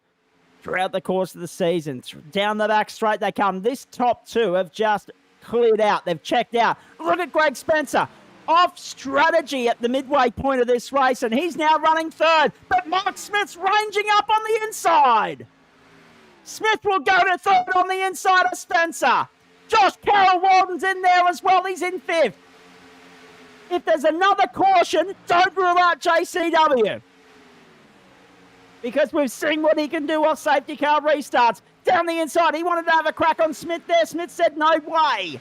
Throughout the course of the season, down the back straight they come. This top 2 have just cleared out. They've checked out. Look at Greg Spencer. Off strategy at the midway point of this race, and he's now running 3rd. But Mark Smith's ranging up on the inside. Smith will go to 3rd on the inside of Spencer. Josh Carroll Walden's in there as well. He's in 5th. If there's another caution, don't rule out JCW. Because we've seen what he can do off safety car restarts. Down the inside, he wanted to have a crack on Smith there. Smith said, no way.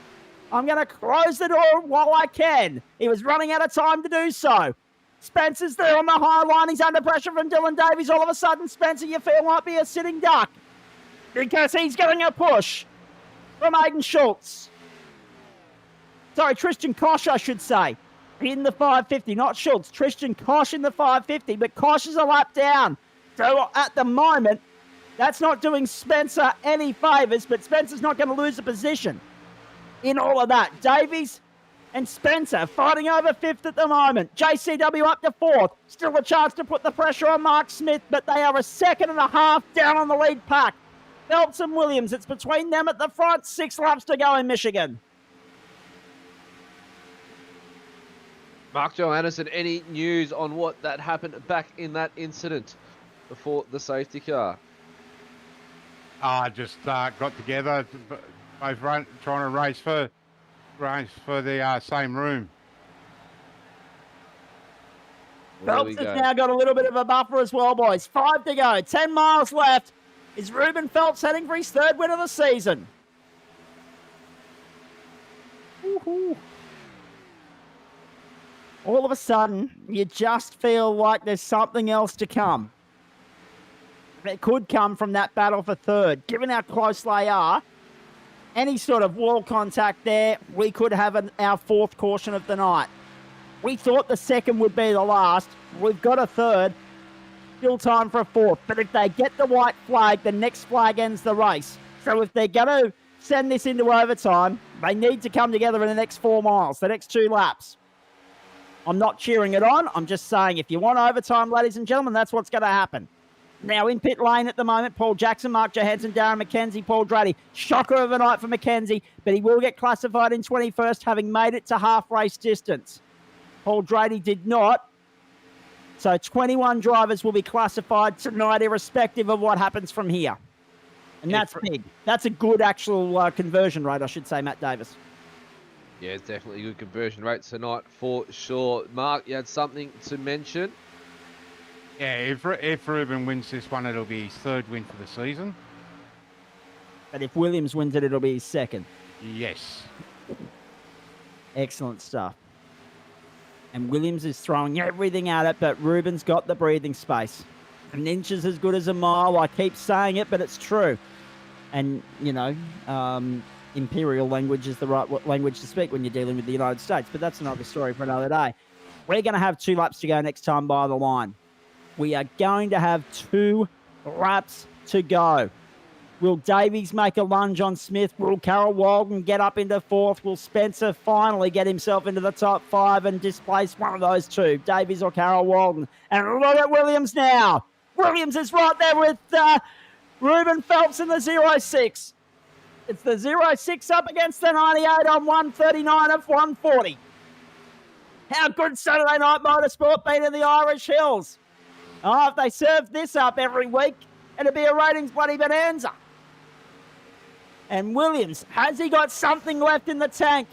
I'm going to close the door while I can. He was running out of time to do so. Spencer's there on the high line. He's under pressure from Dylan Davies. All of a sudden, Spencer, you feel might be a sitting duck. Because he's getting a push from Aiden Schultz. Sorry, Tristan Kosh, I should say. In the 550, not Schultz. Tristan Kosh in the 550, but Kosh is a lap down. So at the moment, that's not doing Spencer any favours, but Spencer's not going to lose a position in all of that. Davies and Spencer fighting over 5th at the moment. JCW up to 4th. Still a chance to put the pressure on Mark Smith, but they are a 2.5 down on the lead pack. Phelps and Williams, it's between them at the front. 6 laps to go in Michigan. Mark Johansson, any news on what that happened back in that incident before the safety car? Just got together, both trying to race for the same room. Phelps has now got a little bit of a buffer as well, boys. 5 to go, 10 miles left. Is Ruben Phelps heading for his 3rd win of the season? Woo-hoo. All of a sudden, you just feel like there's something else to come. It could come from that battle for 3rd. Given how close they are, any sort of wall contact there, we could have our 4th caution of the night. We thought the 2nd would be the last. We've got a 3rd. Still time for a 4th. But if they get the white flag, the next flag ends the race. So if they're going to send this into overtime, they need to come together in the next 4 miles, the next 2 laps. I'm not cheering it on. I'm just saying if you want overtime, ladies and gentlemen, that's what's going to happen. Now in pit lane at the moment, Paul Jackson, Mark Johansson, Darren McKenzie, Paul Drady. Shocker of a night for McKenzie, but he will get classified in 21st, having made it to half race distance. Paul Drady did not. So 21 drivers will be classified tonight, irrespective of what happens from here. And that's big. That's a good actual conversion rate, I should say, Matt Davis. Yeah, it's definitely a good conversion rate tonight for sure. Mark, you had something to mention? Yeah, if Ruben wins this one, it'll be his third win for the season. But if Williams wins it, it'll be his second. Yes. Excellent stuff. And Williams is throwing everything at it, but Ruben's got the breathing space. An inch is as good as a mile. I keep saying it, but it's true. And, you know, imperial language is the right language to speak when you're dealing with the United States. But that's another story for another day. We're going to have 2 laps to go next time by the line. We are going to have 2 laps to go. Will Davies make a lunge on Smith? Will Carol Walden get up into 4th? Will Spencer finally get himself into the top 5 and displace one of those 2, Davies or Carol Walden? And look at Williams now. Williams is right there with Ruben Phelps in the 06. It's the 06 up against the 98 on 139 of 140. How good Saturday Night Motorsport been in the Irish Hills? Oh, if they served this up every week, it'd be a ratings bloody bonanza. And Williams, has he got something left in the tank?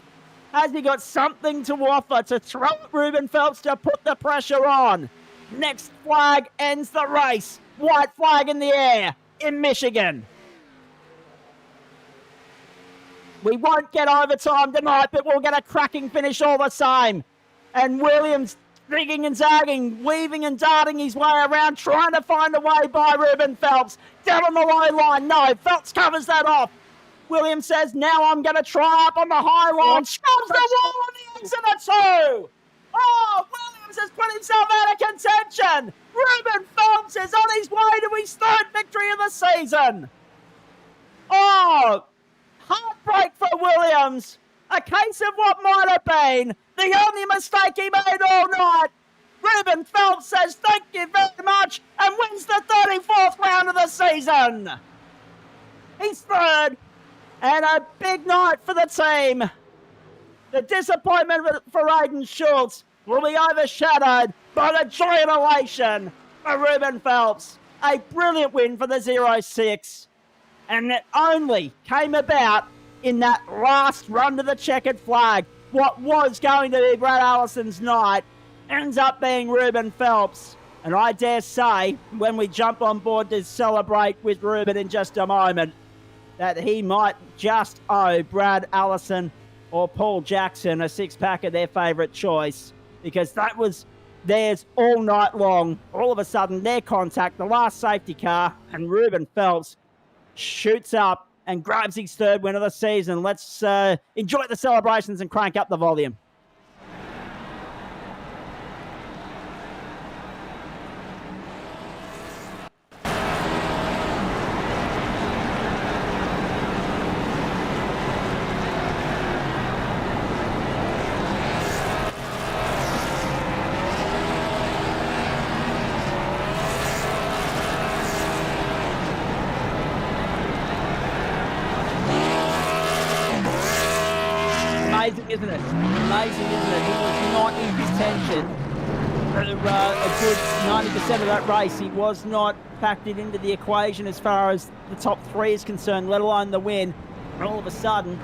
Has he got something to offer to throw at Ruben Phelps to put the pressure on? Next flag ends the race. White flag in the air in Michigan. We won't get overtime tonight, but we'll get a cracking finish all the same. And Williams zigging and zagging, weaving and darting his way around, trying to find a way by Ruben Phelps. Down on the low line, no, Phelps covers that off. Williams says, now I'm going to try up on the high line. Scrubs the wall on the exit of 2. Oh, Williams has put himself out of contention. Ruben Phelps is on his way to his 3rd victory of the season. Oh, heartbreak for Williams. A case of what might have been. The only mistake he made all night. Ruben Phelps says thank you very much and wins the 34th round of the season. He's 3rd. And a big night for the team. The disappointment for Aiden Schultz will be overshadowed by the joy and elation for Ruben Phelps. A brilliant win for the 06. And it only came about in that last run to the checkered flag. What was going to be Brad Allison's night ends up being Ruben Phelps. And I dare say, when we jump on board to celebrate with Ruben in just a moment, that he might just owe Brad Allison or Paul Jackson a 6-pack of their favourite choice, because that was theirs all night long. All of a sudden, their contact, the last safety car, and Ruben Phelps shoots up and grabs his 3rd win of the season. Let's enjoy the celebrations and crank up the volume. Amazing, isn't it? Amazing, isn't it? He was not in contention for a good 90% of that race. He was not factored into the equation as far as the top 3 is concerned, let alone the win. And all of a sudden,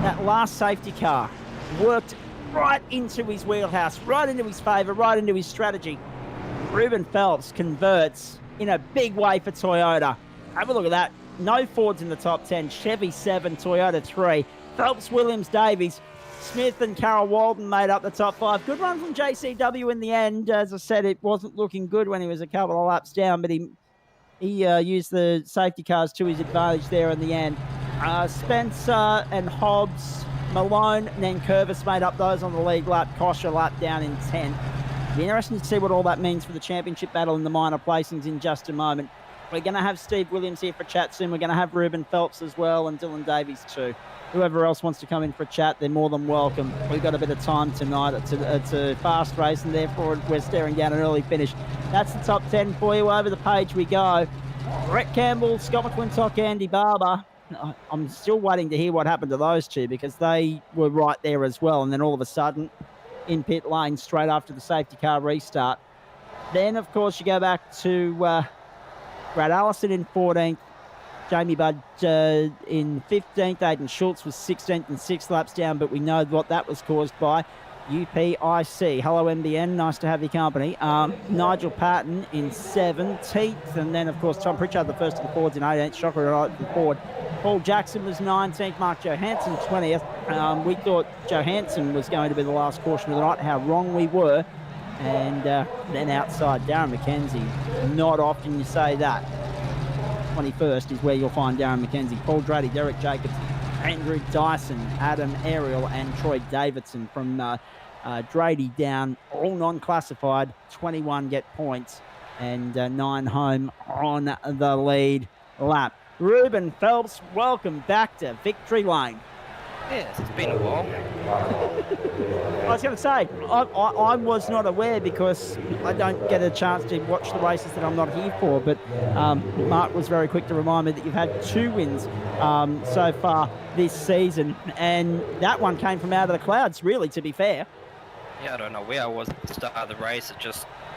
that last safety car worked right into his wheelhouse, right into his favour, right into his strategy. Ruben Phelps converts in a big way for Toyota. Have a look at that. No Fords in the top 10. Chevy 7, Toyota 3. Phelps, Williams, Davies, Smith and Carol Walden made up the top 5. Good run from JCW in the end. As I said, it wasn't looking good when he was a couple of laps down, but he used the safety cars to his advantage there in the end. Spencer and Hobbs, Malone and then Curvis made up those on the lead lap. Kosh a lap down in 10th. It'll be interesting to see what all that means for the championship battle in the minor placings in just a moment. We're going to have Steve Williams here for chat soon. We're going to have Ruben Phelps as well and Dylan Davies too. Whoever else wants to come in for a chat, they're more than welcome. We've got a bit of time tonight. It's a fast race, and therefore we're staring down an early finish. That's the top 10 for you. Over the page we go. Brett Campbell, Scott McClintock, Andy Barber. I'm still waiting to hear what happened to those two because they were right there as well. And then all of a sudden, in pit lane, straight after the safety car restart. Then, of course, you go back to Brad Allison in 14th. Jamie Budd in 15th. Aiden Schultz was 16th and 6 laps down, but we know what that was caused by. UPIC. Hello, MBN. Nice to have your company. Nigel Patton in 17th. And then, of course, Tom Pritchard, the first of the Fords in 18th. Shocker right from Ford. Paul Jackson was 19th. Mark Johansson 20th. We thought Johansson was going to be the last caution of the night. How wrong we were. And then outside, Darren McKenzie. Not often you say that. 21st is where you'll find Darren McKenzie. Paul Drady, Derek Jacobs, Andrew Dyson, Adam Ariel, and Troy Davidson from Drady down, all non-classified. 21 get points and 9 home on the lead lap. Ruben Phelps, welcome back to Victory Lane. Yes, it's been a while. I was going to say, I was not aware because I don't get a chance to watch the races that I'm not here for, but Mark was very quick to remind me that you've had 2 wins so far this season, and that one came from out of the clouds, really, to be fair. Yeah, I don't know where I was at the start of the race.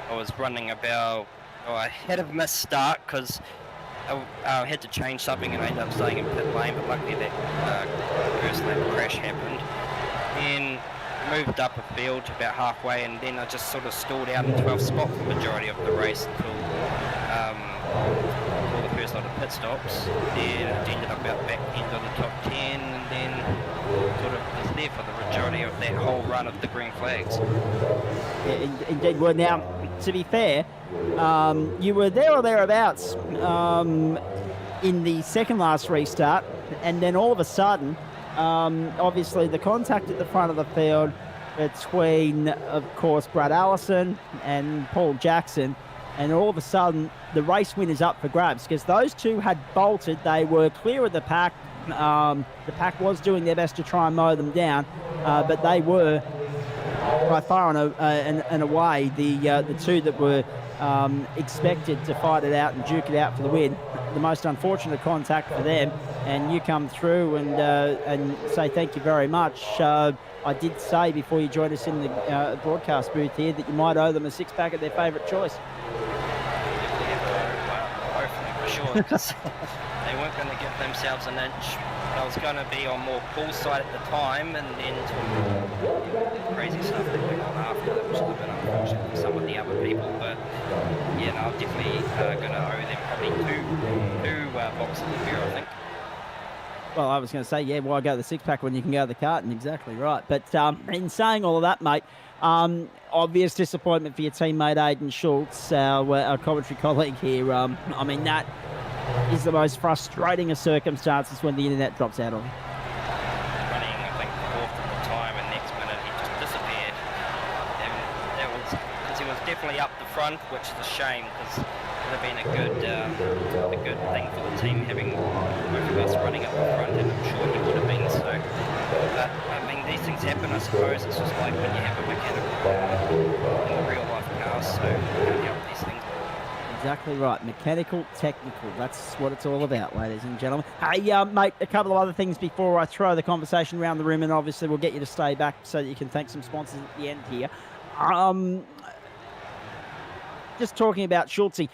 I was running about, I had a missed start because I had to change something and I ended up staying in pit lane, but luckily that first lap crash happened. Then moved up a field to about halfway, and then I just sort of stalled out in 12th spot for the majority of the race until the first lot of pit stops. Then it ended up about back end of the top 10, and then sort of was there for the majority of that whole run of the green flags. Yeah, indeed. Well, now, to be fair, you were there or thereabouts in the second last restart, and then all of a sudden, obviously the contact at the front of the field between, of course, Brad Allison and Paul Jackson, and all of a sudden the race win is up for grabs because those two had bolted. They were clear of the pack. The pack was doing their best to try and mow them down, but they were by far and away the two that were expected to fight it out and duke it out for the win. The most unfortunate contact for them, and you come through and say thank you very much. I did say before you joined us in the broadcast booth here that you might owe them a 6-pack of their favourite choice. Hopefully, for sure, because they weren't going to get themselves an inch. I was going to be on more Paul's side at the time, and then crazy stuff that went on after that, which was a bit unfortunate for some of the other people. But yeah, no, I'm definitely going to owe them probably two boxes of beer, I think. Well, I was going to say, yeah, why go the 6-pack when you can go the carton? Exactly right. But in saying all of that, mate, obvious disappointment for your teammate Aiden Schultz, our commentary colleague here. I mean, that is the most frustrating of circumstances when the internet drops out on him. Running, I think, 4th at the time, and next minute he just disappeared. And that was because he was definitely up the front, which is a shame because it would have been a good thing for the team having both of us running up the front, and I'm sure he would have been so. But I mean, these things happen, I suppose. It's just like when you have a mechanical in a real life car, so you can't help these things. Exactly right. Mechanical, technical. That's what it's all about, ladies and gentlemen. Hey, mate, a couple of other things before I throw the conversation around the room, and obviously we'll get you to stay back so that you can thank some sponsors at the end here. Just talking about Schultzy,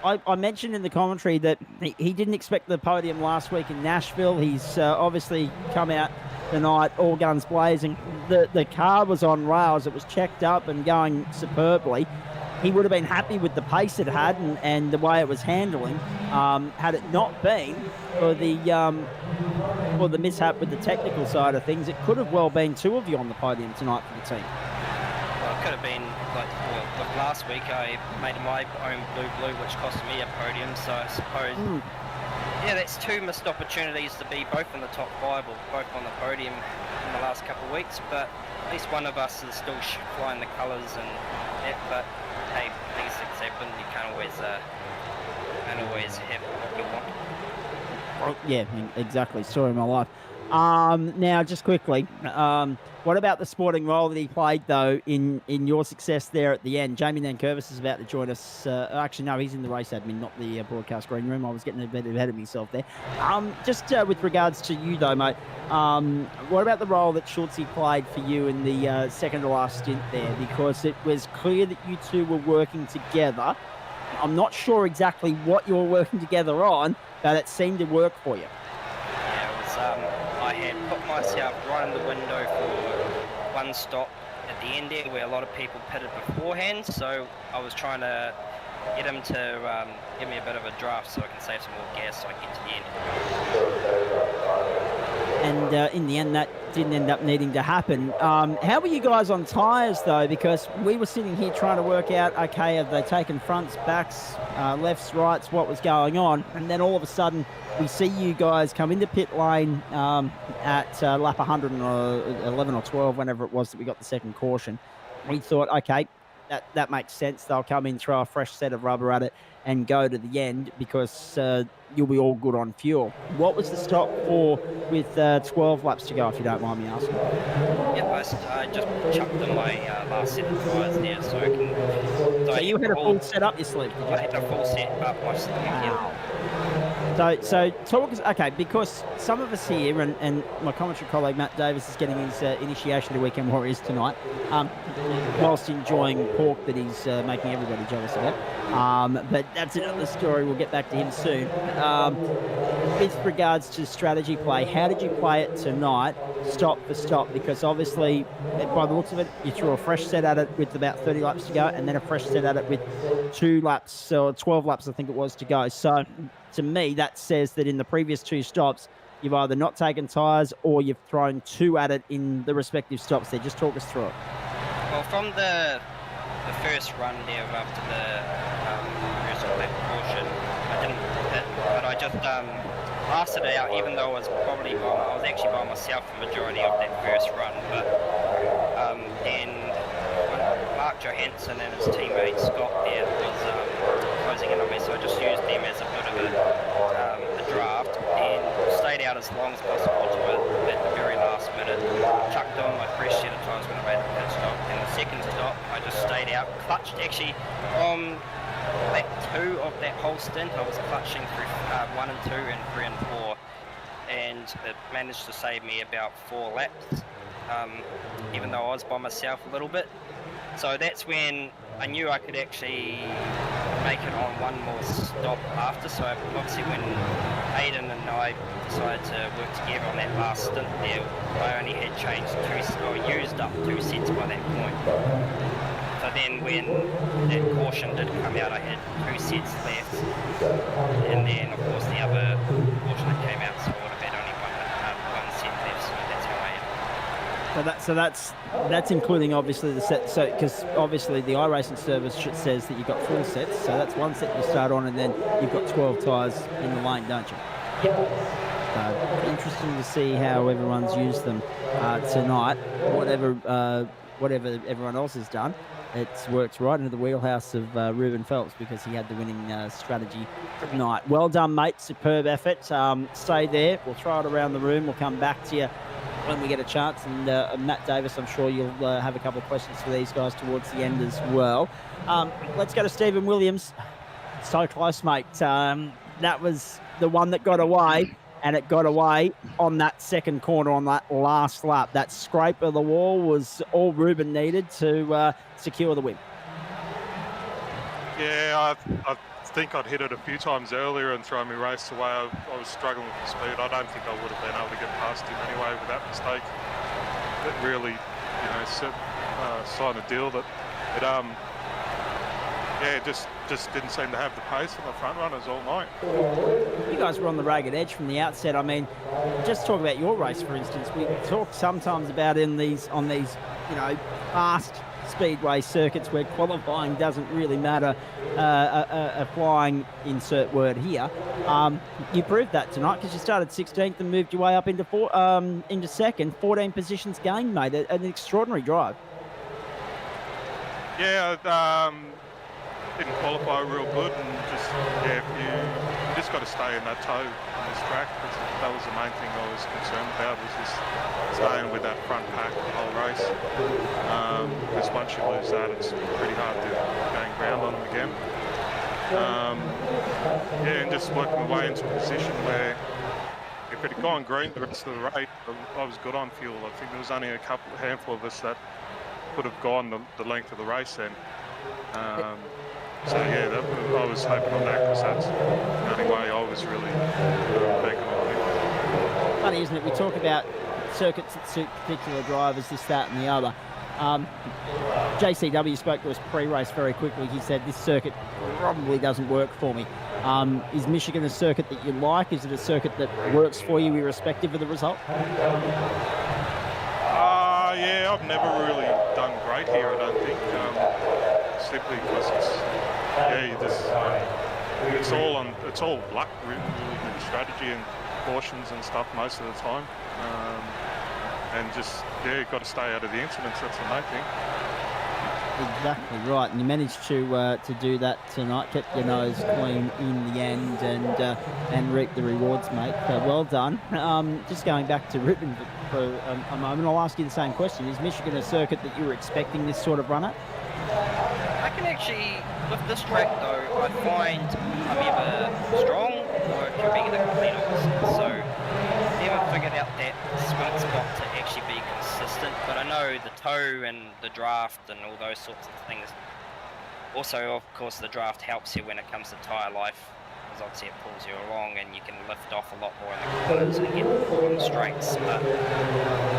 I mentioned in the commentary that he didn't expect the podium last week in Nashville. He's obviously come out tonight, all guns blazing. The car was on rails. It was checked up and going superbly. He would have been happy with the pace it had and the way it was handling. Had it not been for the mishap with the technical side of things, it could have well been 2 of you on the podium tonight for the team. Well, it could have been like last week I made my own blue, which cost me a podium. So I suppose, yeah, that's 2 missed opportunities to be both in the top 5 or both on the podium in the last couple of weeks. But at least one of us is still flying the colours and that. But hey, these things happen. You can't always have what you want. Well, yeah, exactly. Story of my life. Now, just quickly, what about the sporting role that he played, though, in your success there at the end? Jamie Nankervis is about to join us. Actually, no, he's in the race admin, not the broadcast green room. I was getting a bit ahead of myself there. Just with regards to you, though, mate, what about the role that Schultzy played for you in the second to last stint there? Because it was clear that you two were working together. I'm not sure exactly what you were working together on, but it seemed to work for you. Yeah, it was, I had put myself right in the window for one stop at the end there where a lot of people pitted beforehand, so I was trying to get him to give me a bit of a draft so I can save some more gas so I get to the end. And in the end, that didn't end up needing to happen. How were you guys on tyres, though? Because we were sitting here trying to work out, okay, have they taken fronts, backs, lefts, rights, what was going on? And then all of a sudden, we see you guys come into pit lane at lap 111 or 12, whenever it was that we got the second caution. We thought, okay, that makes sense. They'll come in, throw a fresh set of rubber at it, and go to the end because you'll be all good on fuel. What was the stop for with 12 laps to go, if you don't mind me asking? Yep, I just chucked in my last set of tyres there so I can... So you had a full set up your sleeve, did you? I had a full set up my sleeve, Wow. So talk us, okay, because some of us here, and my commentary colleague Matt Davis is getting his initiation to Weekend Warriors tonight, whilst enjoying pork that he's making everybody jealous about. But that's another story. We'll get back to him soon. With regards to strategy play, how did you play it tonight, stop for stop? Because obviously, by the looks of it, you threw a fresh set at it with about 30 laps to go, and then a fresh set at it with 2 laps, or 12 laps, I think it was, to go. So to me, that says that in the previous 2 stops, you've either not taken tyres or you've thrown 2 at it in the respective stops there. Just talk us through it. Well, from the first run there after the first lap caution, I didn't hit, but I just lasted it out, even though I was actually by myself the majority of that first run. But then Mark Johansson and his teammate Scott there was closing in on me, so I just used them as a bit of a draft and stayed out as long as possible to at the very last minute. Chucked on my fresh set of tyres when I made the pit stop, and the second stop I just stayed out, clutched actually from lap 2 of that whole stint. I was clutching through 1 and 2 and 3 and 4, and it managed to save me about 4 laps, even though I was by myself a little bit. So that's when I knew I could actually make it on one more stop after. So obviously when Aidan and I decided to work together on that last stint there, I only had used up 2 sets by that point. So then when that caution did come out, I had 2 sets left, and then of course the other caution that came out, so I would have had only one set left. So that's how I had it. So that's including obviously the set. So because obviously the iRacing service says that you've got 4 sets. So that's 1 set you start on, and then you've got 12 tyres in the lane, don't you? So interesting to see how everyone's used them tonight. Whatever everyone else has done, it's worked right into the wheelhouse of Ruben Phelps because he had the winning strategy tonight. Well done, mate. Superb effort. Stay there. We'll throw it around the room. We'll come back to you when we get a chance. And Matt Davis, I'm sure you'll have a couple of questions for these guys towards the end as well. Let's go to Stephen Williams. So close, mate. That was the one that got away, and it got away on that second corner on that last lap. That scrape of the wall was all Ruben needed to secure the win. Yeah, I think I'd hit it a few times earlier and thrown me race away. I was struggling with the speed. I don't think I would have been able to get past him anyway with that mistake. It really, signed a deal that it just didn't seem to have the pace of the front runners all night. You guys were on the ragged edge from the outset. I mean, just talk about your race, for instance. We talk sometimes about on these, fast speedway circuits where qualifying doesn't really matter, applying insert word here. You proved that tonight because you started 16th and moved your way up into second, 14 positions gained, mate. An extraordinary drive. Yeah, didn't qualify real good, and you just got to stay in that toe on this track. That was the main thing I was concerned about, was just staying with that front pack the whole race. Because once you lose that, it's pretty hard to gain ground on them again. And just working my way into a position where if it had gone green the rest of the race, I was good on fuel. I think there was only a handful of us that could have gone the length of the race then. So yeah, I was hoping on that because that's the only way I was really banking on it. Funny, isn't it? We talk about circuits that suit particular drivers, this, that, and the other. JCW spoke to us pre-race very quickly. He said, this circuit probably doesn't work for me. Is Michigan a circuit that you like? Is it a circuit that works for you irrespective of the result? Yeah, I've never really done great here, I don't think. Simply because it's all luck, really good strategy and cautions and stuff most of the time. And just, you've got to stay out of the incidents, that's the main thing. Exactly right, and you managed to do that tonight. Kept your nose clean in the end, and reap the rewards, mate. Well done. Just going back to Ruben for a moment, I'll ask you the same question: is Michigan a circuit that you were expecting this sort of run at? I can actually, with this track though, I find I'm either strong or it can be the complete opposite. So never figured out that sweet spot to actually be consistent, but I know the toe and the draft and all those sorts of things. Also, of course, the draft helps you when it comes to tyre life, because obviously it pulls you along and you can lift off a lot more in the corners and get on the straights. But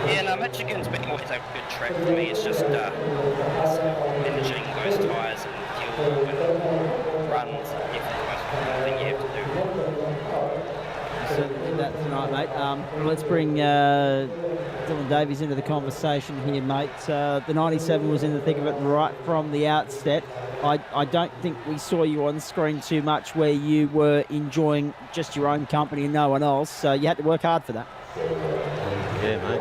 yeah, no, Michigan's been always a good track for me. It's just it's managing those tyres and fuel and runs and definitely the most important thing you have to do. Certainly did that tonight, mate. Let's bring Dylan Davies into the conversation here, mate. The 97 was in the thick of it right from the outset. I don't think we saw you on screen too much where you were enjoying just your own company and no one else, so you had to work hard for that. Yeah, mate.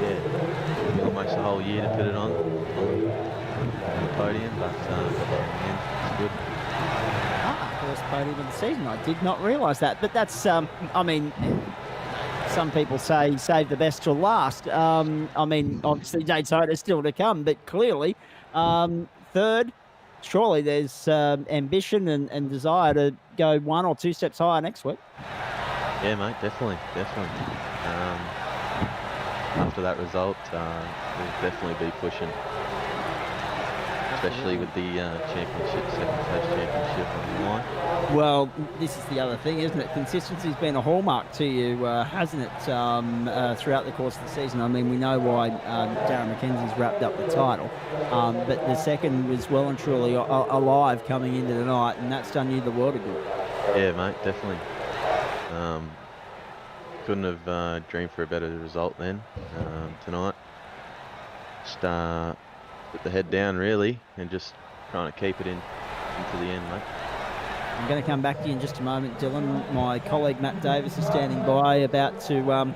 Yeah, almost a whole year to put it on the podium, but it's good. First podium of the season. I did not realise that, but that's I mean, some people say save the best till last. I mean, obviously Daytona's still to come, but clearly third, surely there's ambition and desire to go 1 or 2 steps higher next week. Yeah, mate, definitely. After that result, we'll definitely be pushing. Especially with the championship, second stage championship on the line. Well, this is the other thing, isn't it? Consistency's been a hallmark to you, hasn't it, throughout the course of the season? I mean, we know why Darren McKenzie's wrapped up the title, but the second was well and truly alive coming into the night, and that's done you the world of good. Yeah, mate, definitely. Couldn't have dreamed for a better result then tonight. Just put the head down really and just trying to keep it into the end, mate. I'm going to come back to you in just a moment, Dylan. My colleague Matt Davis is standing by, about to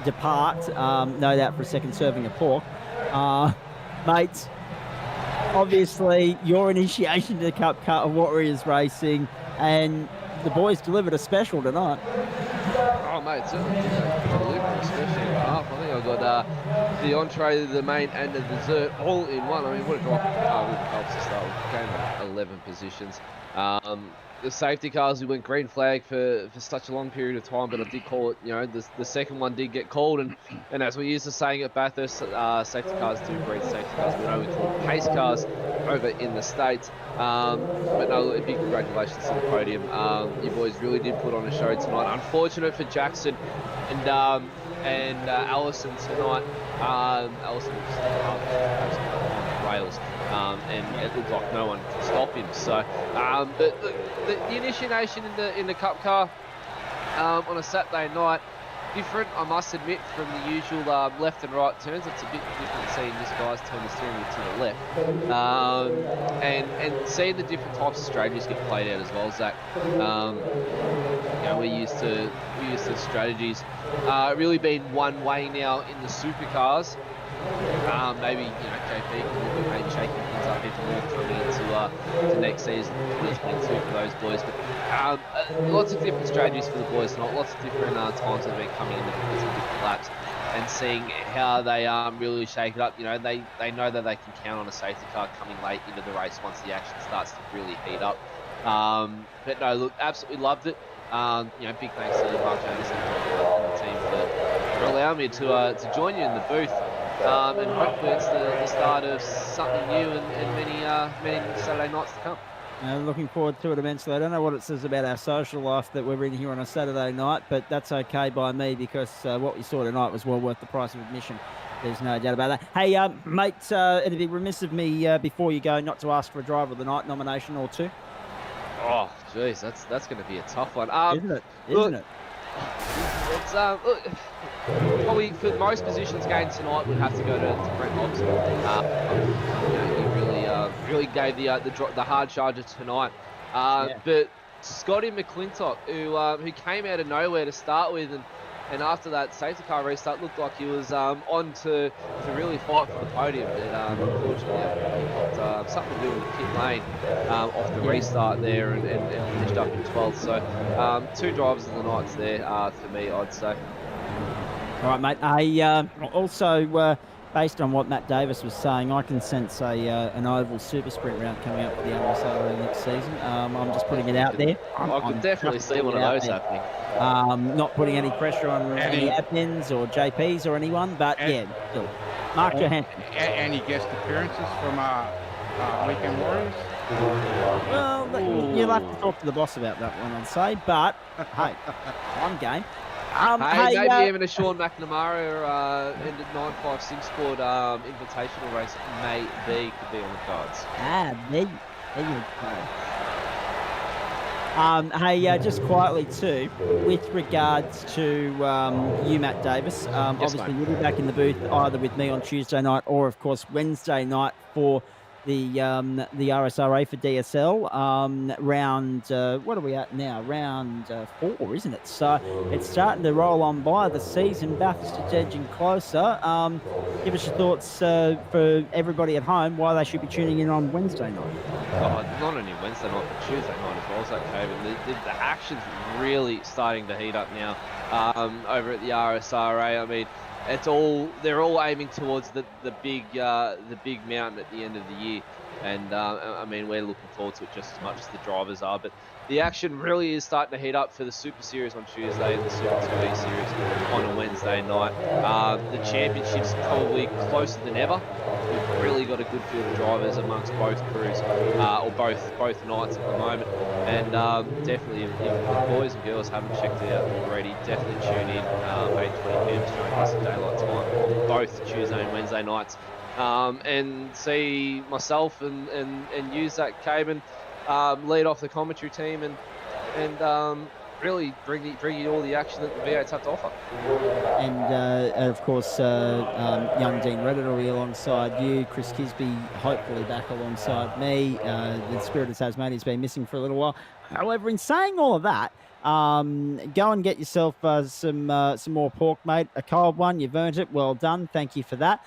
depart, no doubt for a second serving of pork. Mate, obviously your initiation to the Cup Car Warriors racing, and the boys delivered a special tonight. Oh, mate, certainly delivered, especially in half. I think I got the entree, the main, and the dessert all in one. I mean, what a drop with the Cubs to start with. Came at 11 positions. The safety cars, we went green flag for such a long period of time, but I did call it, you know, the second one did get called, and as we used to saying at Bathurst, safety cars do breed safety cars. We know we call them pace cars over in the States. But no, a big congratulations to the podium. You boys really did put on a show tonight. Unfortunate for Jackson and Allison tonight. Allison was on rails. And it looked like no one could stop him. So, but the initiation in the Cup car on a Saturday night, different, I must admit, from the usual left and right turns. It's a bit different seeing this guy's turn the steering wheel to the left, and seeing the different types of strategies get played out as well, Zach. You know, we're used to strategies really being one way now in the supercars. Maybe, you know, JP can look at maybe shaking things up even more coming into to next season, 2022 for those boys. But lots of different strategies for the boys tonight, lots of different times that have been coming in because of different laps, and seeing how they really shake it up. You know, they know that they can count on a safety car coming late into the race once the action starts to really heat up. But no, look, absolutely loved it. You know, big thanks to Mark Anderson and the team for allowing me to join you in the booth. and hopefully it's the start of something new and many Saturday nights to come. Looking forward to it immensely. I don't know what it says about our social life that we're in here on a Saturday night, but that's okay by me because what we saw tonight was well worth the price of admission. There's no doubt about that. Hey, mate, it'd be remiss of me before you go not to ask for a driver of the night nomination or two. Oh, jeez, that's going to be a tough one. Isn't it? Isn't it? It's look, probably for most positions gained tonight would have to go to Brent Hobbs. He really gave the hard charger tonight. But Scotty McClintock, who came out of nowhere to start with, and after that safety car restart looked like he was on to really fight for the podium. But unfortunately, he got something to do with the pit lane off the restart there and finished up in 12th. So 2 drivers of the nights there for me, I'd say. All right, mate. I also, based on what Matt Davis was saying, I can sense an oval super sprint round coming up for the RSR next season. I'm just putting it out there. I could definitely see one of those happening. Not putting any pressure on any admins or JPs or anyone, but still. Mark Johansson. Any guest appearances from Weekend Warriors? Well, you'll have to talk to the boss about that one, I'd say. But hey, I'm game. Hey, maybe even a Sean McNamara ended 956 squad invitational race could be on the cards. There you go. Hey, just quietly too, with regards to you, Matt Davis, obviously you'll be back in the booth either with me on Tuesday night or, of course, Wednesday night for the RSRA for DSL round. What are we at now? Round 4, isn't it? So it's starting to roll on by. The season Bathurst is edging closer. Give us your thoughts for everybody at home why they should be tuning in on Wednesday night. Not only Wednesday night but Tuesday night as well. So Kevin, the action's really starting to heat up now over at the RSRA. I mean, they're all aiming towards the big mountain at the end of the year, and I mean we're looking forward to it just as much as the drivers are. But the action really is starting to heat up for the Super Series on Tuesday and the Super 2E Series on a Wednesday night. The championship's probably closer than ever. We've really got a good field of drivers amongst both crews, or both nights at the moment. And definitely, if the boys and girls haven't checked it out already, definitely tune in 8:20 p.m. Australian Eastern Daylight Time on both Tuesday and Wednesday nights, and see myself and use that Caban lead off the commentary team and really bring you all the action that the V8s have to offer. And of course, young Dean Reddit will be alongside you. Chris Kisby hopefully back alongside me. The Spirit of Tasmania has been missing for a little while. However, in saying all of that, go and get yourself some more pork, mate. A cold one, you've earned it. Well done. Thank you for that.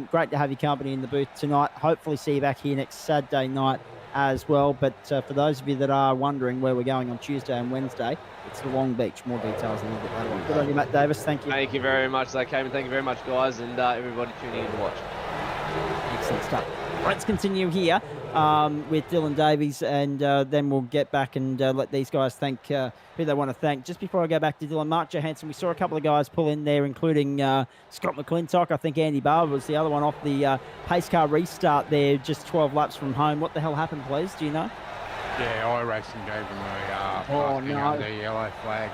Great to have your company in the booth tonight. Hopefully see you back here next Saturday night as well. But for those of you that are wondering where we're going on Tuesday and Wednesday, it's the Long Beach. More details a little bit later on. Good on you, Matt Davis. Thank you. Thank you very much, Caban. Thank you very much, guys, and everybody tuning in to watch. Excellent stuff. Let's continue here with Dylan Davies, and then we'll get back and let these guys thank who they want to thank. Just before I go back to Dylan, Mark Johansson, we saw a couple of guys pull in there, including Scott McClintock. I think Andy Barber was the other one off the pace car restart there, just 12 laps from home. What the hell happened, please? Do you know? Yeah, iRacing gave them a parking under yellow flag.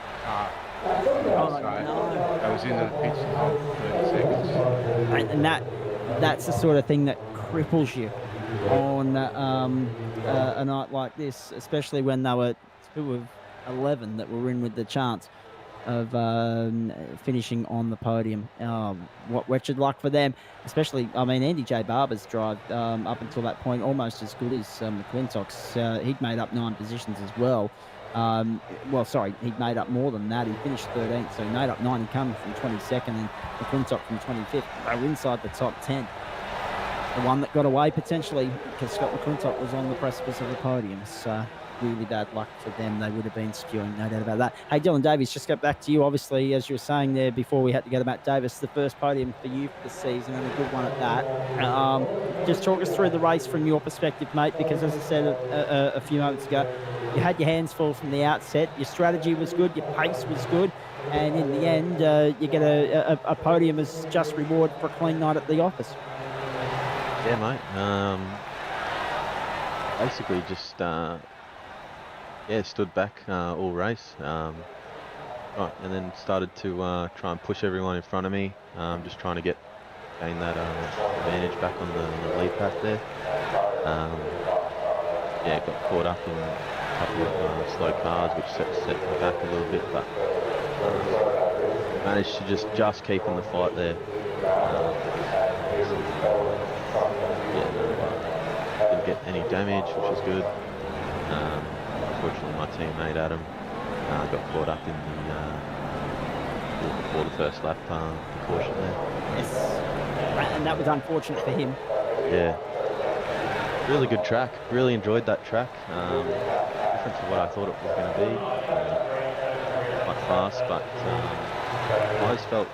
That was into the pits in hold 30 seconds. And that's the sort of thing that cripples you on a night like this, especially when they were 2 of 11 that were in with the chance of finishing on the podium. What wretched luck for them, especially, I mean, Andy J. Barber's drive up until that point almost as good as McClintock's. He'd made up 9 positions as well. He'd made up more than that. He finished 13th, so he made up 9. He came from 22nd and McClintock from 25th. They were inside the top 10. The one that got away potentially because Scott McClintock was on the precipice of the podium. So really bad luck for them. They would have been skewing, no doubt about that. Hey, Dylan Davies, just got back to you. Obviously, as you were saying there before we had to go to Matt Davis, the first podium for you for the season and a good one at that. Just talk us through the race from your perspective, mate, because as I said a few moments ago, you had your hands full from the outset. Your strategy was good. Your pace was good. and in the end, you get a podium as just reward for a clean night at the office. Yeah, mate. Basically just stood back all race. Right, and then started to try and push everyone in front of me. Just trying to gain that advantage back on the lead path there. Got caught up in a couple of slow cars, which set me back a little bit, but managed to just keep in the fight there. Didn't get any damage, which was good. Unfortunately, my teammate Adam got caught up in before the first lap, the caution there. Yes, and that was unfortunate for him. Yeah. Really good track. Really enjoyed that track. Different to what I thought it was going to be. Quite fast, but I just felt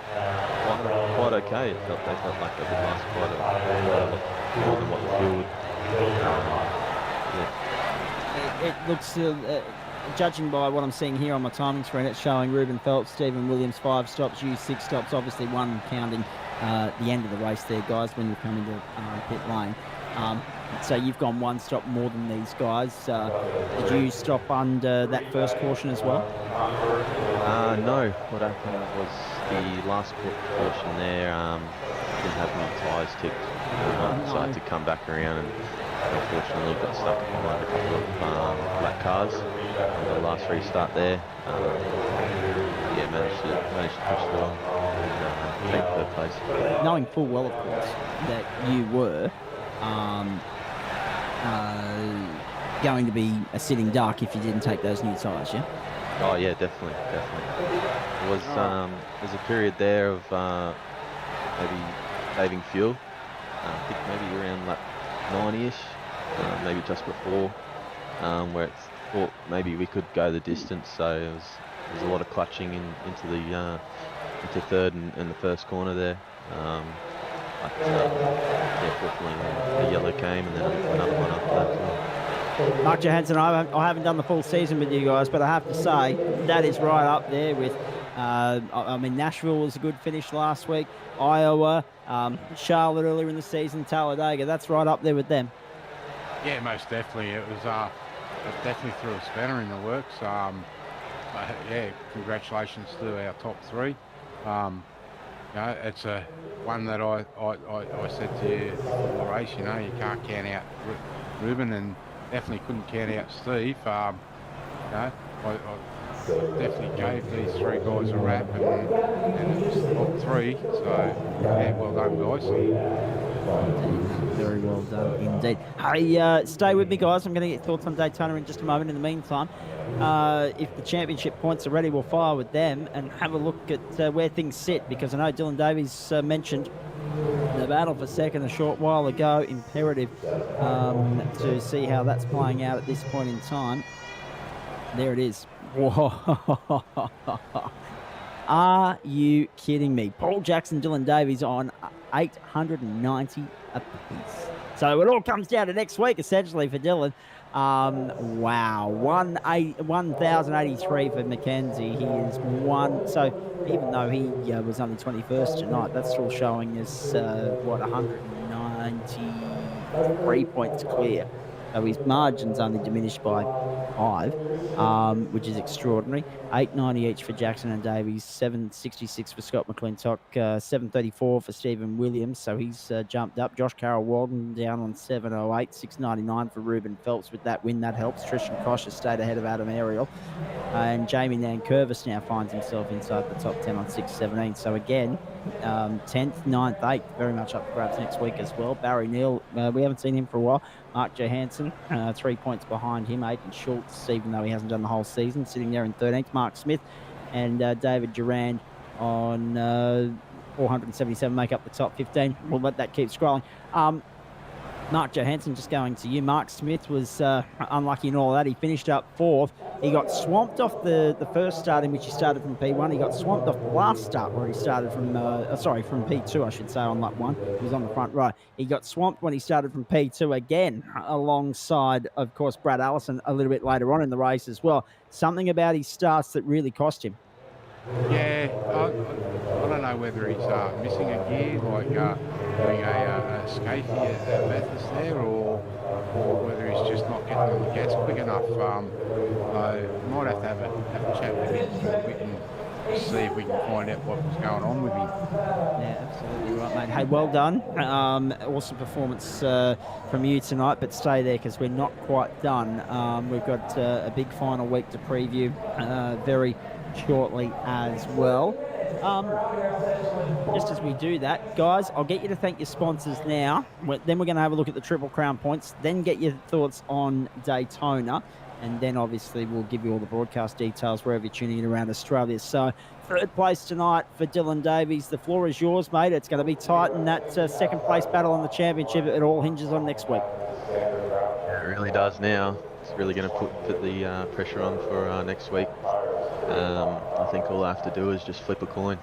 quite okay. They felt like they would last quite a lot more than what the field. It looks, judging by what I'm seeing here on my timing screen, it's showing Ruben Phelps, Stephen Williams 5 stops, you 6 stops. Obviously, one counting the end of the race there, guys, when you come into pit lane. So you've gone 1 stop more than these guys. Did you stop under that first caution as well? No. What happened was the last caution there didn't have my tyres tipped, so I had to come back around and unfortunately got stuck behind a couple of black cars on the last restart there. Managed to push it on and take third place. Knowing full well, of course, that you were going to be a sitting duck if you didn't take those new tyres, yeah? Oh yeah, definitely. There was there's a period there of maybe saving fuel. I think maybe around lap 90-ish, maybe just before, where it's thought maybe we could go the distance. So there was a lot of clutching into third and the first corner there. Fortunately the yellow came and then another one after that as well. Mark Johansson, I haven't done the full season with you guys, but I have to say that is right up there with, Nashville was a good finish last week, Iowa, Charlotte earlier in the season, Talladega, that's right up there with them. Yeah, most definitely. It was definitely threw a spanner in the works. Congratulations to our top 3. It's a one that I said to you before the race. You can't count out Ruben, and definitely couldn't count out Steve. I definitely gave these 3 guys a rap, and it was top 3. So well done, guys. Very well done indeed. Hey, stay with me, guys. I'm going to get thoughts on Daytona in just a moment. In the meantime, if the championship points are ready, we'll fire with them and have a look at where things sit, because I know Dylan Davies mentioned the battle for second a short while ago. Imperative to see how that's playing out at this point in time. There it is. Whoa. Are you kidding me? Paul Jackson, Dylan Davies on 890 apiece. So it all comes down to next week, essentially, for Dylan. Wow, 1,083 for Mackenzie. He is one. So even though he was only 21st tonight, that's still showing us 193 points clear. So his margin's only diminished by 5, which is extraordinary. 890 each for Jackson and Davies, 766 for Scott McClintock, 734 for Stephen Williams, so he's jumped up. Josh Carroll Walden down on 708, 699 for Ruben Phelps. With that win, that helps. Tristan Kosh has stayed ahead of Adam Ariel, and Jamie Nankervis now finds himself inside the top 10 on 617. So again, 10th, 9th, 8th, very much up for grabs next week as well. Barry Neal, we haven't seen him for a while. Mark Johansson, 3 points behind him. Aidan Schultz, even though he hasn't done the whole season, sitting there in 13th. Mark Smith and David Durand on 477 make up the top 15. We'll let that keep scrolling. Mark Johansson, just going to you. Mark Smith was unlucky in all that. He finished up 4th. He got swamped off the first start in which he started from P1. He got swamped off the last start where he started from P2, I should say, on lap 1. He was on the front row. He got swamped when he started from P2 again, alongside, of course, Brad Allison a little bit later on in the race as well. Something about his starts that really cost him. Yeah, I don't know whether he's missing a gear, like doing a scafey at Bathurst there, or whether he's just not getting on the gas quick enough. I might have to have a chat with him so we can see if we can find out what was going on with him. Yeah, absolutely right, mate. Hey, well done. Awesome performance from you tonight, but stay there because we're not quite done. We've got a big final week to preview very shortly as well. Just as we do that, guys, I'll get you to thank your sponsors now. Then we're going to have a look at the Triple Crown points, then get your thoughts on Daytona, and then obviously we'll give you all the broadcast details wherever you're tuning in around Australia. So third place tonight for Dylan Davies. The floor is yours, mate. It's going to be tight in that second place battle on the championship. It all hinges on next week. Yeah, it really does now. It's really going to put the pressure on for next week. I think all I have to do is just flip a coin.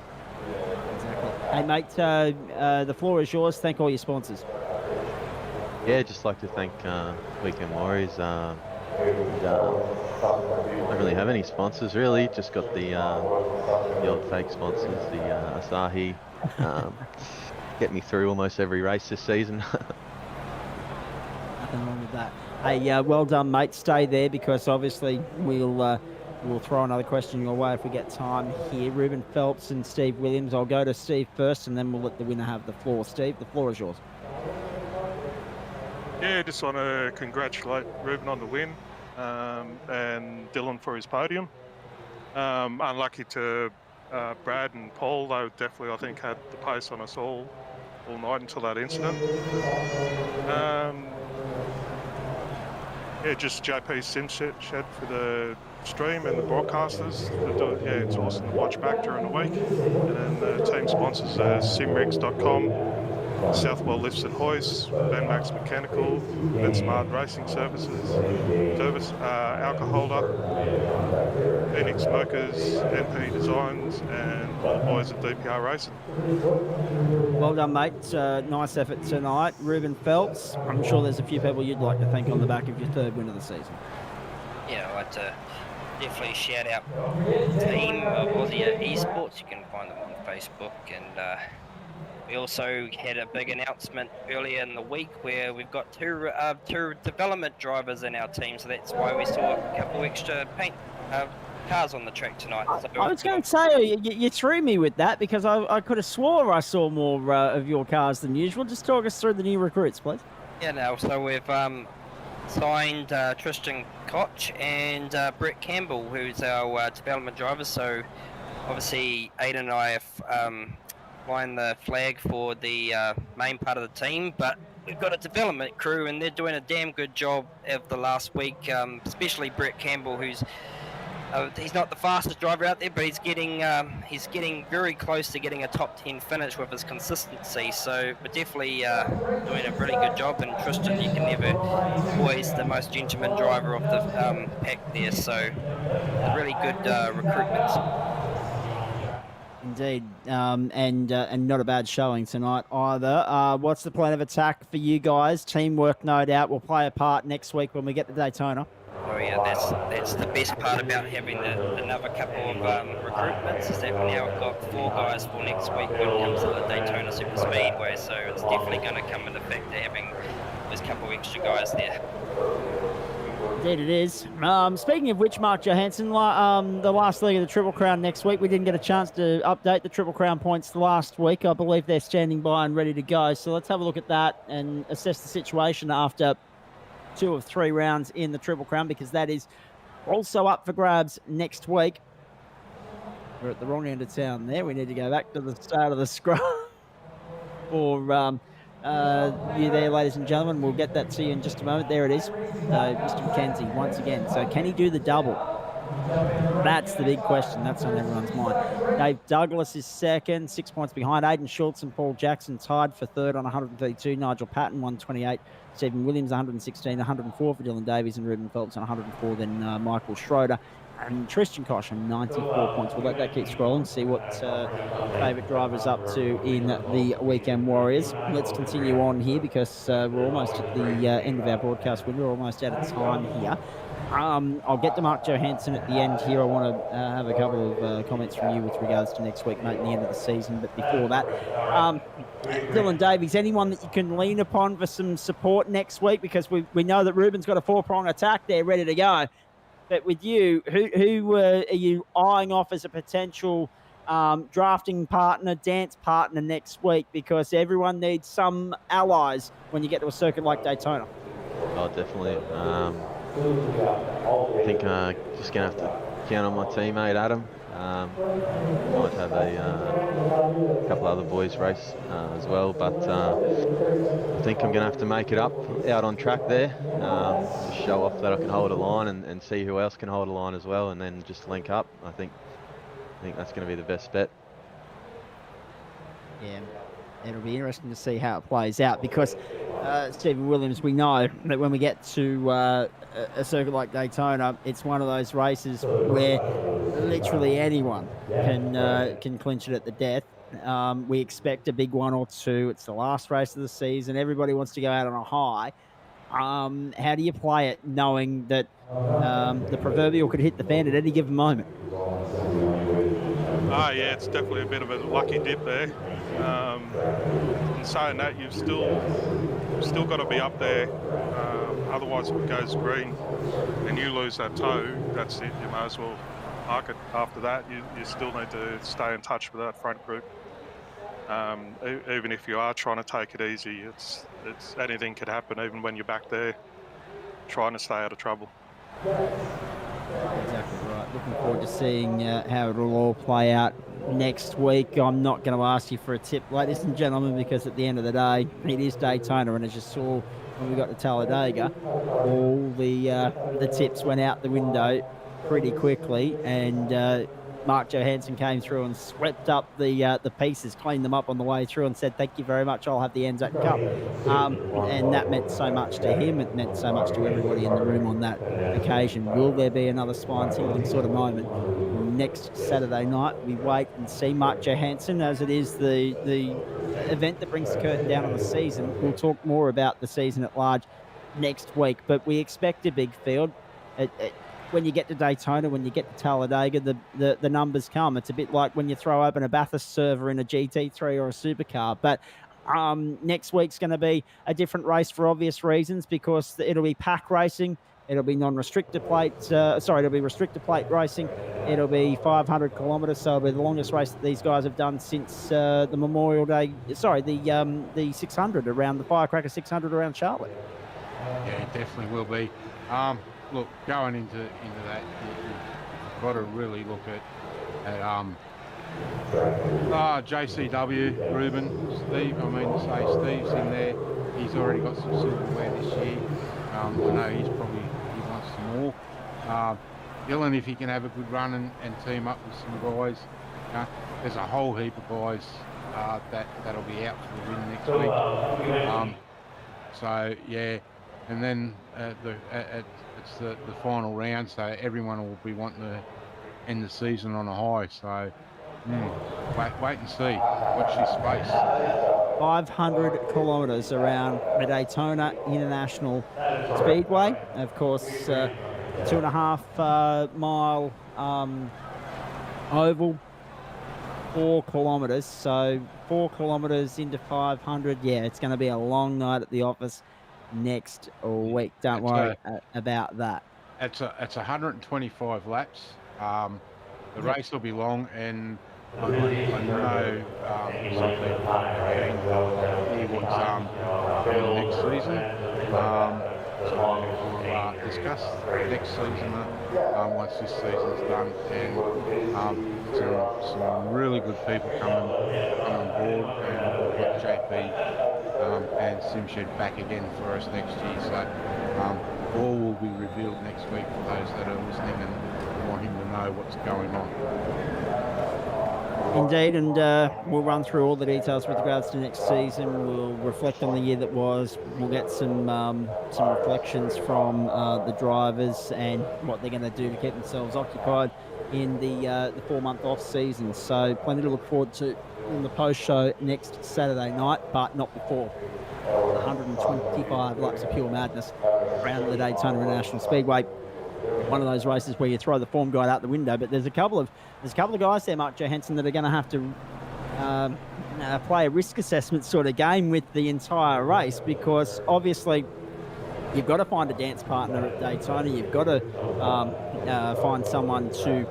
Exactly. Hey, mate, the floor is yours. Thank all your sponsors. Yeah, just like to thank Weekend Warriors. Don't really have any sponsors, really. Just got the old fake sponsors, the Asahi. Get me through almost every race this season. Nothing wrong with that. Hey, well done, mate. Stay there because obviously we'll throw another question your way if we get time here. Ruben Phelps and Steve Williams. I'll go to Steve first and then we'll let the winner have the floor. Steve, the floor is yours. Yeah, just want to congratulate Ruben on the win and Dylan for his podium. Unlucky to Brad and Paul, though definitely I think had the pace on us all night until that incident. Yeah, just JP's Sim Shed for the stream and the broadcasters. Yeah, it's awesome to watch back during the week. And then the team sponsors are simrigs.com, Southwell Lifts and Hoists, Ben Max Mechanical, Ben Smart Racing Services, Alcoholder, Phoenix Smokers, MP Designs, and all the boys at DPR Racing. Well done, mate. Nice effort tonight. Ruben Phelps, I'm sure there's a few people you'd like to thank on the back of your third win of the season. Yeah, I'd like to definitely shout out the team of Aussie Esports. You can find them on Facebook, and we also had a big announcement earlier in the week where we've got two development drivers in our team, so that's why we saw a couple extra paint cars on the track tonight. So I was going to say, you threw me with that because I could have swore I saw more of your cars than usual. Just talk us through the new recruits, please. Yeah, no, so we've signed Tristan Koch and Brett Campbell, who's our development driver. So obviously Aidan and I have flying the flag for the main part of the team, but we've got a development crew and they're doing a damn good job of the last week, especially Brett Campbell, who's he's not the fastest driver out there, but he's getting very close to getting a top 10 finish with his consistency. So we're definitely doing a really good job. And Tristan, you can never always the most gentleman driver of the pack there. So a really good recruitment. Indeed, and not a bad showing tonight either. What's the plan of attack for you guys? Teamwork, no doubt, will play a part next week when we get to Daytona. Oh yeah, that's the best part about having another couple of recruitments is that we now got 4 guys for next week when it comes to the Daytona Super Speedway. So it's definitely going to come into effect to having those couple of extra guys there. Indeed it is. Speaking of which, Mark Johansson, the last leg of the Triple Crown next week, we didn't get a chance to update the Triple Crown points last week. I believe they're standing by and ready to go. So let's have a look at that and assess the situation after 2 of 3 rounds in the Triple Crown, because that is also up for grabs next week. We're at the wrong end of town there. We need to go back to the start of the scroll for you there, ladies and gentlemen. We'll get that to you in just a moment. There it is. Mr. McKenzie once again. So can he do the double? That's the big question. That's on everyone's mind. Dave Douglas is second, 6 points behind. Aidan Schultz and Paul Jackson tied for third on 132. Nigel Patton, 128. Stephen Williams, 116. 104 for Dylan Davies and Ruben Phelps on 104. Then Michael Schroeder And Tristan Kosh on 94 points. We'll let that keep scrolling, see what favourite driver's up to in the Weekend Warriors. Let's continue on here because we're almost at the end of our broadcast window. We're almost out of time here. I'll get to Mark Johansson at the end here. I want to have a couple of comments from you with regards to next week, mate, and the end of the season. But before that, Dylan Davies, anyone that you can lean upon for some support next week? Because we know that Ruben's got a 4-prong attack there ready to go. But with you, who are you eyeing off as a potential drafting partner, dance partner next week? Because everyone needs some allies when you get to a circuit like Daytona. Oh, definitely. I think just going to have to count on my teammate, Adam. Might have a couple other boys race as well, but I think I'm going to have to make it up out on track there. Just show off that I can hold a line and see who else can hold a line as well, and then just link up. I think that's going to be the best bet. Yeah, it'll be interesting to see how it plays out because, Stephen Williams, we know that when we get to a circuit like Daytona, it's one of those races where literally anyone can clinch it at the death. We expect a big one or two. It's the last race of the season. Everybody wants to go out on a high. How do you play it knowing that the proverbial could hit the fan at any given moment? Yeah, it's definitely a bit of a lucky dip there. In saying that, you've still got to be up there. Otherwise, if it goes green and you lose that toe, that's it. You may as well park it. After that, you still need to stay in touch with that front group. Even if you are trying to take it easy, it's anything could happen. Even when you're back there, trying to stay out of trouble. Exactly right. Looking forward to seeing how it'll all play out next week. I'm not going to ask you for a tip, ladies and gentlemen, because at the end of the day, it is Daytona, and as you saw when we got to Talladega, all the tips went out the window pretty quickly, and Mark Johansson came through and swept up the pieces, cleaned them up on the way through and said, thank you very much, I'll have the Anzac Cup. And that meant so much to him. It meant so much to everybody in the room on that occasion. Will there be another spine-tingling sort of moment next Saturday night? We wait and see. Mark Johansson, as it is the event that brings the curtain down on the season. We'll talk more about the season at large next week, but we expect a big field. When you get to Daytona, when you get to Talladega, the numbers come. It's a bit like when you throw open a Bathurst server in a GT3 or a supercar. But next week's going to be a different race for obvious reasons because it'll be pack racing. It'll be non-restrictor plate. It'll be restrictor plate racing. It'll be 500 kilometres. So it'll be the longest race that these guys have done since the Memorial Day. The 600 around the Firecracker 600 around Charlotte. Yeah, it definitely will be. Look, going into that, you've got to really look at JCW, Ruben, Steve. Steve's in there. He's already got some silverware this year. I know he wants some more. Dylan, if he can have a good run and team up with some guys, there's a whole heap of guys that'll be out for the win next week. So yeah, and then it's the final round, so everyone will be wanting to end the season on a high. So wait and see. Watch this space. 500 kilometres around the Daytona International Speedway. Of course, 2.5 mile oval, 4 kilometres. So 4 kilometres into 500. Yeah, it's going to be a long night at the office next week. Don't worry about that. It's 125 laps. The race will be long, and I know some people are keen to hear what's coming next season. So we'll discuss next season once this season's done, and some really good people coming on board, and we've got JP and Simshed back again for us next year. So all will be revealed next week for those that are listening and wanting to know what's going on. Indeed, and we'll run through all the details with regards to next season. We'll reflect on the year that was. We'll get some reflections from the drivers and what they're going to do to keep themselves occupied in the 4-month off season. So plenty to look forward to in the post show next Saturday night, but not before 125 laps of pure madness around the Daytona International Speedway. One of those races where you throw the form guide out the window, but there's a couple of guys there, Mark Johansson, that are going to have to play a risk assessment sort of game with the entire race, because obviously you've got to find a dance partner at Daytona. You've got to find someone to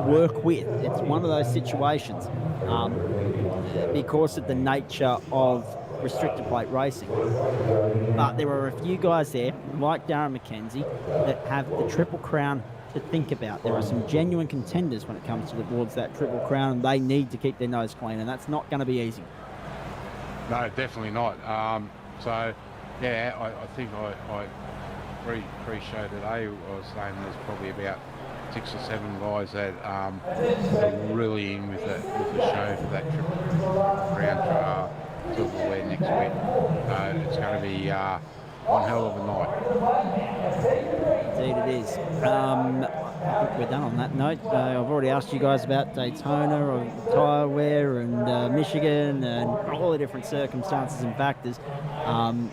work with. It's one of those situations because of the nature of restricted plate racing. But there are a few guys there, like Darren McKenzie, that have the Triple Crown to think about. There are some genuine contenders when it comes towards that Triple Crown, and they need to keep their nose clean, and that's not going to be easy. No, definitely not. So, yeah, I think I pre-show today, I was saying there's probably about 6 or 7 guys that are really in with the show for that Triple Crown silverware next week. It's going to be one hell of a night. Indeed it is. I think we're done on that note. I've already asked you guys about Daytona or tyre wear and Michigan and all the different circumstances and factors,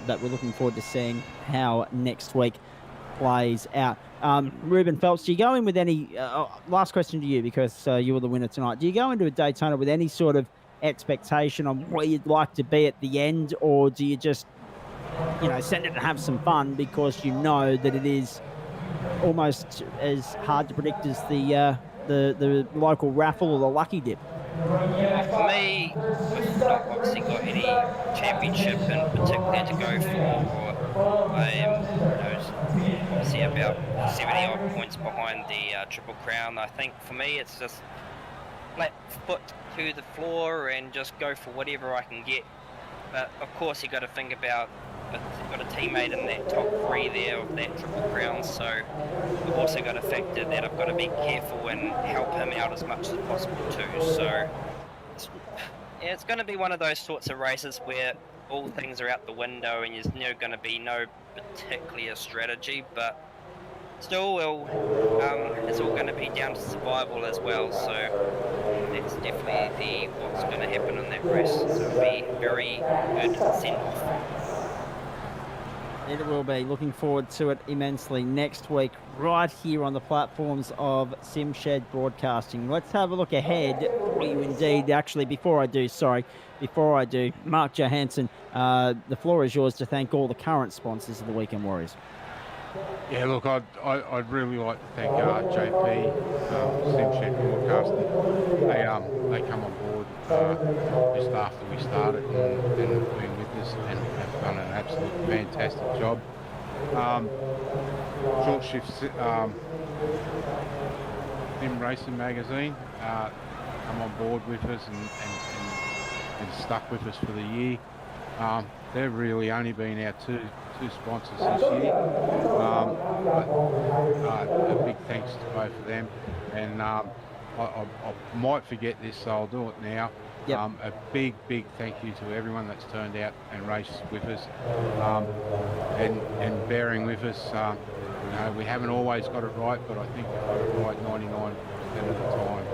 but we're looking forward to seeing how next week plays out. Ruben Phelps, do you go in with any last question to you, because you were the winner tonight, do you go into a Daytona with any sort of expectation on where you'd like to be at the end, or do you just send it to have some fun because you know that it is almost as hard to predict as the local raffle or the lucky dip? For me, we've not obviously got any championship in particular to go for. I am obviously about 70 odd points behind the Triple Crown. I think for me it's just flat foot to the floor and just go for whatever I can get. But of course you got to think about, you've got a teammate in that top 3 there of that Triple Crown, so I've also got to factor that I've got to be careful and help him out as much as possible too. So it's going to be one of those sorts of races where all things are out the window and there's going to be no particular strategy, but still it's all going to be down to survival as well, so that's definitely what's going to happen in that race. So it'll be very good send-off. It will be. Looking forward to it immensely next week, right here on the platforms of SimShed Broadcasting. Let's have a look ahead. Indeed, actually, before I do, Mark Johansson, the floor is yours to thank all the current sponsors of the Weekend Warriors. Yeah, look, I'd really like to thank JP, SimShed Broadcasting. They come on board just after we started and been with us and have done an absolute fantastic job. Short Shift Sim Racing Magazine come on board with us and stuck with us for the year. They've really only been our two sponsors this year, but a big thanks to both of them. And I might forget this, so I'll do it now. Yep. A big thank you to everyone that's turned out and raced with us, and bearing with us. We haven't always got it right, but I think we've got it right 99% of the time.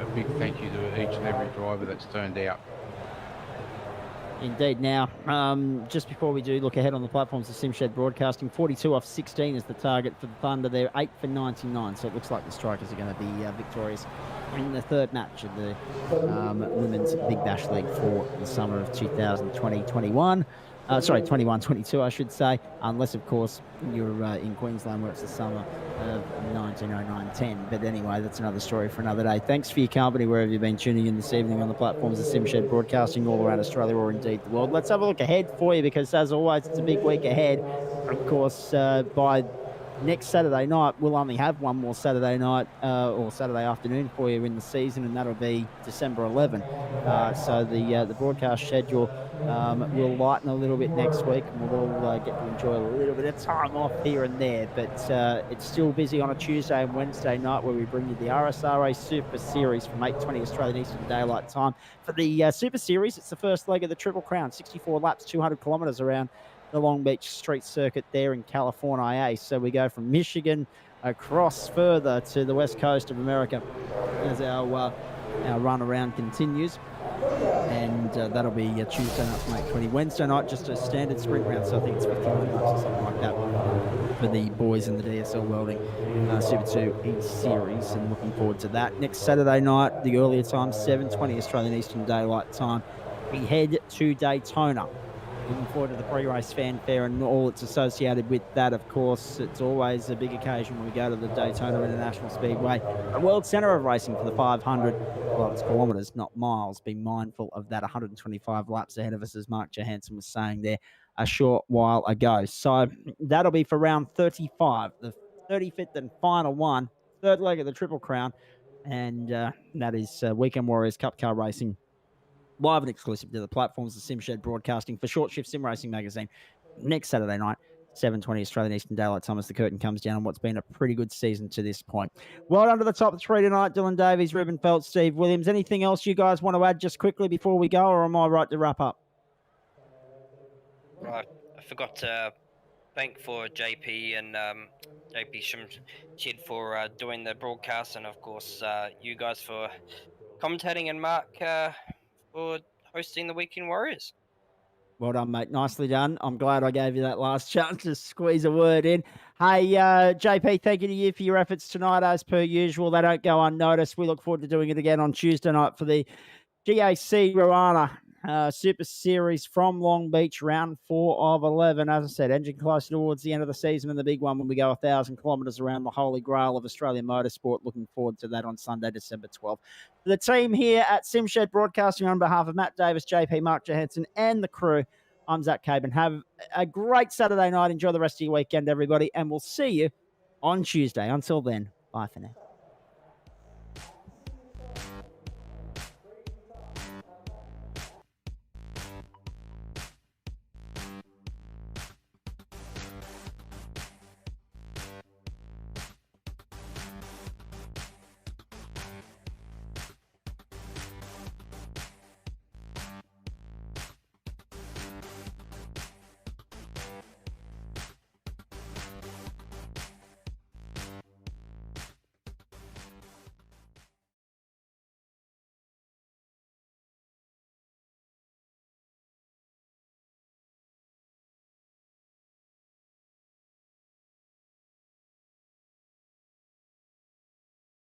A big thank you to each and every driver that's turned out. Indeed. Now, just before we do look ahead on the platforms of SimShed Broadcasting, 42 off 16 is the target for the Thunder. They're 8 for 99, so it looks like the Strikers are going to be victorious in the third match of the Women's Big Bash League for the summer of 2020-21. 21-22, I should say, unless, of course, you're in Queensland where it's the summer of 1909-10. But anyway, that's another story for another day. Thanks for your company wherever you've been tuning in this evening on the platforms of SimShed Broadcasting all around Australia or indeed the world. Let's have a look ahead for you, because as always, it's a big week ahead. Of course, by next Saturday night, we'll only have one more Saturday night or Saturday afternoon for you in the season, and that'll be December 11. So the broadcast schedule will lighten a little bit next week, and we'll all get to enjoy a little bit of time off here and there. But it's still busy on a Tuesday and Wednesday night where we bring you the RSRA Super Series from 8:20 Australian Eastern Daylight Time. For the Super Series, it's the first leg of the Triple Crown, 64 laps, 200 kilometres around the Long Beach Street Circuit there in California. So we go from Michigan across further to the west coast of America as our run around continues. And that'll be Tuesday night from 8:20. Wednesday night, just a standard sprint round, so I think it's 51 laps or something like that for the boys in the DSL Welding Super 2 E-Series, and looking forward to that. Next Saturday night, the earlier time, 7:20 Australian Eastern Daylight Time, we head to Daytona. Looking forward to the pre-race fanfare and all that's associated with that, of course. It's always a big occasion when we go to the Daytona International Speedway, a world centre of racing for the 500. Well, it's kilometres, not miles. Be mindful of that. 125 laps ahead of us, as Mark Johansson was saying there a short while ago. So that'll be for round 35, the 35th and final one, third leg of the Triple Crown. And that is Weekend Warriors Cup Car Racing, live and exclusive to the platforms of SimShed Broadcasting for Short Shift Sim Racing Magazine. Next Saturday night, 7:20 Australian Eastern Daylight Time, as the curtain comes down on what's been a pretty good season to this point. Well done to the top three tonight: Dylan Davies, Ruben Felt, Steve Williams. Anything else you guys want to add just quickly before we go, or am I right to wrap up? Right, I forgot to thank for JP and JP Shed for doing the broadcast, and of course you guys for commentating, and Mark for hosting the Weekend Warriors. Well done, mate. Nicely done. I'm glad I gave you that last chance to squeeze a word in. Hey, JP, thank you to you for your efforts tonight, as per usual. They don't go unnoticed. We look forward to doing it again on Tuesday night for the GAC Rowana Super Series from Long Beach, round 4 of 11. As I said, edging closer towards the end of the season, and the big one when we go 1,000 kilometres around the holy grail of Australian motorsport. Looking forward to that on Sunday, December 12th. The team here at SimShed Broadcasting, on behalf of Matt Davis, JP, Mark Johansson, and the crew, I'm Zach Caban. Have a great Saturday night. Enjoy the rest of your weekend, everybody, and we'll see you on Tuesday. Until then, bye for now.